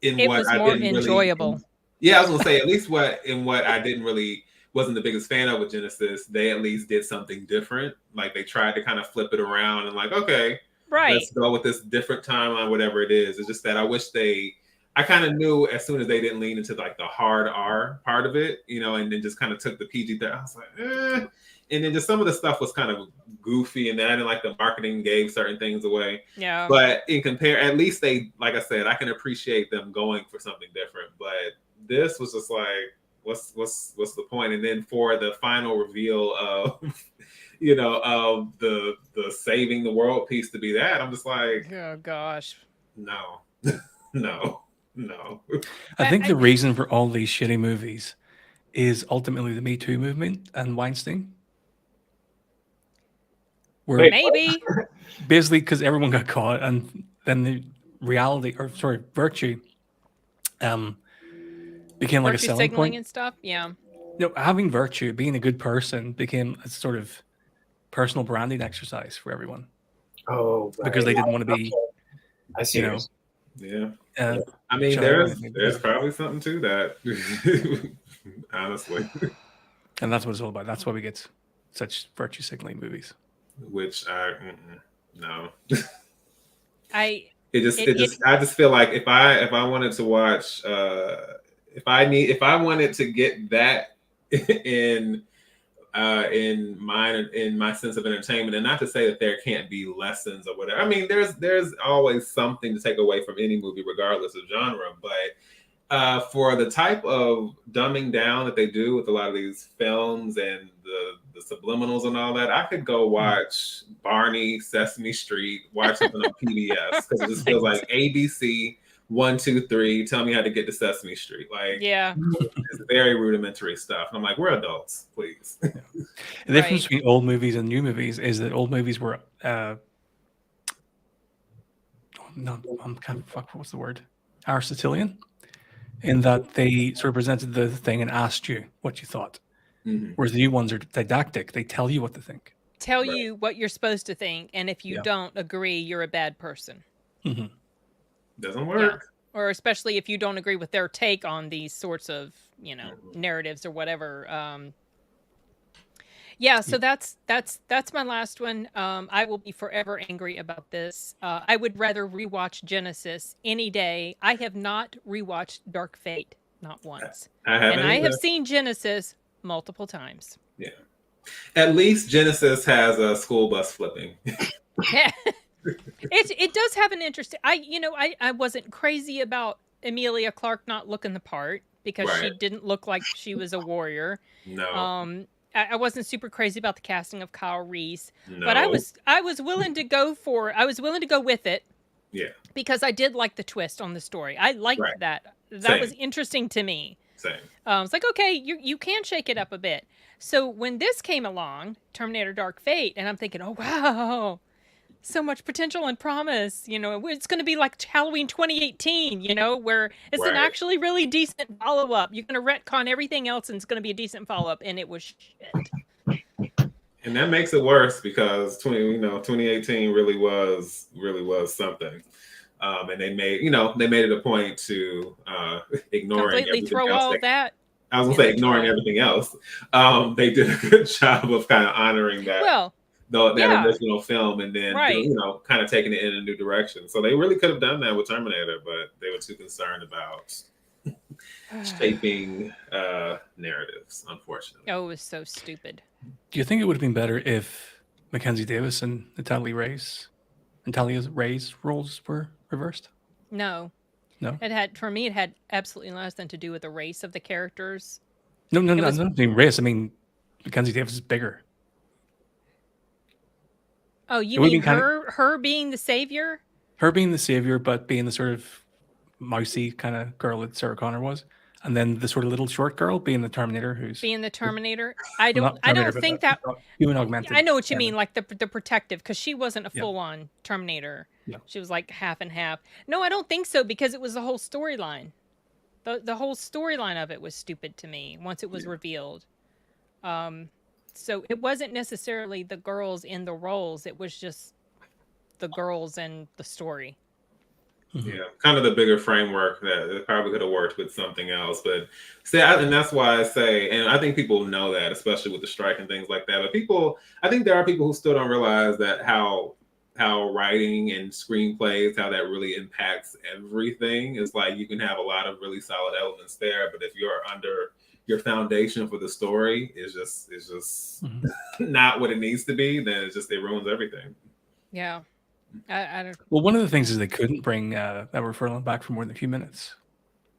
it was more enjoyable. I was gonna say, at least what I didn't really wasn't the biggest fan of with Genesis, they at least did something different. Like they tried to kind of flip it around and like, okay, right, let's go with this different timeline, whatever it is. It's just that I wish I kind of knew as soon as they didn't lean into like the hard R part of it, and then just kind of took the PG thing. I was like, eh. And then just some of the stuff was kind of goofy, and then I didn't like the marketing gave certain things away. Yeah. But at least they, like I said, I can appreciate them going for something different. But this was just like, what's the point? And then for the final reveal of, of the saving the world piece to be that, I'm just like, oh gosh, no, no. I think the reason for all these shitty movies is ultimately the Me Too movement and Weinstein. Wait, maybe basically because everyone got caught, and then the virtue became like a selling signaling point and stuff. Yeah, having virtue, being a good person, became a sort of personal branding exercise for everyone. Oh, because they didn't want to be, I see. you know, Yeah. uh, I mean, child or there's anything. there's probably something to that. Honestly, And that's what it's all about. That's why we get such virtue signaling movies. which no. I It just I just feel like if I wanted to watch if I wanted to get that in in my sense of entertainment, and not to say that there can't be lessons or whatever. I mean, there's always something to take away from any movie, regardless of genre. But for the type of dumbing down that they do with a lot of these films and the subliminals and all that, I could go watch Barney, Sesame Street, watch something on PBS because it just feels like ABC 1, 2, 3. Tell me how to get to Sesame Street. Like, yeah. it's very rudimentary stuff. And I'm like, we're adults, please. The difference between old movies and new movies is that old movies were no, I'm kind of what's the word? Aristotelian, in that they sort of presented the thing and asked you what you thought. Mm-hmm. Whereas the new ones are didactic; they tell you what to think. Tell you what you're supposed to think, and if you don't agree, you're a bad person. Mm-hmm. Doesn't work. Or especially if you don't agree with their take on these sorts of, narratives or whatever. So that's my last one. I will be forever angry about this. I would rather rewatch Genesis any day. I have not rewatched Dark Fate, not once. I haven't and I have either. seen Genesis multiple times. Yeah. At least Genesis has a school bus flipping. Yeah. It does have an interesting. I wasn't crazy about Emilia Clarke not looking the part because she didn't look like she was a warrior. No. I wasn't super crazy about the casting of Kyle Reese, No. but I was willing to go with it. Yeah. Because I did like the twist on the story. I liked that. That was interesting to me. Same. It's like, okay, you can shake it up a bit. So when this came along, Terminator Dark Fate, and I'm thinking, oh wow, so much potential and promise. It's going to be like Halloween 2018, where it's an actually really decent follow-up. You're going to retcon everything else and it's going to be a decent follow-up. And it was shit. And that makes it worse because 2018 really was something. And they made it a point to ignoring completely throw all that. I was going to say ignoring everything else. They did a good job of kind of honoring that. Well, that original film, and then kind of taking it in a new direction. So they really could have done that with Terminator, but they were too concerned about shaping narratives, unfortunately. Oh, it was so stupid. Do you think it would have been better if Mackenzie Davis and Natalia Ray's roles were reversed? No. For me, it had absolutely nothing to do with the race of the characters. No, not being race. I mean, Mackenzie Davis is bigger. Oh, you mean her being the savior? Her being the savior, but being the sort of mousy kind of girl that Sarah Connor was, and then the sort of little short girl being the Terminator, who's being the Terminator. I don't think that human augmented. I know what you mean, like the protective, because she wasn't a full on Terminator. Yeah. She was like half and half. No, I don't think so, because it was the whole storyline. The whole storyline of it was stupid to me once it was revealed. So it wasn't necessarily the girls in the roles. It was just the girls and the story. Yeah, kind of the bigger framework that it probably could have worked with something else. But and that's why I say, and I think people know that, especially with the strike and things like that. But I think there are people who still don't realize that how writing and screenplays, how that really impacts everything. It's like you can have a lot of really solid elements there, but if you're under your foundation for the story is just not what it needs to be, then it ruins everything. Yeah. I don't. Well, one of the things is they couldn't bring Edward Furlong back for more than a few minutes.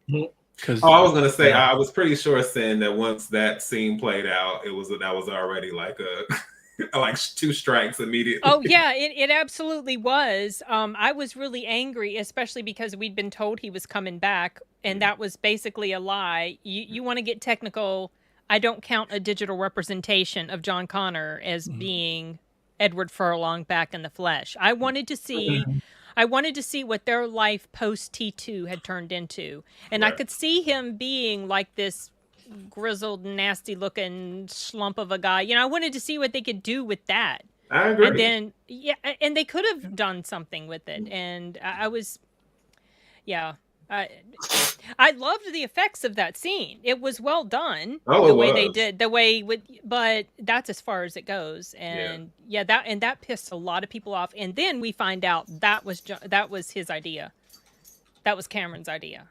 I was going to say, I was pretty sure, Sin, that once that scene played out, that was already like like 2 strikes immediately. Oh yeah, it absolutely was. I was really angry, especially because we'd been told he was coming back, and that was basically a lie. You want to get technical? I don't count a digital representation of John Connor as being Edward Furlong back in the flesh. I wanted to see what their life post T2 had turned into, and I could see him being like this grizzled, nasty looking slump of a guy. I wanted to see what they could do with that. I agree. And then and they could have done something with it. And I was, yeah, I loved the effects of that scene. It was well done. Oh, The it way they was. did, the way with, but that's as far as it goes. Yeah. And that pissed a lot of people off. And then we find out that was his idea. That was Cameron's idea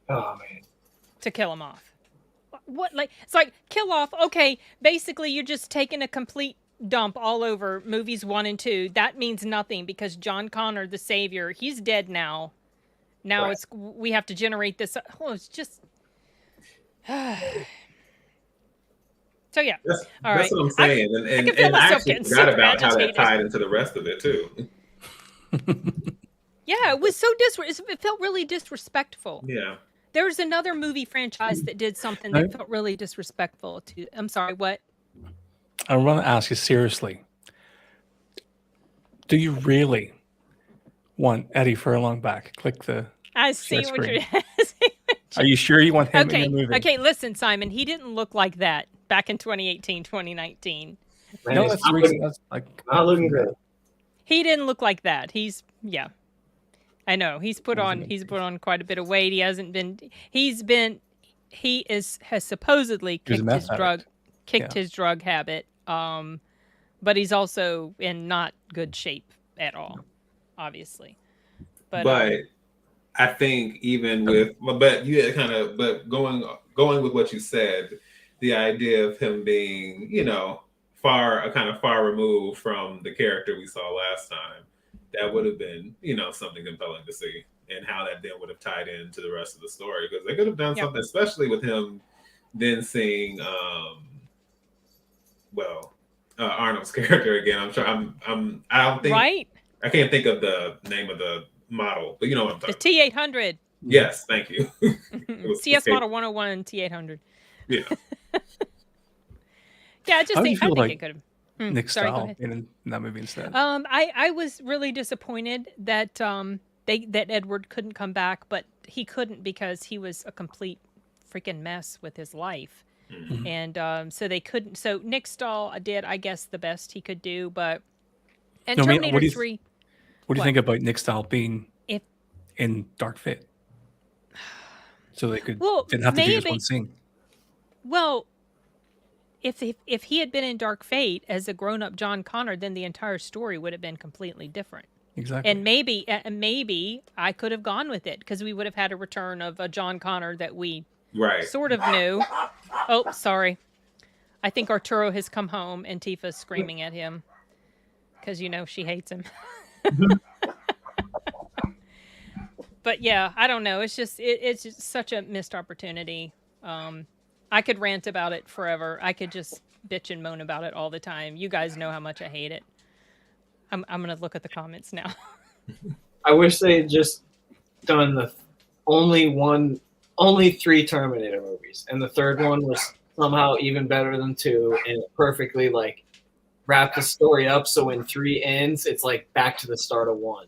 Oh man. to kill him off. What, like, it's like, kill off, okay, basically you're just taking a complete dump all over movies 1 and 2. That means nothing because John Connor, the savior, he's dead now. Now Right. we have to generate this. Oh, it's just. So yeah, all That's right. what I'm saying. I can feel And I myself actually getting forgot super about how that agitated. tied into the rest of it too. Yeah, it was so it felt really disrespectful. Yeah. There's another movie franchise that did something that felt really disrespectful to. I'm sorry, what? I want to ask you seriously. Do you really want Eddie Furlong back? Click the. I see share what you're. screen. Are you sure you want him in Okay, your movie? okay. Listen, Simon. He didn't look like that back in 2018, 2019. Man, No, it's that's not the reason. That's like. not looking good. He didn't look like that. Yeah. I know. He's put on quite a bit of weight. He hasn't been has supposedly He was a kicked meth his addict. his drug habit. But he's also in not good shape at all, obviously. But I think even with but you kind of but going with what you said, the idea of him being, kind of far removed from the character we saw last time, that would have been, something compelling to see, and how that then would have tied into the rest of the story, because they could have done something, especially with him then seeing Arnold's character again. I don't think right? I can't think of the name of the model, but you know what I'm The talking T800. Yes, thank you. CS Model 101 T800. Yeah. Yeah, I just How do you think feel like it could have. Nick Sorry, go Stahl ahead. in that movie instead? I was really disappointed that that Edward couldn't come back, but he couldn't because he was a complete freaking mess with his life. Mhm. And so they couldn't. So Nick Stahl did, I guess, the best he could do. But and No, I mean, Terminator what do you 3. What do you what? think about Nick Stahl being If in Dark Fate? So they Well, didn't have to do just maybe- one scene. well, if he had been in Dark Fate as a grown-up John Connor, then the entire story would have been completely different. Exactly. And maybe I could have gone with it because we would have had a return of a John Connor that we Right. sort of knew. Oh, sorry. I think Arturo has come home and Tifa's screaming at him because she hates him. But yeah, I don't know. It's just such a missed opportunity. I could rant about it forever. I could just bitch and moan about it all the time. You guys know how much I hate it. I'm gonna look at the comments now. I wish they had just done the only 3 Terminator movies, and the third one was somehow even better than 2, and it perfectly wrapped the story up. So when 3 ends, it's like back to the start of 1.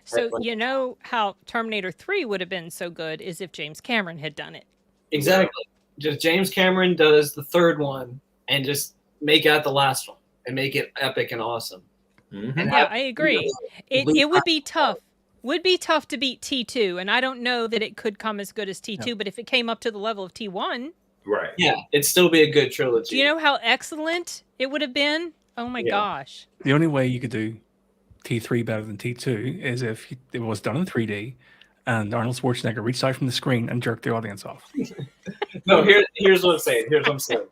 So you know how Terminator 3 would have been so good is if James Cameron had done it. Exactly. Just James Cameron does the third one and just make out the last one and make it epic and awesome. Mhm. And Yeah, have- I agree. It would be tough. Would be tough to beat T2, and I don't know that it could come as good as T2, but if it came up to the level of T1, Right. Yeah, it'd still be a good trilogy. do you know how excellent it would have been? Oh my Yeah. gosh. The only way you could do T3 better than T2 is if it was done in 3D and Arnold Schwarzenegger reached out from the screen and jerked the audience off. No, here's what I'm saying. Here's what I'm saying.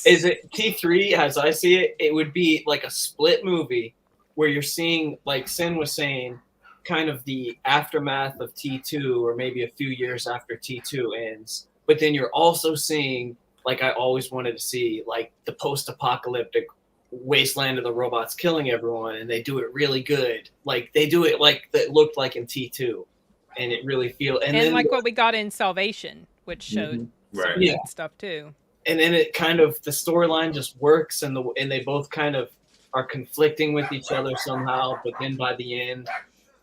Is it T3, as I see it, it would be like a split movie where you're seeing, like Sin was saying, kind of the aftermath of T2 or maybe a few years after T2 ends. But then you're also seeing, like I always wanted to see, like the post-apocalyptic wasteland of the robots killing everyone, and they do it really good. Like they do it like that looked like in T2, and it really And then like what we got in Salvation, which showed some Right. good Yeah. stuff too. and then it kind of the storyline just works, and they both kind of are conflicting with each other somehow, but then by the end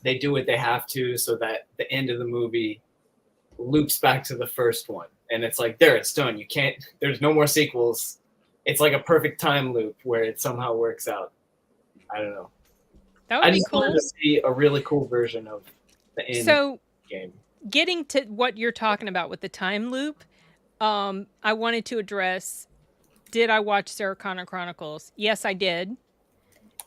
they do what they have to so that the end of the movie loops back to the first one, and it's like there, it's done. There's no more sequels. It's like a perfect time loop where it somehow works out. I don't know. That would I be just wanted cool. to see a really cool version of the end So, game. getting to what you're talking about with the time loop, I wanted to address, did I watch Sarah Connor Chronicles? Yes, I did.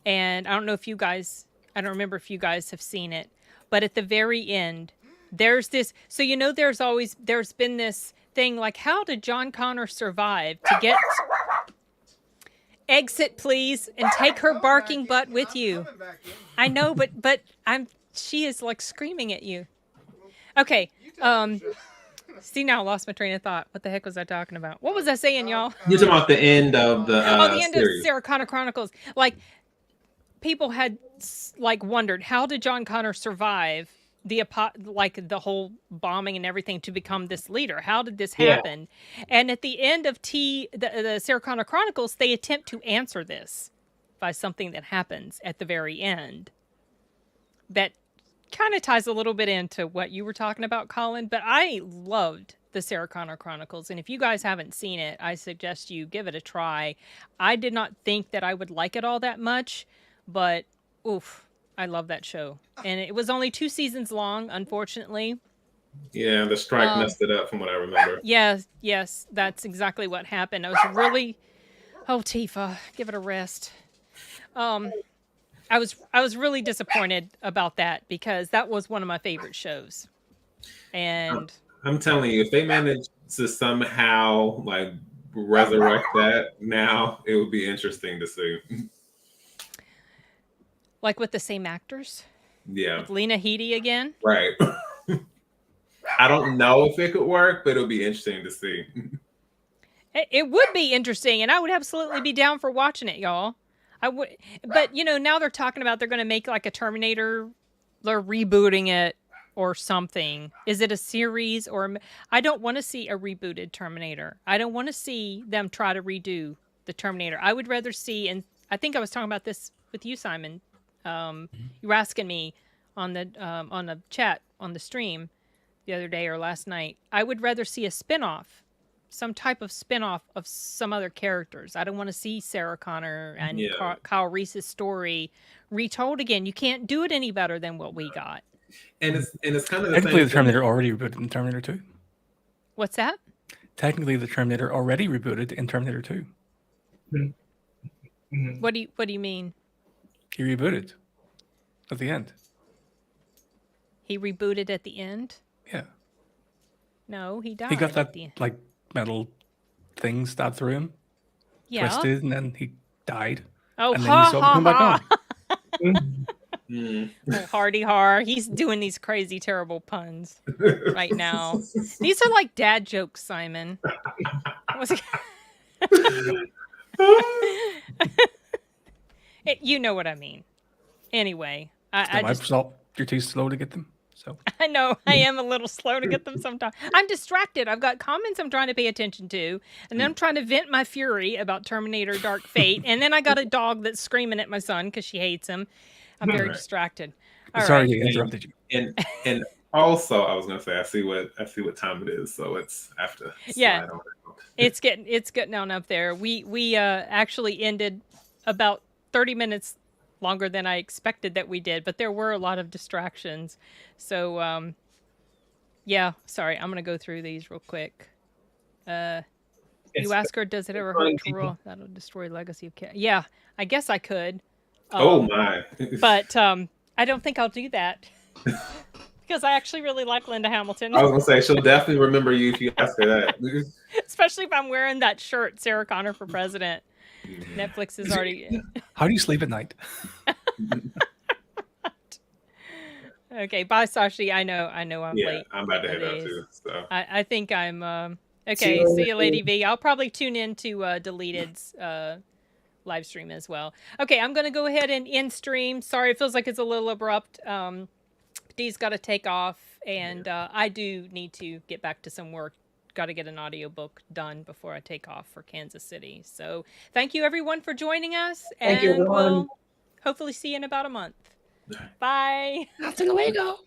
And I don't remember if you guys have seen it, but at the very end, there's this, so there's been this thing like, how did John Connor survive to get, exit please, and take her barking butt with you. I know, but she is like screaming at you. Okay, see, now I lost my train of thought. What the heck was I talking about? What was I saying, y'all? You're talking about the end of the The end of series. Sarah Connor Chronicles. Like, people had like wondered, how did John Connor survive the whole bombing and everything to become this leader? How did this happen? And at the end of the Sarah Connor Chronicles, they attempt to answer this by something that happens at the very end that kind of ties a little bit into what you were talking about, Colin. But I loved the Sarah Connor Chronicles, and if you guys haven't seen it, I suggest you give it a try. I did not think that I would like it all that much, but oof, I love that show. And it was only 2 seasons long, unfortunately. Yeah, the strike messed it up from what I remember. Yes, that's exactly what happened. I was really, oh, Tifa, give it a rest. I was really disappointed about that because that was one of my favorite shows. And I'm telling you, if they manage to somehow like resurrect that now, it would be interesting to see. like with the same actors, Yeah, with Lena Headey again. right. I don't know if it could work, but it'll be interesting to see. It would be interesting, and I would absolutely be down for watching it, y'all. I would, but now they're talking about they're going to make like a Terminator. They're rebooting it or something. Is it a series or? I don't want to see a rebooted Terminator. I don't want to see them try to redo the Terminator. I would rather see, and I think I was talking about this with you, Simon. You were asking me on the chat on the stream the other day or last night. I would rather see a spin-off, some type of spin-off of some other characters. I don't want to see Sarah Connor and Kyle Reese's story retold again. You can't do it any better than what we got. And it's kind of the Technically, same the Terminator already rebooted in Terminator 2. What's that? Technically, the Terminator already rebooted in Terminator 2. What do you mean? He rebooted at the end. He rebooted at the end? Yeah. No, he died. He got that at the end. like metal thing stabbed through him, twisted, and then he died. Oh, and then you saw him come back on. Oh, Hardy Har. He's doing these crazy, terrible puns right now. These are like dad jokes, Simon. You know what I mean. Anyway, You're too slow to get them. So I know I am a little slow to get them sometimes. I'm distracted. I've got comments I'm trying to pay attention to, and then I'm trying to vent my fury about Terminator Dark Fate, and then I got a dog that's screaming at my son because she hates him. I'm very distracted. Sorry to interrupted you. And also, I was gonna say I see what time it is, so it's after. Yeah, it's getting on up there. We actually ended about 30 minutes longer than I expected that we did, but there were a lot of distractions. So, yeah, sorry, I'm going to go through these real quick. You ask her, does it ever hurt to roll? That'll destroy legacy of cat. Yeah, I guess I could. Oh my. But I don't think I'll do that. Because I actually really like Linda Hamilton. I was going to say, she'll definitely remember you if you ask her that. Especially if I'm wearing that shirt, Sarah Connor for President. Netflix is already. How do you sleep at night? Okay, bye, Sashi. I know I'm late. I'm about to head out too. So I think I'm okay. See you, Lady V. I'll probably tune in to Deleted's live stream as well. Okay, I'm gonna go ahead and end stream. Sorry, it feels like it's a little abrupt. Dee's got to take off, and I do need to get back to some work. Got to get an audiobook done before I take off for Kansas City. So thank you everyone for joining us. Thank you, everyone. We'll hopefully see you in about a month. Bye. Hasta luego.